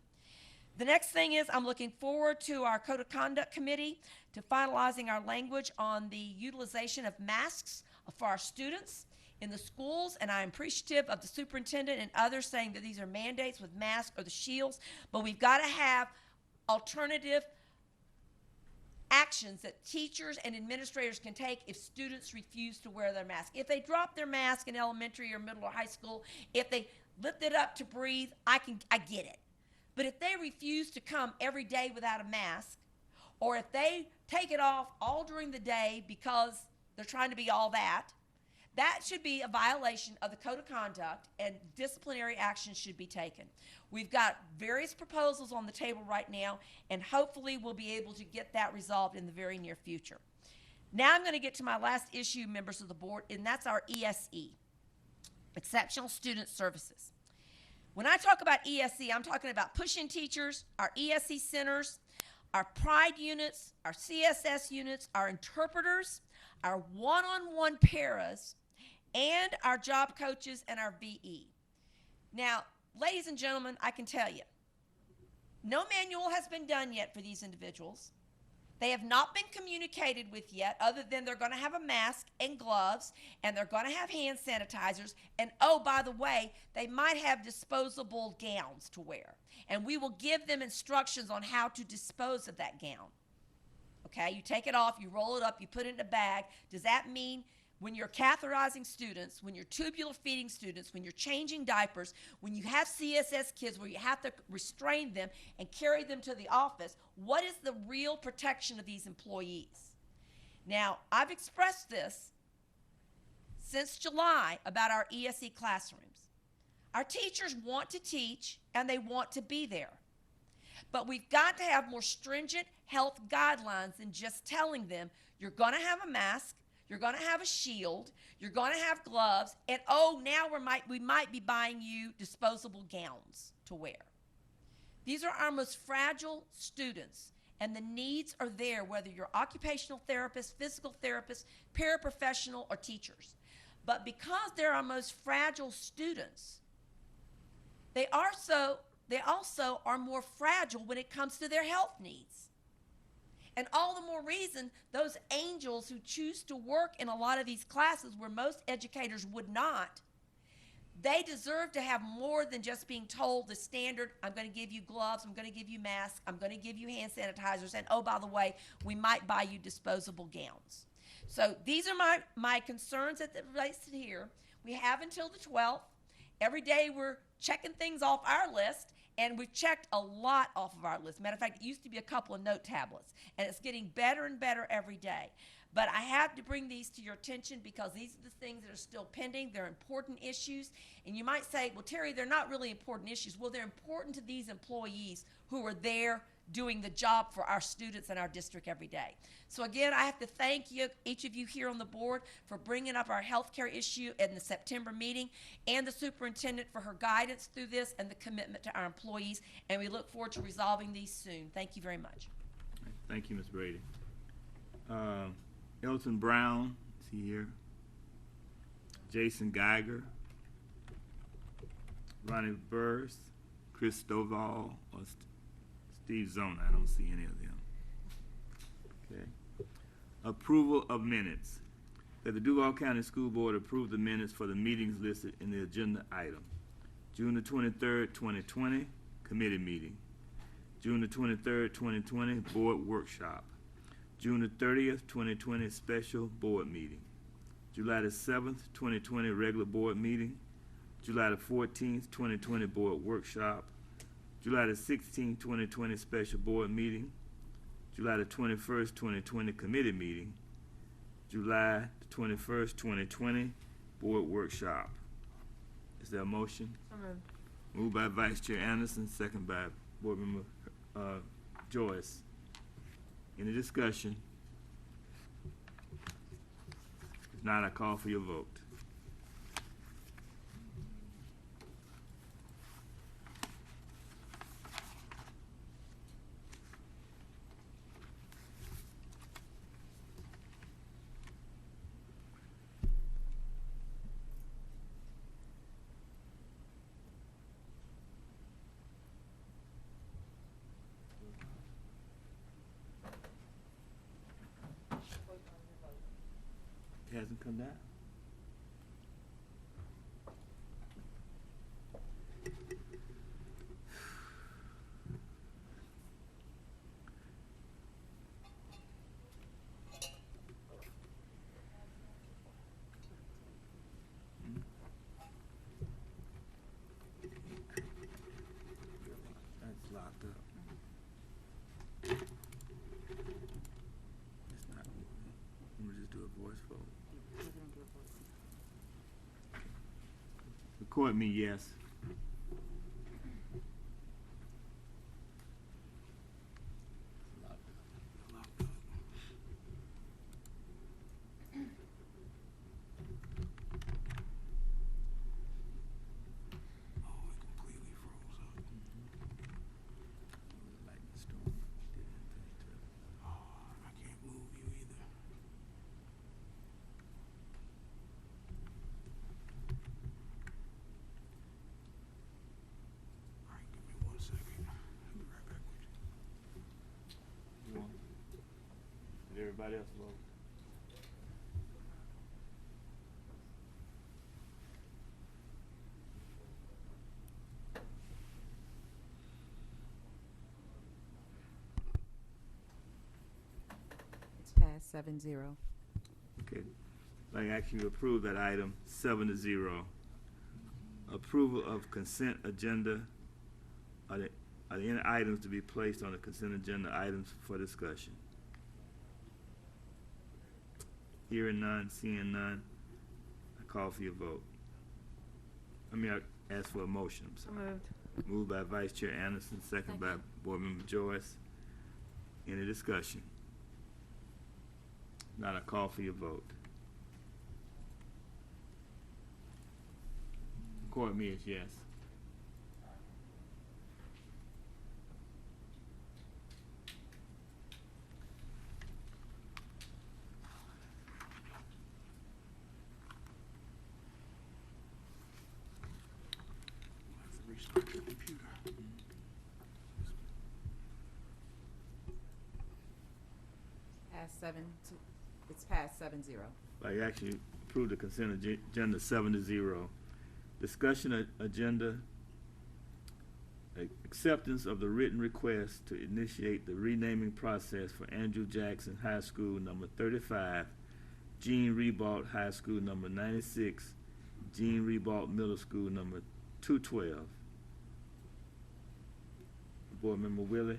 The next thing is I'm looking forward to our Code of Conduct Committee to finalizing our language on the utilization of masks for our students in the schools, and I'm appreciative of the superintendent and others saying that these are mandates with masks or the shields, but we've got to have alternative actions that teachers and administrators can take if students refuse to wear their mask. If they drop their mask in elementary or middle or high school, if they lift it up to breathe, I get it. But if they refuse to come every day without a mask, or if they take it off all during the day because they're trying to be all that, that should be a violation of the Code of Conduct, and disciplinary action should be taken. We've got various proposals on the table right now, and hopefully we'll be able to get that resolved in the very near future. Now I'm going to get to my last issue, members of the board, and that's our ESE, Exceptional Student Services. When I talk about ESE, I'm talking about push-in teachers, our ESE centers, our PRIDE units, our CSS units, our interpreters, our one-on-one paras, and our job coaches and our VE. Now, ladies and gentlemen, I can tell you, no manual has been done yet for these individuals. They have not been communicated with yet, other than they're going to have a mask and gloves, and they're going to have hand sanitizers, and oh, by the way, they might have disposable gowns to wear. And we will give them instructions on how to dispose of that gown. Okay, you take it off, you roll it up, you put it in a bag. Does that mean when you're catheterizing students, when you're tubular feeding students, when you're changing diapers, when you have CSS kids where you have to restrain them and carry them to the office, what is the real protection of these employees? Now, I've expressed this since July about our ESE classrooms. Our teachers want to teach and they want to be there. But we've got to have more stringent health guidelines than just telling them you're going to have a mask, you're going to have a shield, you're going to have gloves, and oh, now we might be buying you disposable gowns to wear. These are our most fragile students, and the needs are there, whether you're occupational therapists, physical therapists, paraprofessional, or teachers. But because they're our most fragile students, they also are more fragile when it comes to their health needs. And all the more reason those angels who choose to work in a lot of these classes where most educators would not, they deserve to have more than just being told the standard, I'm going to give you gloves, I'm going to give you masks, I'm going to give you hand sanitizers, and oh, by the way, we might buy you disposable gowns. So these are my concerns that relates to here. We have until the 12th. Every day we're checking things off our list, and we've checked a lot off of our list. Matter of fact, it used to be a couple of note tablets, and it's getting better and better every day. But I have to bring these to your attention because these are the things that are still pending. They're important issues. And you might say, well, Terry, they're not really important issues. Well, they're important to these employees who are there doing the job for our students in our district every day. So again, I have to thank you, each of you here on the board, for bringing up our healthcare issue in the September meeting, and the superintendent for her guidance through this and the commitment to our employees. And we look forward to resolving these soon. Thank you very much. Thank you, Ms. Brady. Elton Brown, is he here? Jason Geiger, Ronnie Burrs, Chris Stovall, or Steve Zona. I don't see any of them. Okay. Approval of minutes. That the Duval County School Board approve the minutes for the meetings listed in the agenda item. June the 23rd, 2020, committee meeting. June the 23rd, 2020, board workshop. June the 30th, 2020, special board meeting. July the 7th, 2020, regular board meeting. July the 14th, 2020, board workshop. July the 16th, 2020, special board meeting. July the 21st, 2020, committee meeting. July the 21st, 2020, board workshop. Is there a motion? So moved. Moved by Vice Chair Anderson, second by Board Member Joyce. Any discussion? If not, I call for your vote. It hasn't come down. That's locked up. It's not moving. I'm gonna just do a voice vote. Record me, yes. Did everybody else vote? It's passed 7-0. Okay. I'd like to ask you to approve that item 7-0. Approval of consent agenda. Are there any items to be placed on the consent agenda items for discussion? Hearing none, seeing none, I call for your vote. I ask for a motion. I'm sorry. Moved. Moved by Vice Chair Anderson, second by Board Member Joyce. Any discussion? Not a call for your vote. Record me as yes. Restart the computer. It's passed 7-0. I actually approved the consent agenda 7-0. Discussion agenda, acceptance of the written request to initiate the renaming process for Andrew Jackson High School number 35, Gene Ribault High School number 96, Gene Ribault Middle School number 212. Board Member Willie.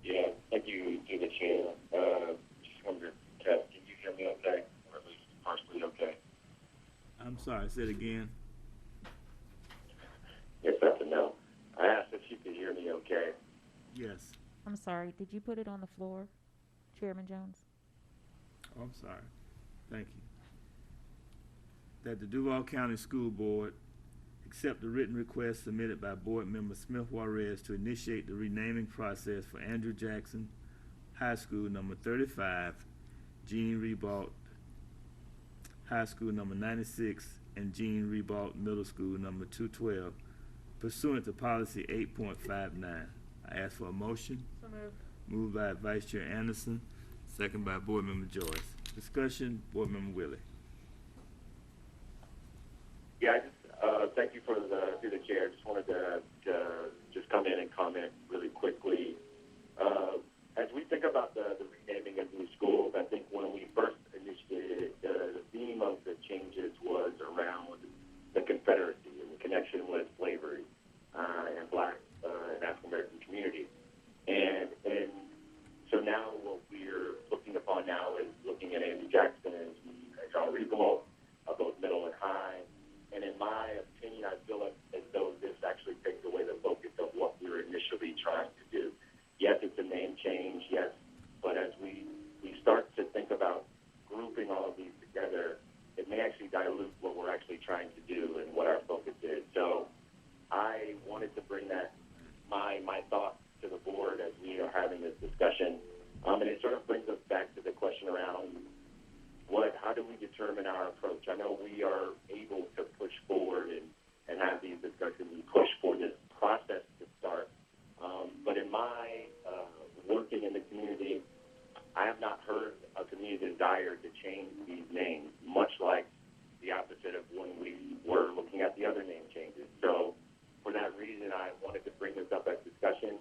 Yeah, thank you to the chair. Just wanted to test, can you hear me okay? Or at least partially okay? I'm sorry, say it again. Yes, that's a no. I asked if you could hear me okay. Yes. I'm sorry, did you put it on the floor, Chairman Jones? Oh, I'm sorry. Thank you. That the Duval County School Board accept the written request submitted by Board Member Smith Juarez to initiate the renaming process for Andrew Jackson High School number 35, Gene Ribault High School number 96, and Gene Ribault Middle School number 212, pursuant to policy 8.59. I ask for a motion. So moved. Moved by Vice Chair Anderson, second by Board Member Joyce. Discussion, Board Member Willie. Yeah, I just, thank you through the chair. Just wanted to just come in and comment really quickly. As we think about the renaming of these schools, I think when we first initiated it, the theme of the changes was around the Confederacy and the connection with slavery and Black and African American communities. And so now what we're looking upon now is looking at Andrew Jackson and John Ribault, both middle and high. And in my opinion, I feel like as though this actually takes away the focus of what we were initially trying to do. Yes, it's a name change, yes, but as we start to think about grouping all of these together, it may actually dilute what we're actually trying to do and what our focus is. So I wanted to bring my thoughts to the board as we are having this discussion. And it sort of brings us back to the question around how do we determine our approach? I know we are able to push forward and have these discussions and push for this process to start. But in my working in the community, I have not heard a community desire to change these names, much like the opposite of when we were looking at the other name changes. So for that reason, I wanted to bring this up as discussion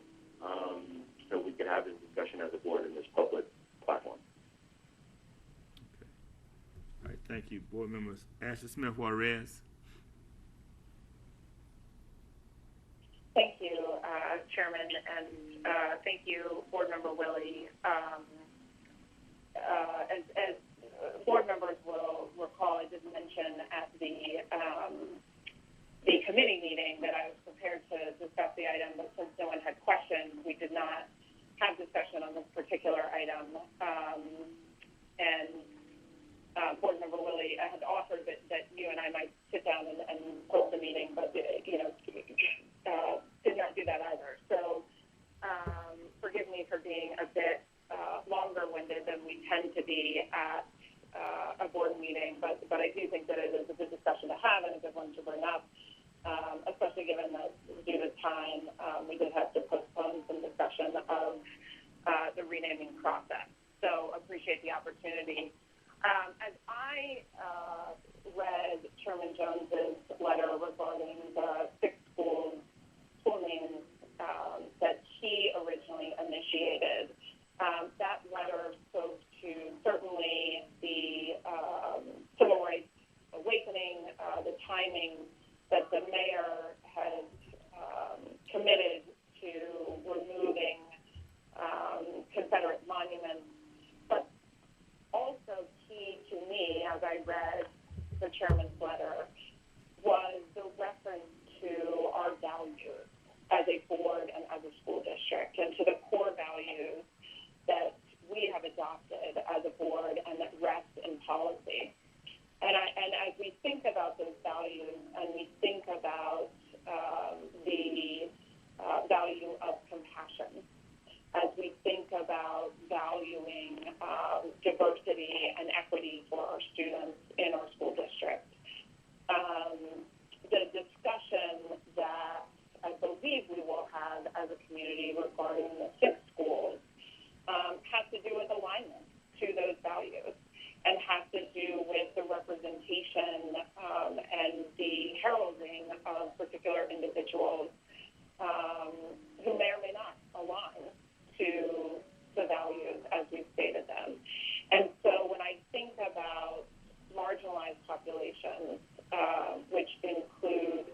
so we can have this discussion as a board in this public platform. All right, thank you. Board Members Ashley Smith Juarez. Thank you, Chairman, and thank you, Board Member Willie. As board members will recall, I did mention at the committee meeting that I was prepared to discuss the item, but since no one had questions, we did not have discussion on this particular item. Board Member Willie had offered that you and I might sit down and hold the meeting, but did not do that either. So forgive me for being a bit longer-winded than we tend to be at a board meeting, but I do think that it is a good discussion to have and a good one to bring up, especially given that due to time, we did have to postpone some discussion of the renaming process. So appreciate the opportunity. As I read Chairman Jones's letter regarding the 6 school names that he originally initiated, that letter spoke to certainly the civil rights awakening, the timing that the mayor has committed to removing Confederate monuments. But chairman's letter was the reference to our values as a board and as a school district, and to the core values that we have adopted as a board and that rest in policy. And as we think about those values and we think about the value of compassion, as we think about valuing diversity and equity for our students in our school district, the discussion that I believe we will have as a community regarding the 6 schools has to do with alignment to those values and has to do with the representation and the heralding of particular individuals who may or may not align to the values as we've stated them. And so when I think about marginalized populations, which include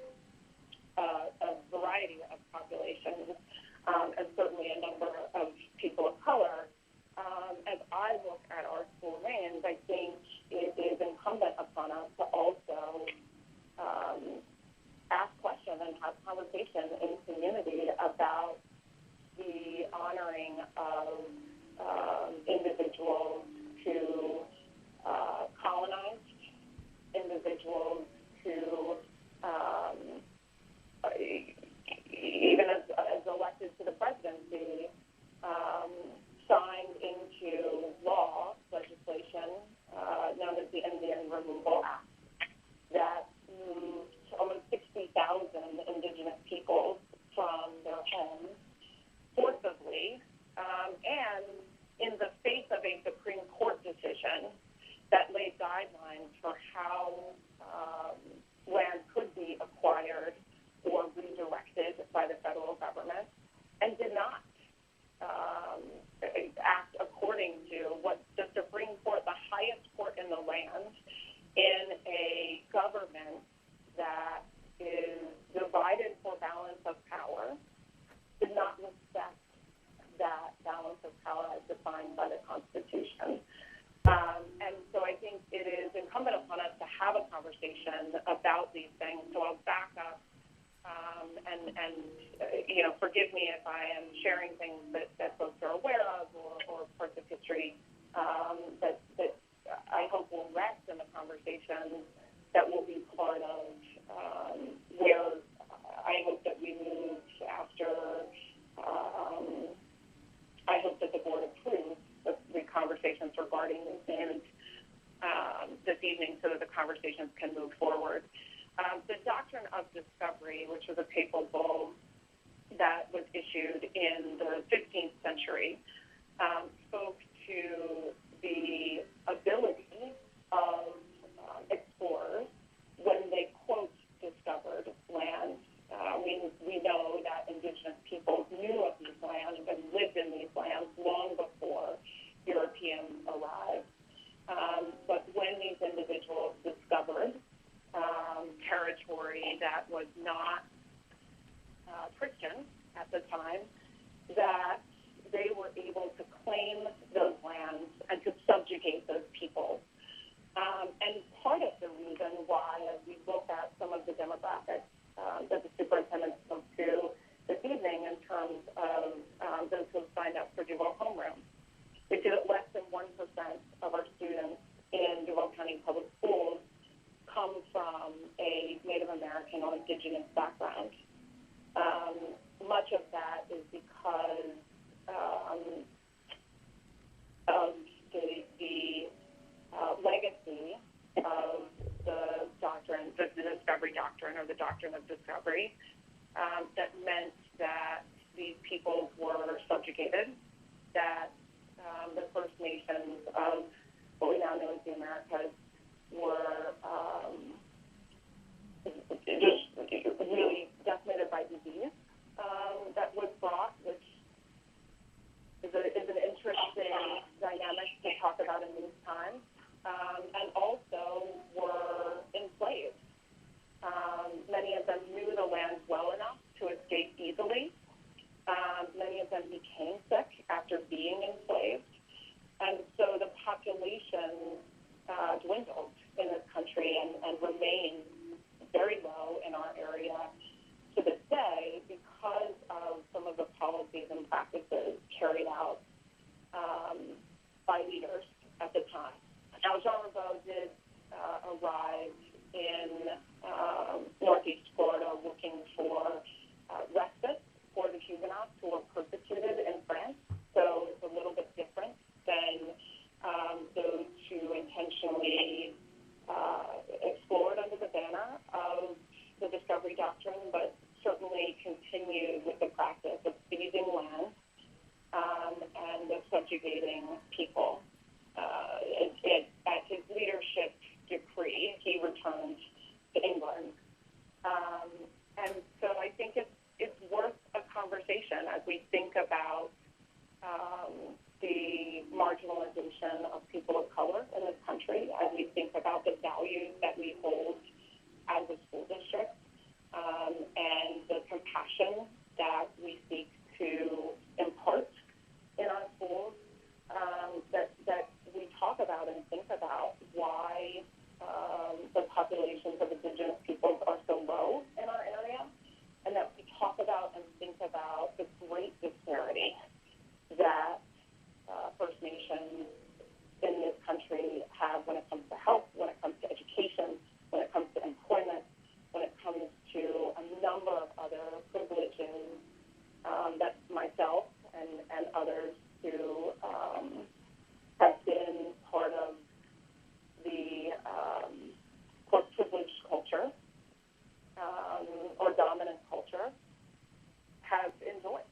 a variety of populations, and certainly a number of people of color, as I look at our school reins, I think it is incumbent upon us to also ask questions and have conversations in community about the honoring of individuals who colonized, individuals who even as elected to the presidency, signed into law legislation known as the Indian Removal Act that moved almost 60,000 indigenous people from their homes forcibly, and in the face of a Supreme Court decision that laid guidelines for how land could be acquired or redirected by the federal government, and did not act according to what the Supreme Court, the highest court in the land, in a government that is divided for balance of power, did not respect that balance of power as defined by the Constitution. And so I think it is incumbent upon us to have a conversation about these things. So I'll back up and forgive me if I am sharing things that folks are aware of or parts of history that I hope will rest in the conversation that will be part of where I hope that we move after. I hope that the board approves the conversations regarding these things this evening so that the conversations can move forward. The doctrine of discovery, which was a papal bull that was issued in the 15th century, spoke to the ability of explorers when they, quote, discovered land. We know that indigenous peoples knew of these lands and lived in these lands long before Europeans arrived. But when these individuals discovered territory that was not Christian at the time, that they were able to claim those lands and to subjugate those peoples. And part of the reason why, as we look at some of the demographics that the superintendent spoke to this evening in terms of those who have signed up for Duval Homeroom, we see that less than 1% of our students in Duval County Public Schools come from a Native American or indigenous background. Much of that is because of the legacy of the doctrine, the discovery doctrine, or the doctrine of discovery, that meant that these peoples were subjugated, that the First Nations of what we now know as the Americas were just really decimated by disease that was brought, which is an interesting dynamic to talk about in these times, and also were enslaved. Many of them knew the land well enough to escape easily. Many of them became sick after being enslaved. And so the population dwindled in this country, and continued with the practice of seizing land and of subjugating people. At his leadership decree, he returned to England. And so I think it's worth a conversation as we think about the marginalization of people of color in this country, as we think about the values that we hold as a school district, and the compassion that we seek to impart in our schools, that we talk about and think about why the populations of Indigenous peoples are so low in our area, and that we talk about and think about the great disparity that First Nations in this country have when it comes to health, when it comes to education, when it comes to employment, when it comes to a number of other privileges that myself and others who have been part of the quote, privileged culture or dominant culture have enjoyed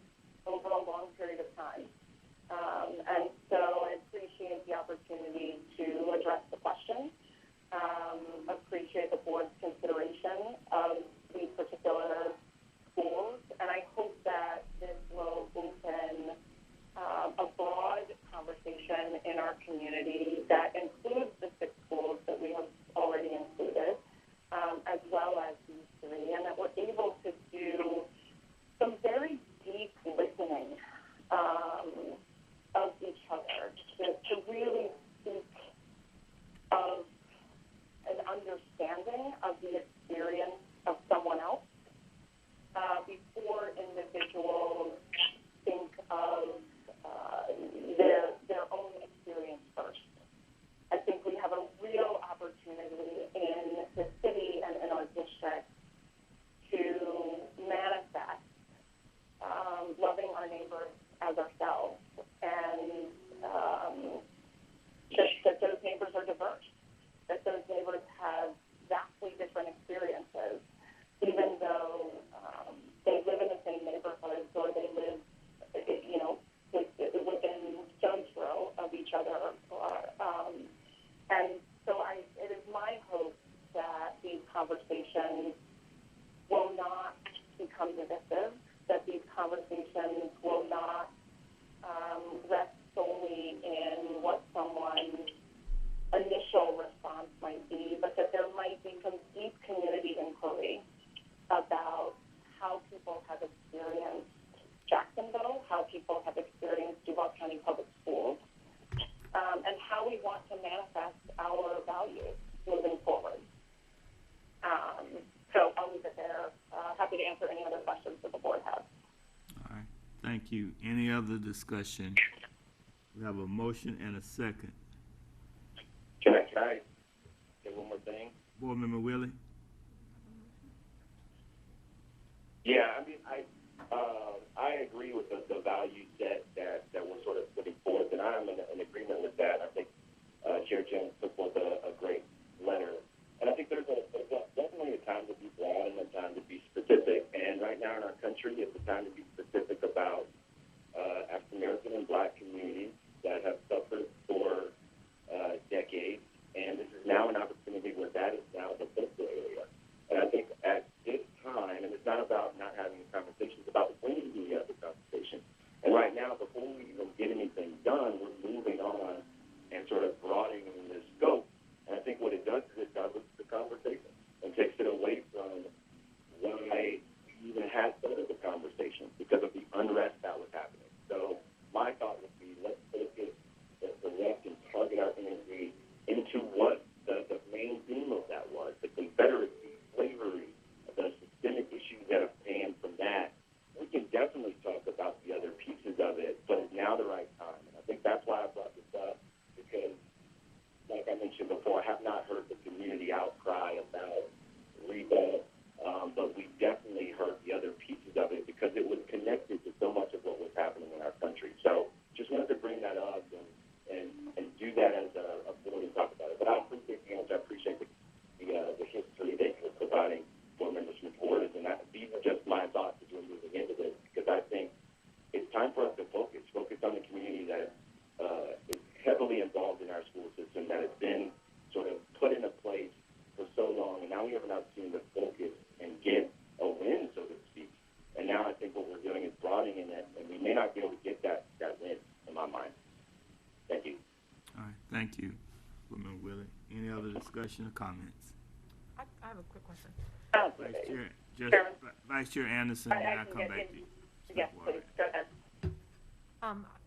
over a long period of time. And so I appreciate the opportunity to address the question, appreciate the board's consideration of these particular schools, and I hope that this will open a broad conversation in our community that includes the 6 schools that we have already included, as well as these 3, and that we're able to do some very deep listening of each other, to really speak of an understanding of the experience of someone else before individuals think of their own experience first. I think we have a real opportunity in the city and in our district to manifest loving our neighbors as ourselves, and that those neighbors are diverse, that those neighbors have vastly different experiences, even though they live in the same neighborhoods or they live, within stone's throw of each other. And so it is my hope that these conversations will not become divisive, that these conversations will not rest solely in what someone's initial response might be, but that there might be some deep community inquiry about how people have experienced Jacksonville, how people have experienced Duval County Public Schools, and how we want to manifest our values moving forward. So I'll leave it there. Happy to answer any other questions that the board has. All right, thank you. Any other discussion? We have a motion and a second. Can I say one more thing? Board Member Willie? Yeah, I mean, I agree with the value set that we're sort of putting forth, and I'm in agreement with that. I think Chair Jones put forth a great letter. And I think there's definitely a time to be broad and a time to be specific. And right now in our country, it's a time to be specific about African American and Black communities that have suffered for decades. And this is now an opportunity where that is now the focal area. And I think at this time, and it's not about not having a conversation, it's about when we have the conversation. And right now, before we even get anything done, we're moving on and sort of broadening the scope. And I think what it does is it dilutes the conversation and takes it away from why we even had started the conversation. have an opportunity to focus and get a win, so to speak. And now I think what we're doing is broadening it, and we may not be able to get that win, in my mind. Thank you. All right, thank you, Woman Willie. Any other discussion or comments? I have a quick question. Vice Chair Anderson, and I'll come back to you. Yes, please, go ahead.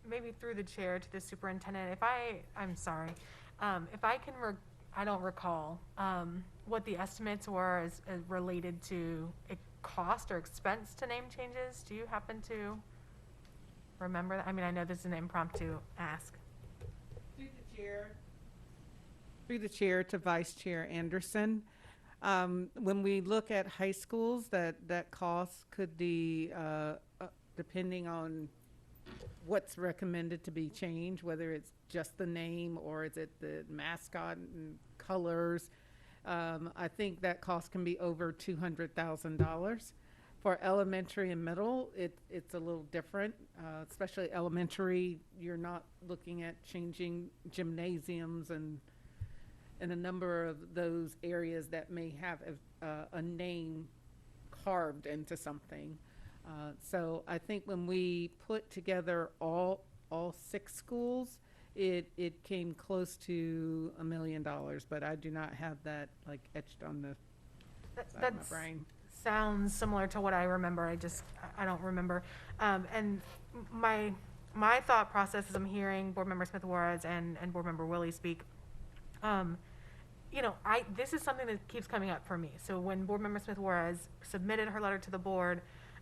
Maybe through the chair to the superintendent, I'm sorry, if I can, I don't recall what the estimates were as related to a cost or expense to name changes. Do you happen to remember that? I mean, I know this is an impromptu ask. Through the chair to Vice Chair Anderson. When we look at high schools, that cost could be, depending on what's recommended to be changed, whether it's just the name or is it the mascot and colors. I think that cost can be over $200,000. For elementary and middle, it's a little different, especially elementary. You're not looking at changing gymnasiums and a number of those areas that may have a name carved into something. So I think when we put together all 6 schools, it came close to $1 million, but I do not have that like etched on the side of my brain. Sounds similar to what I remember. I don't remember. And my thought process as I'm hearing Board Member Smith Juarez and Board Member Willie speak, this is something that keeps coming up for me. So when Board Member Smith Juarez submitted her letter to the board,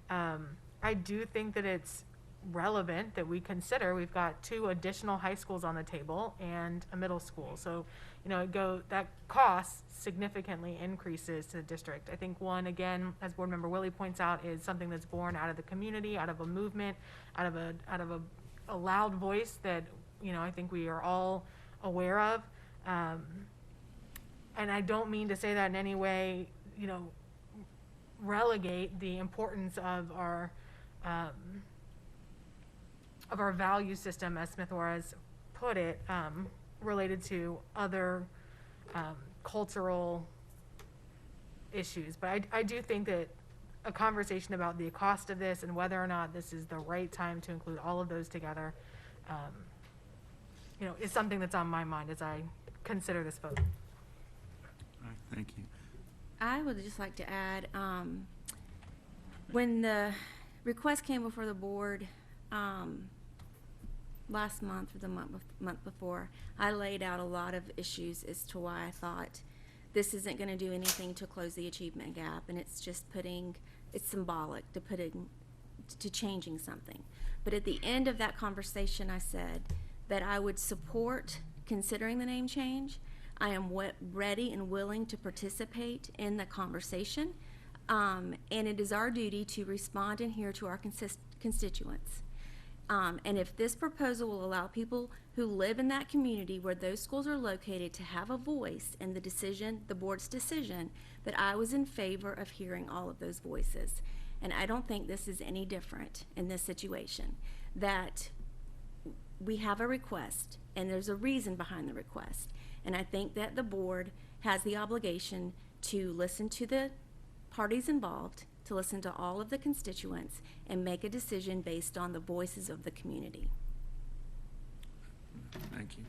I do think that it's relevant that we consider we've got 2 additional high schools on the table and a middle school. So, that cost significantly increases to the district. I think one, again, as Board Member Willie points out, is something that's born out of the community, out of a movement, out of a loud voice that, I think we are all aware of. And I don't mean to say that in any way, relegate the importance of our value system, as Smith Juarez put it, related to other cultural issues. But I do think that a conversation about the cost of this and whether or not this is the right time to include all of those together, is something that's on my mind as I consider this vote. All right, thank you. I would just like to add, when the request came before the board last month or the month before, I laid out a lot of issues as to why I thought this isn't going to do anything to close the achievement gap, and it's just it's symbolic to changing something. But at the end of that conversation, I said that I would support considering the name change. I am ready and willing to participate in the conversation, and it is our duty to respond and hear to our constituents. And if this proposal will allow people who live in that community where those schools are located to have a voice in the decision, the board's decision, that I was in favor of hearing all of those voices. And I don't think this is any different in this situation, that we have a request and there's a reason behind the request. And I think that the board has the obligation to listen to the parties involved, to listen to all of the constituents, and make a decision based on the voices of the community. Thank you.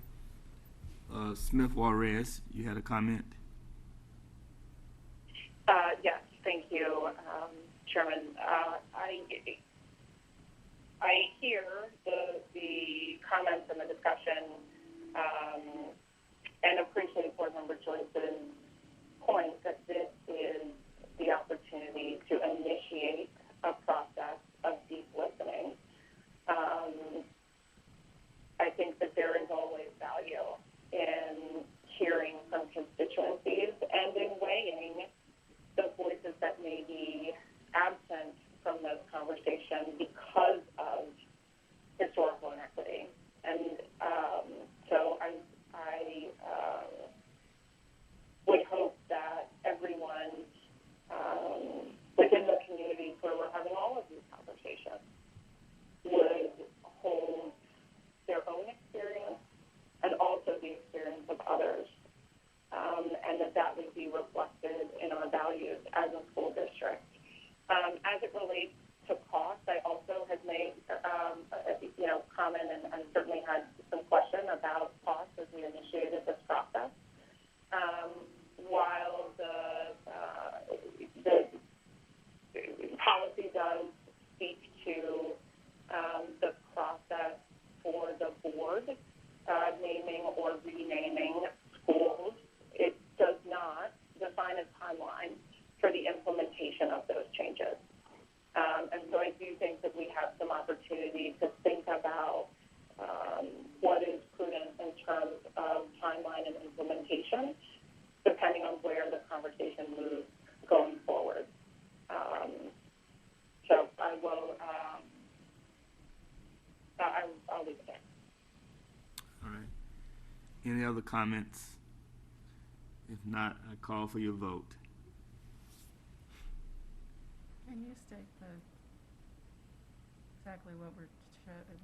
Smith Juarez, you had a comment? Yes, thank you, Chairman. I hear the comments and the discussion, and appreciate Board Member Joyce's point that this is the opportunity to initiate a process of deep listening. I think that there is always value in hearing from constituencies and in weighing the voices that may be absent from those conversations because of historical inequity. And so I would hope that as a school district. As it relates to cost, I also had made, comment and certainly had some question about cost as we initiated this process. While the policy does speak to the process for the board naming or renaming schools, it does not define a timeline for the implementation of those changes. And so I do think that we have some opportunity to think about what is prudent in terms of timeline and implementation, depending on where the conversation moves going forward. So I will, I'll leave it there. All right. Any other comments? If not, I call for your vote. Can you state exactly what we're talking?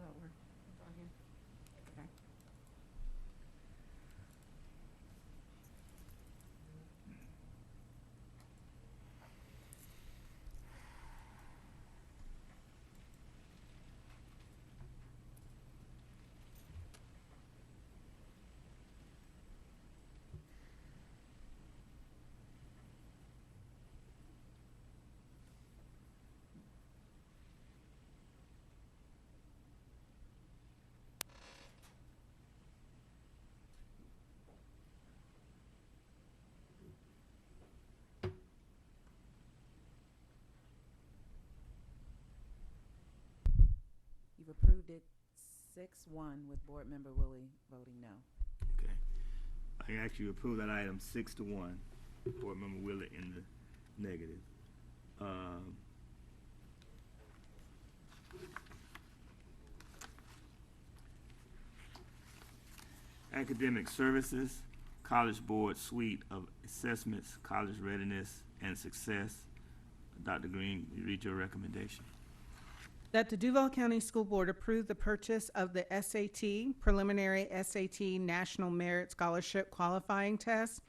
Okay. You've approved it 6-1 with Board Member Willie voting no. Okay. I actually approve that item 6-1. Board Member Willett in the negative. Academic Services, College Board Suite of Assessments, College Readiness and Success. Dr. Green, you read your recommendation. That the Duval County School Board approve the purchase of the SAT, Preliminary SAT National Merit Scholarship Qualifying Test,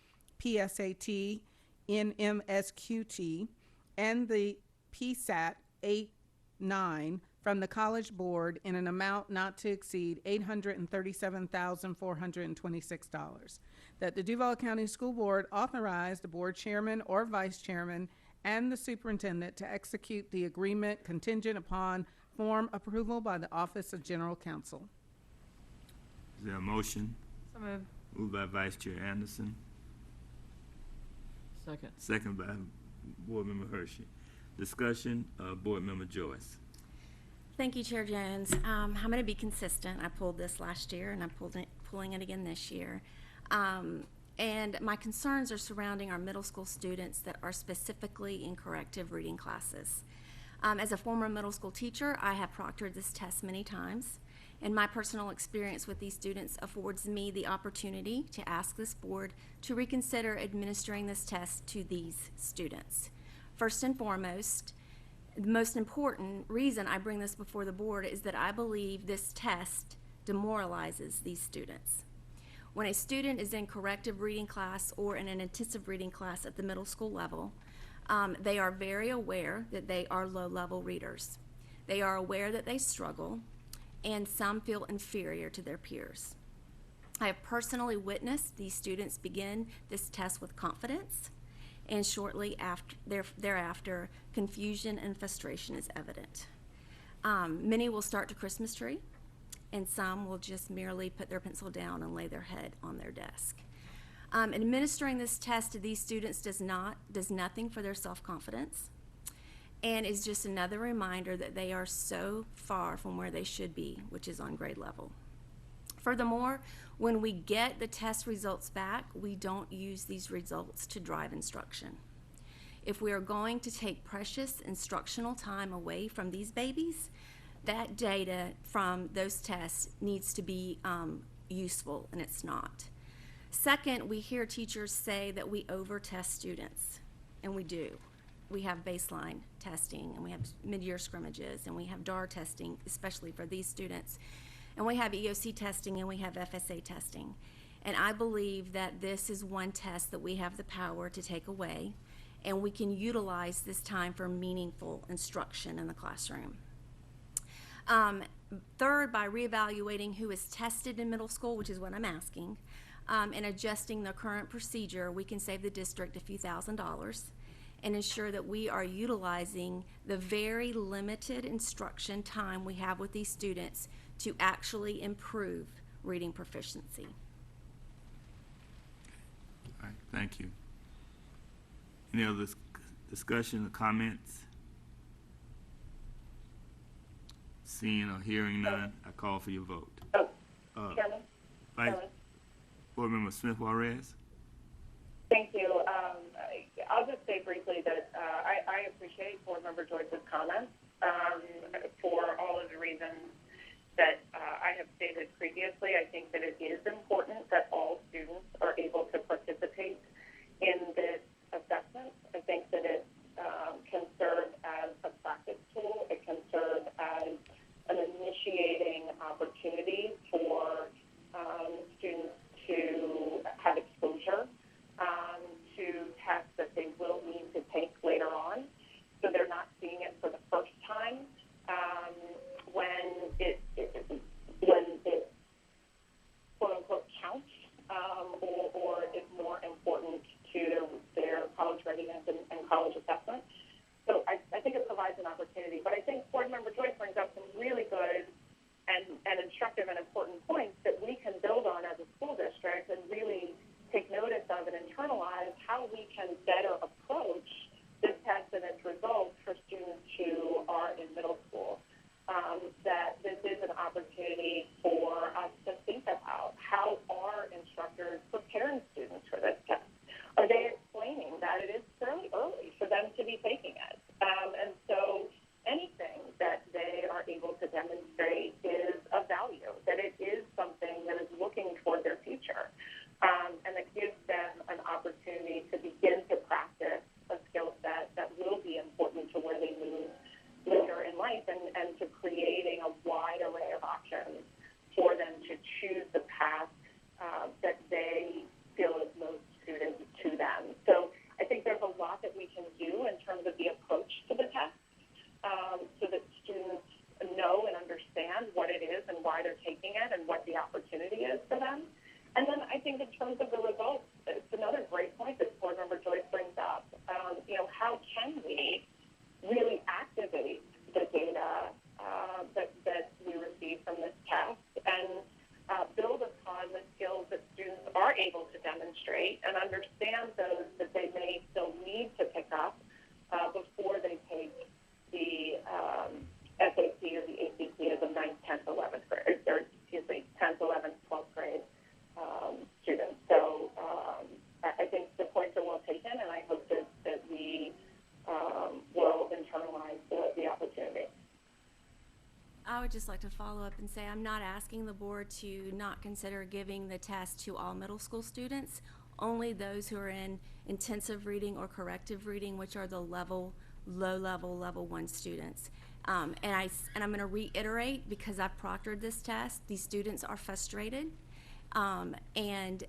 PSAT, NMSQT, and the PSAT 8-9 from the College Board in an amount not to exceed $837,426. That the Duval County School Board authorize the board chairman or vice chairman and the superintendent to execute the agreement contingent upon form approval by the Office of General Counsel. Is there a motion? So moved. Moved by Vice Chair Anderson. Second. Second by Board Member Hershey. Discussion, Board Member Joyce. Thank you, Chair Jones. I'm going to be consistent. I pulled this last year, and I'm pulling it again this year. And my concerns are surrounding our middle school students that are specifically in corrective reading classes. As a former middle school teacher, I have proctored this test many times, and my personal experience with these students affords me the opportunity to ask this board to reconsider administering this test to these students. First and foremost, the most important reason I bring this before the board is that I believe this test demoralizes these students. When a student is in corrective reading class or in an intensive reading class at the middle school level, they are very aware that they are low-level readers. They are aware that they struggle, and some feel inferior to their peers. I have personally witnessed these students begin this test with confidence, and shortly thereafter, confusion and frustration is evident. Many will start to Christmas tree, and some will just merely put their pencil down and lay their head on their desk. Administering this test to these students does nothing for their self-confidence, and is just another reminder that they are so far from where they should be, which is on grade level. Furthermore, when we get the test results back, we don't use these results to drive instruction. If we are going to take precious instructional time away from these babies, that data from those tests needs to be useful, and it's not. Second, we hear teachers say that we over-test students, and we do. We have baseline testing, and we have mid-year scrimmages, and we have DAR testing, especially for these students, and we have EOC testing, and we have FSA testing. And I believe that this is one test that we have the power to take away and we can utilize this time for meaningful instruction in the classroom. Third, by reevaluating who is tested in middle school, which is what I'm asking, and adjusting the current procedure, we can save the district a few $1,000s and ensure that we are utilizing the very limited instruction time we have with these students to actually improve reading proficiency. All right, thank you. Any other discussion or comments? Seeing or hearing none, I call for your vote. Chairman? Board Member Smith Juarez. Thank you. I'll just say briefly that I appreciate Board Member Joyce's comments for all of the reasons that I have stated previously. I think that it is important that all students are able to participate in this assessment. I think that it can serve as a practice tool. It can serve as an initiating opportunity for students to have exposure to tests that they will need to take later on, so they're not seeing it for the first time when it quote unquote counts or is more important to their college readiness and college assessment. So I think it provides an opportunity. But I think Board Member Joyce brings up some really good and instructive and important points that we can build on as a school district and really take notice of and internalize how we can better approach this test and its results for students who are in middle school. That this is an opportunity for us to think about how are instructors preparing students for this test. Are they explaining that it is fairly early for them to be taking it? And so anything that they are able to demonstrate is of value, that it is something that is looking toward their future, and that gives them an opportunity to begin to practice a skill set that will be important to where they move later in life, and to creating a wide array of options for them to choose the path that they feel is most suited to them. So I think there's a lot that we can do in terms of the approach to the test, so that students know and understand what it is and why they're taking it and what the opportunity is for them. And then I think in terms of the results, it's another great point that Board Member Joyce brings up. How can we really activate the data that we receive from this test and build upon the skills that students are able to demonstrate and understand those that they may still need to pick up before they take the SAT or the ACT as a 9th, 10th, 11th grade, or excuse me, 10th, 11th, 12th grade students. So I think the points are well taken, and I hope that we will internalize the opportunity. I would just like to follow up and say I'm not asking the board to not consider giving the test to all middle school students, only those who are in intensive reading or corrective reading, which are the low level, level 1 students. And I'm going to reiterate, because I've proctored this test, these students are frustrated. And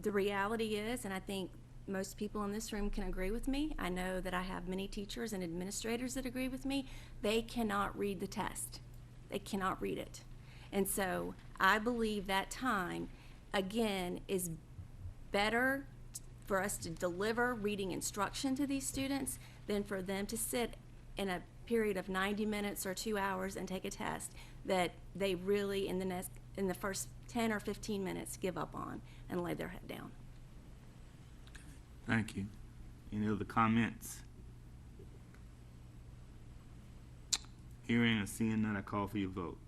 the reality is, and I think most people in this room can agree with me, I know that I have many teachers and administrators that agree with me, they cannot read the test. They cannot read it. And so I believe that time, again, is better for us to deliver reading instruction to these students than for them to sit in a period of 90 minutes or 2 hours and take a test that they really, in the first 10 or 15 minutes, give up on and lay their head down. Thank you. Any other comments? Hearing or seeing none, I call for your vote.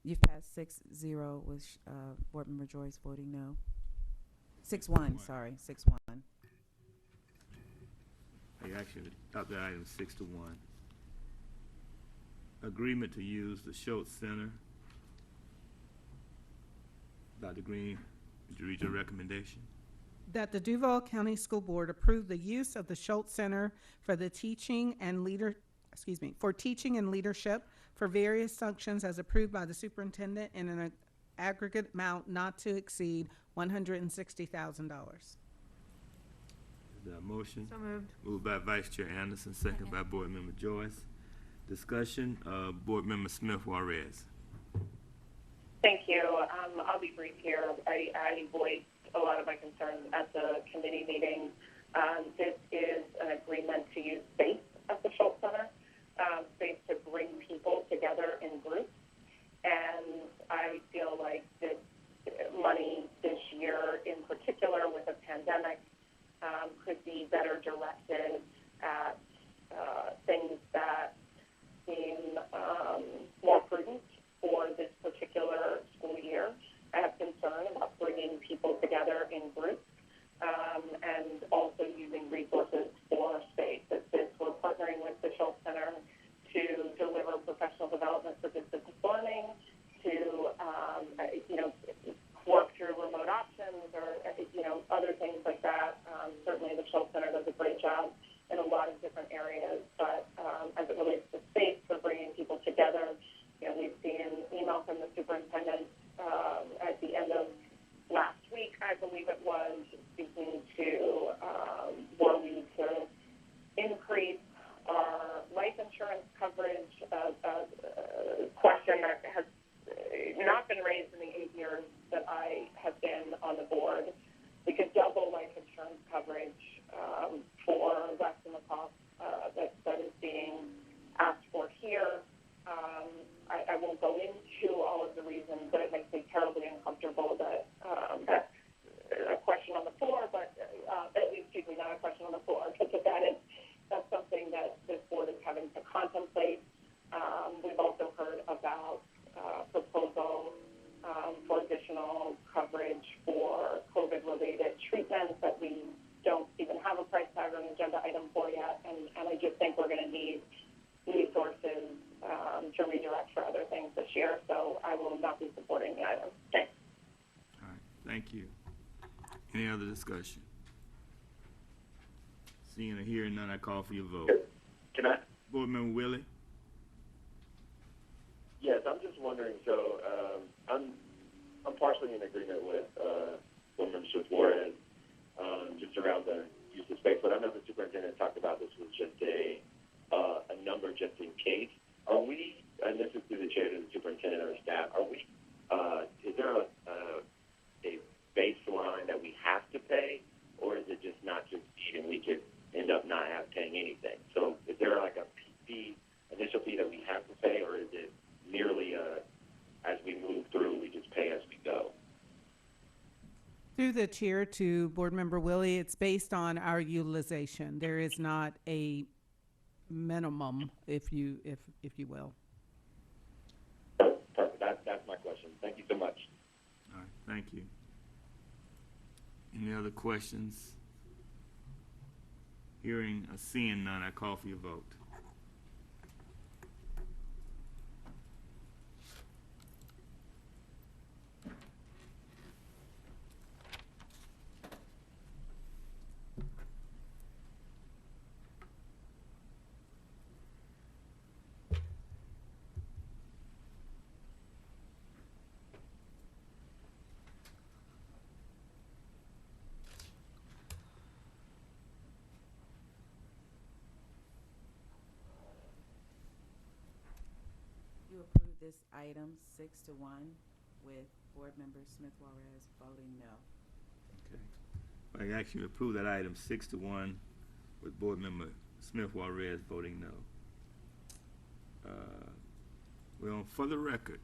You've passed 6-0 with Board Member Joyce voting no. 6-1, sorry, 6-1. They actually adopted item 6-1. Agreement to use the Schultz Center. Dr. Green, would you read your recommendation? That the Duval County School Board approve the use of the Schultz Center for the teaching and teaching and leadership for various functions as approved by the superintendent in an aggregate amount not to exceed $160,000. Is there a motion? So moved. Moved by Vice Chair Anderson, second by Board Member Joyce. Discussion, Board Member Smith Juarez. Thank you. I'll be brief here. I voiced a lot of my concerns at the committee meeting. This is an agreement to use space at the Schultz Center, space to bring people together in groups. And I feel like this money this year, in particular with a pandemic, could be better directed at things that seem more prudent for this particular school year. I have concern about bringing people together in groups and also using resources for space. Since we're partnering with the Schultz Center to deliver professional development for distance learning, to work through remote options or other things like that. Certainly the Schultz Center does a great job in a lot of different areas, but as it relates to space for bringing people together, we've seen an email from the superintendent at the end of last week, I believe it was, speaking to where we need to increase our life insurance coverage, a question that has not been raised in the 8 years that I have been on the board. We could double life insurance coverage for less than the cost that is being asked for here. I won't go into all of the reasons, but it makes me terribly uncomfortable that that's a question on the floor, but excuse me, not a question on the floor, but that's something that this board is having to contemplate. We've also heard about proposals for additional coverage for COVID-related treatments that we don't even have a price tag or an agenda item for yet, and I just think we're going to need resources to redirect for other things this year, so I will not be supporting the item. Thanks. All right, thank you. Any other discussion? Seeing or hearing none, I call for your vote. Can I? Board Member Willie? Yes, I'm just wondering, so I'm partially in agreement with Board Member Juarez just around the use of space, but I know the superintendent talked about this was just a number just in case. Are we, and this is through the chair to the superintendent or staff, are we, is there a baseline that we have to pay, or is it just not to exceed and we could end up not paying anything? So is there like a fee, initial fee that we have to pay, or is it merely as we move through, we just pay as we go? Through the chair to Board Member Willie, it's based on our utilization. There is not a minimum, if you will. Perfect. That's my question. Thank you so much. All right, thank you. Any other questions? Hearing or seeing none, I call for your vote. You approve this item 6-1 with Board Member Smith Juarez voting no. Okay. I actually approve that item 6-1 with Board Member Smith Juarez voting no. Well, for the record,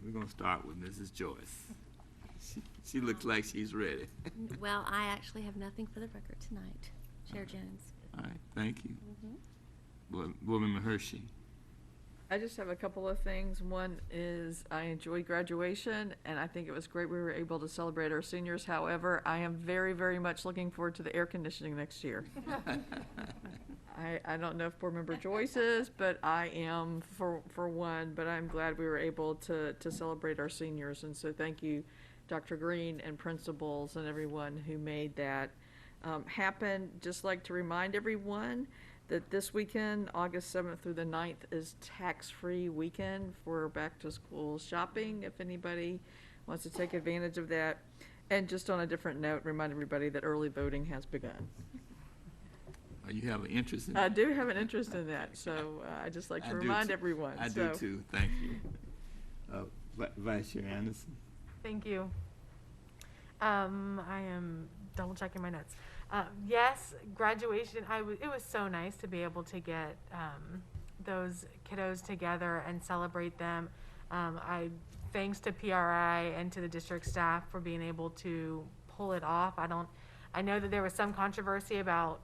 we're going to start with Mrs. Joyce. She looks like she's ready. Well, I actually have nothing for the record tonight, Chair Jones. All right, thank you. Board Member Hershey. I just have a couple of things. One is I enjoyed graduation, and I think it was great we were able to celebrate our seniors. However, I am very, very much looking forward to the air conditioning next year. I don't know if Board Member Joyce is, but I am for one, but I'm glad we were able to celebrate our seniors. And so thank you, Dr. Green and principals and everyone who made that happen. Just like to remind everyone that this weekend, August 7th through the 9th, is tax-free weekend for back-to-school shopping, if anybody wants to take advantage of that. And just on a different note, remind everybody that early voting has begun. You have an interest in I that? do have an interest in that, so I just like to remind everyone. I do too, thank you. Vice Chair Anderson? Thank you. I am double checking my notes. Yes, graduation, it was so nice to be able to get those kiddos together and celebrate them. Thanks to PRI and to the district staff for being able to pull it off. I know that there was some controversy about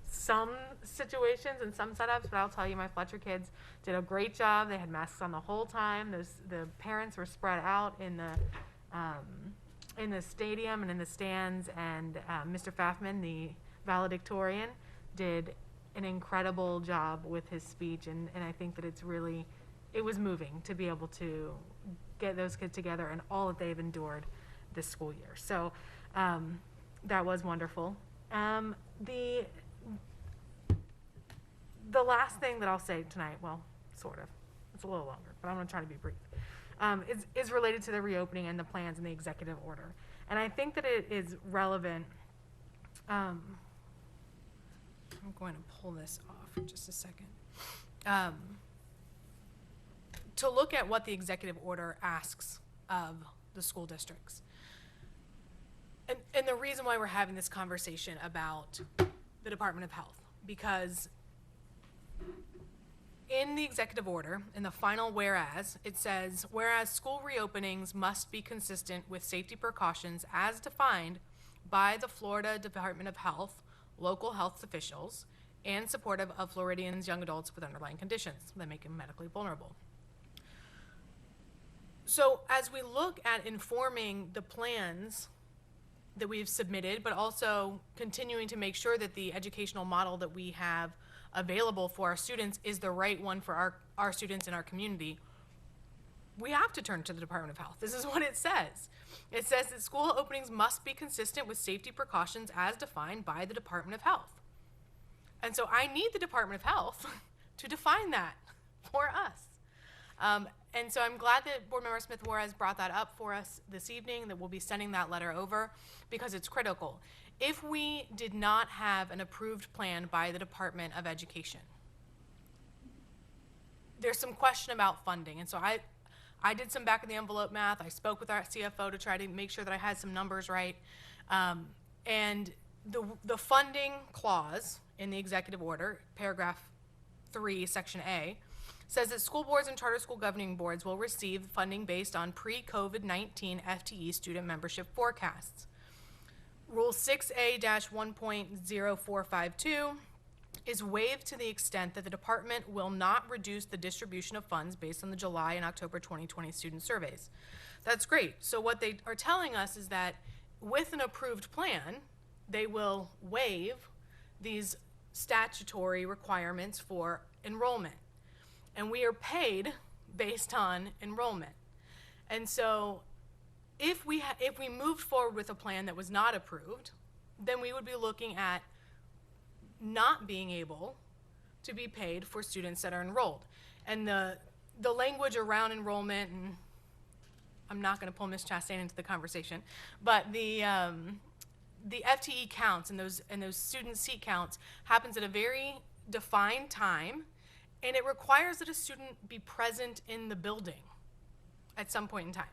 some situations and some setups, but I'll tell you, my Fletcher kids did a great job. They had masks on the whole time. The parents were spread out in the stadium and in the stands, and Mr. Pfaffman, the valedictorian, did an incredible job with his speech, and I think that it was moving to be able to get those kids together and all that they've endured this school year. So that was wonderful. The last thing that I'll say tonight, well, sort of, it's a little longer, but I'm going to try to be brief, is related to the reopening and the plans and the executive order. And I think that it is relevant. I'm going to pull this off for just a second. To look at what the executive order asks of the school districts. And the reason why we're having this conversation about the Department of Health, because in the executive order, in the final whereas, it says, whereas school reopenings must be consistent with safety precautions as defined by the Florida Department of Health, local health officials, and supportive of Floridians' young adults with underlying conditions that make them medically vulnerable. So as we look at informing the plans that we've submitted, but also continuing to make sure that the educational model that we have available for our students is the right one for our students in our community, we have to turn to the Department of Health. This is what it says. It says that school openings must be consistent with safety precautions as defined by the Department of Health. And so I need the Department of Health to define that for us. And so I'm glad that Board Member Smith Juarez brought that up for us this evening, that we'll be sending that letter over, because it's critical. If we did not have an approved plan by the Department of Education, there's some question about funding. And so I did some back of the envelope math. I spoke with our CFO to try to make sure that I had some numbers right. And the funding clause in the executive order, paragraph 3, section A, says that school boards and charter school governing boards will receive funding based on pre-COVID-19 FTE student membership forecasts. Rule 6A-1.0452 is waived to the extent that the department will not reduce the distribution of funds based on the July and October 2020 student surveys. That's great. So what they are telling us is that with an approved plan, they will waive these statutory requirements for enrollment. And we are paid based on enrollment. And so if we moved forward with a plan that was not approved, then we would be looking at not being able to be paid for students that are enrolled. And the language around enrollment, and I'm not going to pull Ms. Chastain into the conversation, but the FTE counts and those student seat counts happens at a very defined time, and it requires that a student be present in the building at some point in time.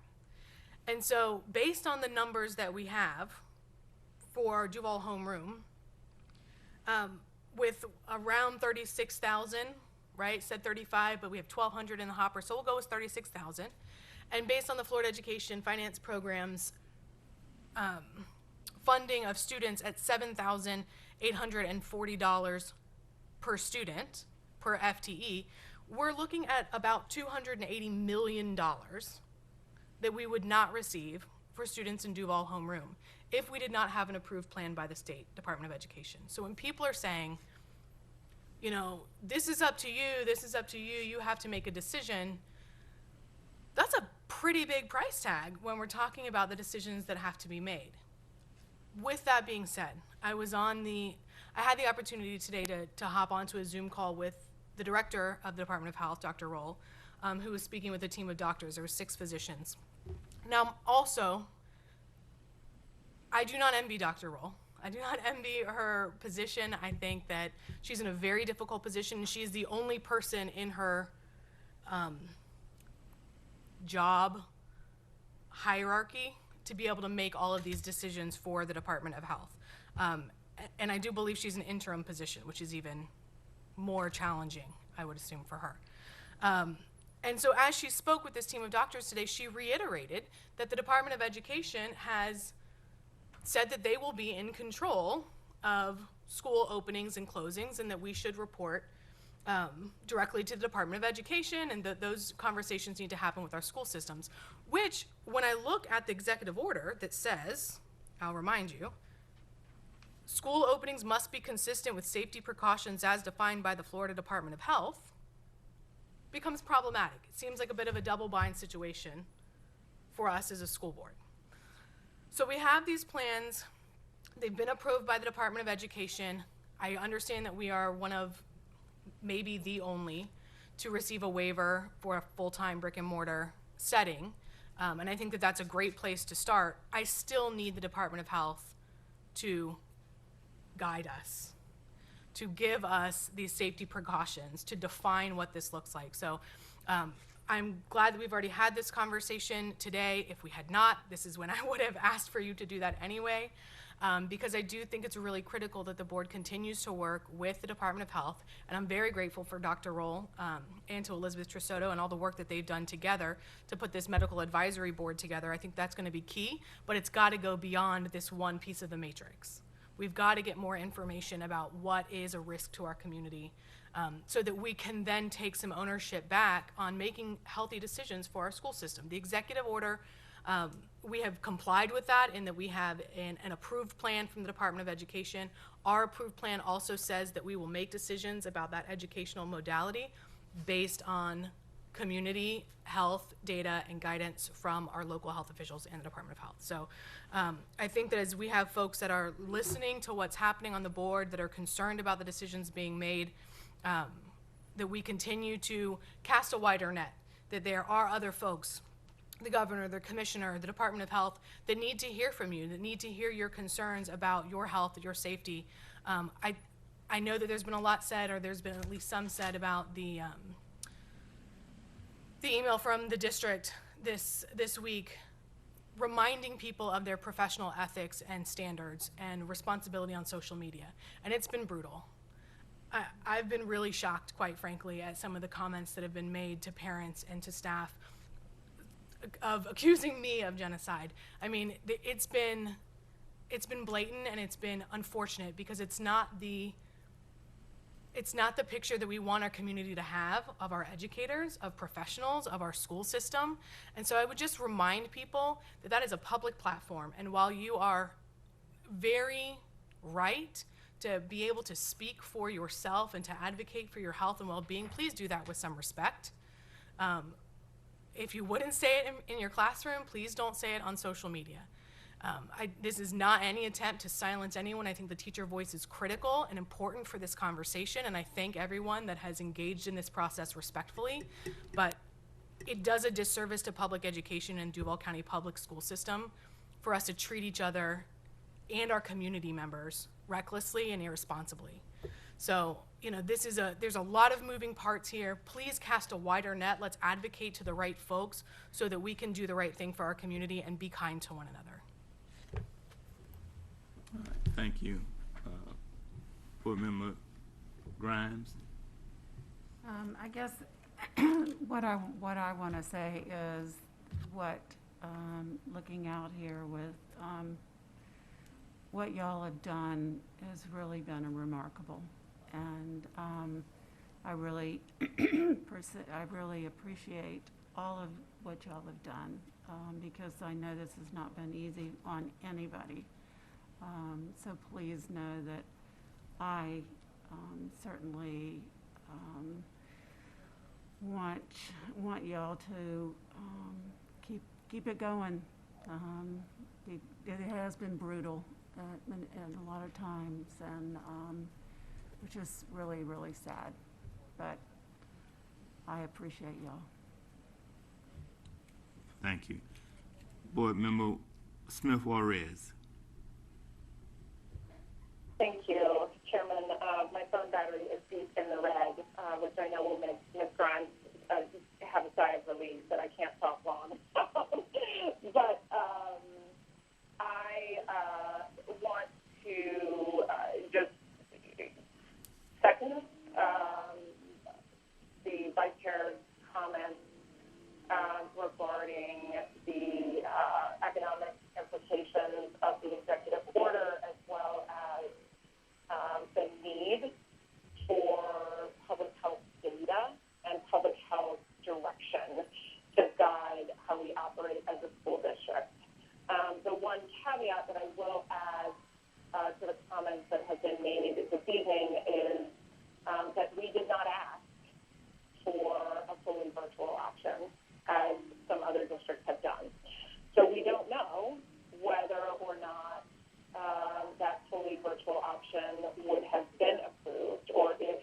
And so based on the numbers that we have for Duval homeroom, with around 36,000, right? Said 35, but we have 1,200 in the hopper, so we'll go with 36,000. And based on the Florida Education Finance Program's funding of students at $7,840 per student, per FTE, we're looking at about $280 million that we would not receive for students in Duval homeroom if we did not have an approved plan by the State Department of Education. So when people are saying, you know, this is up to you, you have to make a decision, that's a pretty big price tag when we're talking about the decisions that have to be made. With that being said, I had the opportunity today to hop onto a Zoom call with the director of the Department of Health, Dr. Roll, who was speaking with a team of doctors. There were 6 physicians. Now, also, I do not envy Dr. Roll. I do not envy her position. I think that she's in a very difficult position. She is the only person in her job hierarchy to be able to make all of these decisions for the Department of Health. And I do believe she's an interim position, which is even more challenging, I would assume, for her. And so as she spoke with this team of doctors today, she reiterated that the Department of Education has said that they will be in control of school openings and closings, and that we should report directly to the Department of Education, and that those conversations need to happen with our school systems. Which, when I look at the executive order that says, I'll remind you, school openings must be consistent with safety precautions as defined by the Florida Department of Health, becomes problematic. It seems like a bit of a double bind situation for us as a school board. So we have these plans. They've been approved by the Department of Education. I understand that we are one of maybe the only to receive a waiver for a full-time brick and mortar setting. And I think that that's a great place to start. I still need the Department of Health to guide us, to give us these safety precautions, to define what this looks like. So I'm glad that we've already had this conversation today. If we had not, this is when I would have asked for you to do that anyway, because I do think it's really critical that the board continues to work with the Department of Health. And I'm very grateful for Dr. Roll and to Elizabeth Trisotto and all the work that they've done together to put this medical advisory board together. I think that's going to be key, but it's got to go beyond this one piece of the matrix. We've got to get more information about what is a risk to our community, so that we can then take some ownership back on making healthy decisions for our school system. The executive order, we have complied with that in that we have an approved plan from the Department of Education. Our approved plan also says that we will make decisions about that educational modality based on community health data and guidance from our local health officials and the Department of Health. So I think that as we have folks that are listening to what's happening on the board, that are concerned about the decisions being made, that we continue to cast a wider net, that there are other folks, the governor, the commissioner, the Department of Health, that need to hear from you, that need to hear your concerns about your health, your safety. I know that there's been a lot said, or there's been at least some said about the email from the district this week, reminding people of their professional ethics and standards and responsibility on social media. And it's been brutal. I've been really shocked, quite frankly, at some of the comments that have been made to parents and to staff of accusing me of genocide. I mean, it's been blatant, and it's been unfortunate, because it's not the picture that we want our community to have of our educators, of professionals, of our school system. And so I would just remind people that that is a public platform. And while you are very right to be able to speak for yourself and to advocate for your health and well-being, please do that with some respect. If you wouldn't say it in your classroom, please don't say it on social media. This is not any attempt to silence anyone. I think the teacher voice is critical and important for this conversation, and I thank everyone that has engaged in this process respectfully. But it does a disservice to public education and Duval County public school system for us to treat each other and our community members recklessly and irresponsibly. So, you know, there's a lot of moving parts here. Please cast a wider net. Let's advocate to the right folks so that we can do the right thing for our community and be kind to one another. All right, thank you. Board Member Grimes. I guess what I want to say is looking out here with what y'all have done has really been remarkable. And I really, I really appreciate all of what y'all have done, because I know this has not been easy on anybody. So please know that I certainly want y'all to keep it going. It has been brutal and a lot of times, and which is really, really sad. But I appreciate y'all. Thank you. Board Member Smith Juarez. Thank you, Chairman. My phone battery is deep in the red, which I know will make Ms. Grimes have a sigh of relief that I can't talk long. But I want to just second the Vice Chair's comments regarding the economic implications of the executive order, as well as the need for public health data and public health direction to guide how we operate as a school district. The one caveat that I will add to the comments that have been made this evening is that we did not ask for a fully virtual option, as some other districts have done. So we don't know whether or not that fully virtual option would have been approved, or if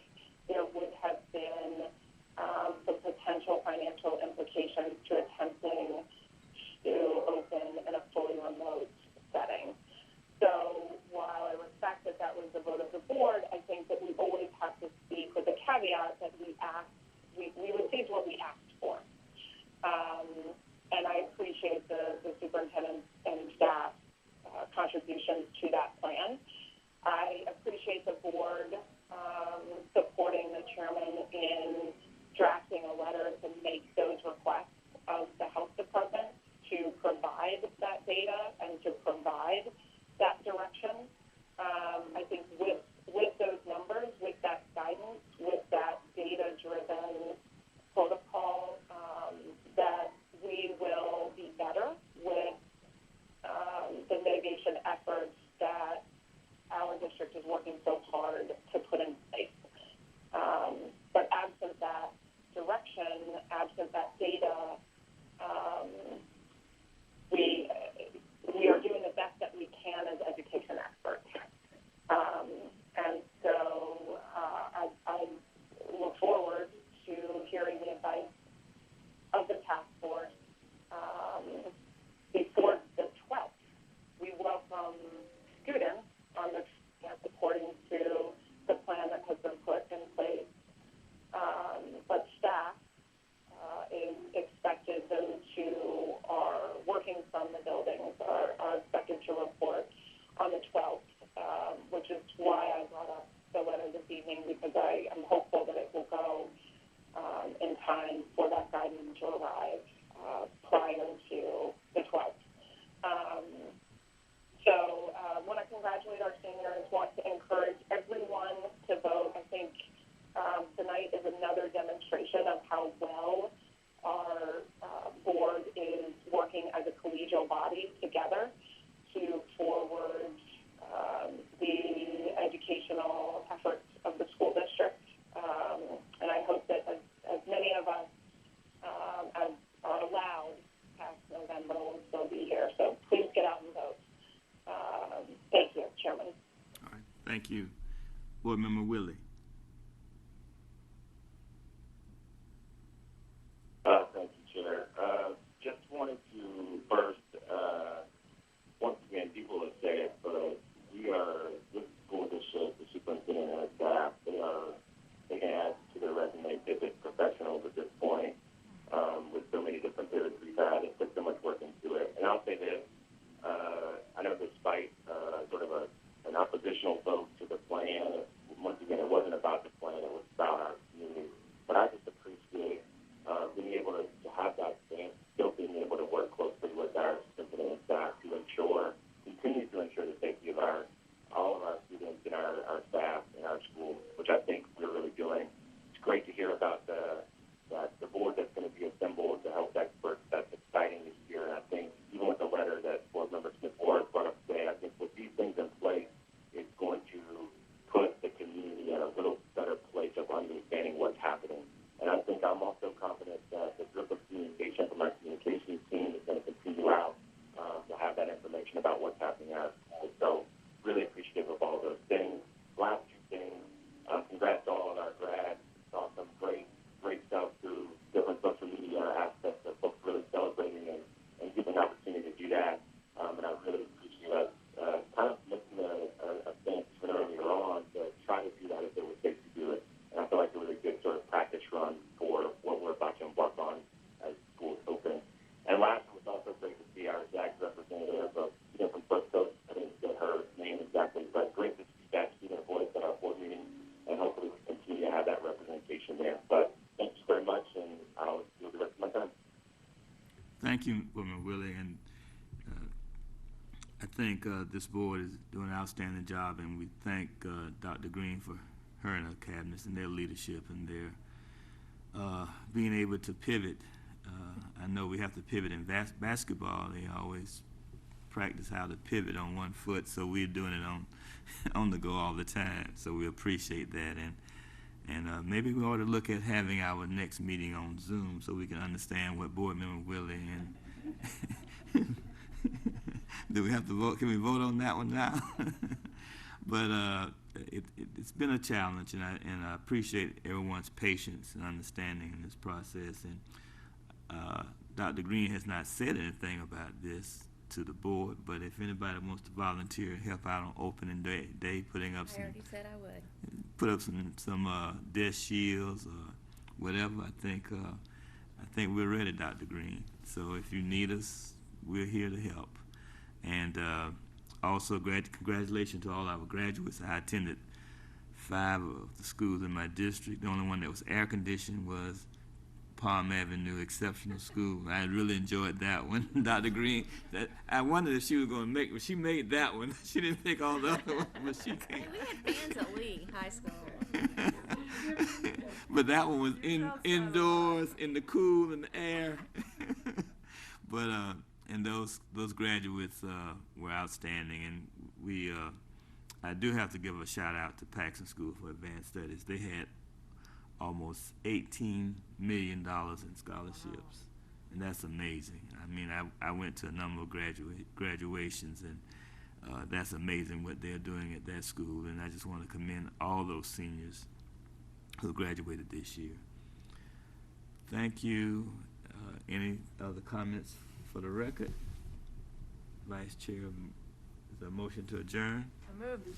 there would have been some potential financial implications to attempting to open in a fully remote setting. So while I respect that that was the vote of the board, I think that we always have to speak with the caveat that we received what we asked for. And I appreciate the superintendent and staff contributions to that plan. I appreciate the board supporting the chairman in drafting a letter to make those requests of the health department to provide that data and to provide that direction. I think with those numbers, with that guidance, with that data-driven protocol, that we will be better with the mitigation efforts that our district is working so hard to put in place. But absent that direction, absent that data, we are doing the best that we can as education experts. And so I look forward to hearing the advice of the task force before the 12th. We welcome students on the according to the plan that has been put in place. But staff is expected, those who are working from the buildings are expected to report on the 12th, which is why I brought up the letter this evening, because I am hopeful that it will go in time for that guidance to arrive prior to the 12th. So I want to congratulate our seniors, want to encourage everyone to vote. I think tonight is another demonstration of how well our board is working as a collegial body together to forward the educational efforts of the school district. And I hope that as many of us as are allowed past November will still be here. So please get out and vote. Thank you, Chairman. All right. Thank you. Board Member Willie. Thank you, Chair. Just wanted to first, once again, people have said it, but this school district, the superintendent and staff, they can add to their resume vivid professionals at this point, with so many different periods we've had and put so much work into it. And I'll say this, I know despite sort of an oppositional vote to the plan, once again, it wasn't Thank you, Woman Willie, and I think this board is doing an outstanding job, and we thank Dr. Green for her and her cabinets and their leadership and their being able to pivot. I know we have to pivot in basketball. They always practice how to pivot on one foot, so we're doing it on the go all the time. So we appreciate that, and maybe we ought to look at having our next meeting on Zoom so we can understand what Board Member Willie and do we have to vote? Can we vote on that one now? But it's been a challenge, and I appreciate everyone's patience and understanding in this process. And Dr. Green has not said anything about this to the board, but if anybody wants to volunteer and help out on opening day, putting up I already said I would. put up some desk shields or whatever, I think we're ready, Dr. Green. So if you need us, we're here to help. And also, congratulations to all our graduates. I attended 5 of the schools in my district. The only one that was air conditioned was Palm Avenue Exceptional School. I really enjoyed that one. Dr. Green, I wondered if she was going to make it, but she made that one. She didn't pick all the other ones, but she came. Hey, we had fans at Lee High School. But that one was indoors, in the cool, in the air. But and those graduates were outstanding, and we I do have to give a shout out to Paxson School for Advanced Studies. They had almost $18 million in scholarships, and that's amazing. I mean, I went to a number of graduations, and that's amazing what they're doing at that school, and I just want to commend all those seniors who graduated this year. Thank you. Any other comments for the record? Vice Chair, is there a motion to adjourn?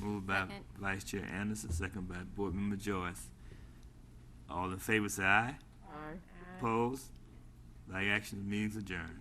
Moved by Second. Vice Chair Anderson, second by Board Member Joyce. All in favor say aye. Aye. Opposed? By action, the meeting's adjourned.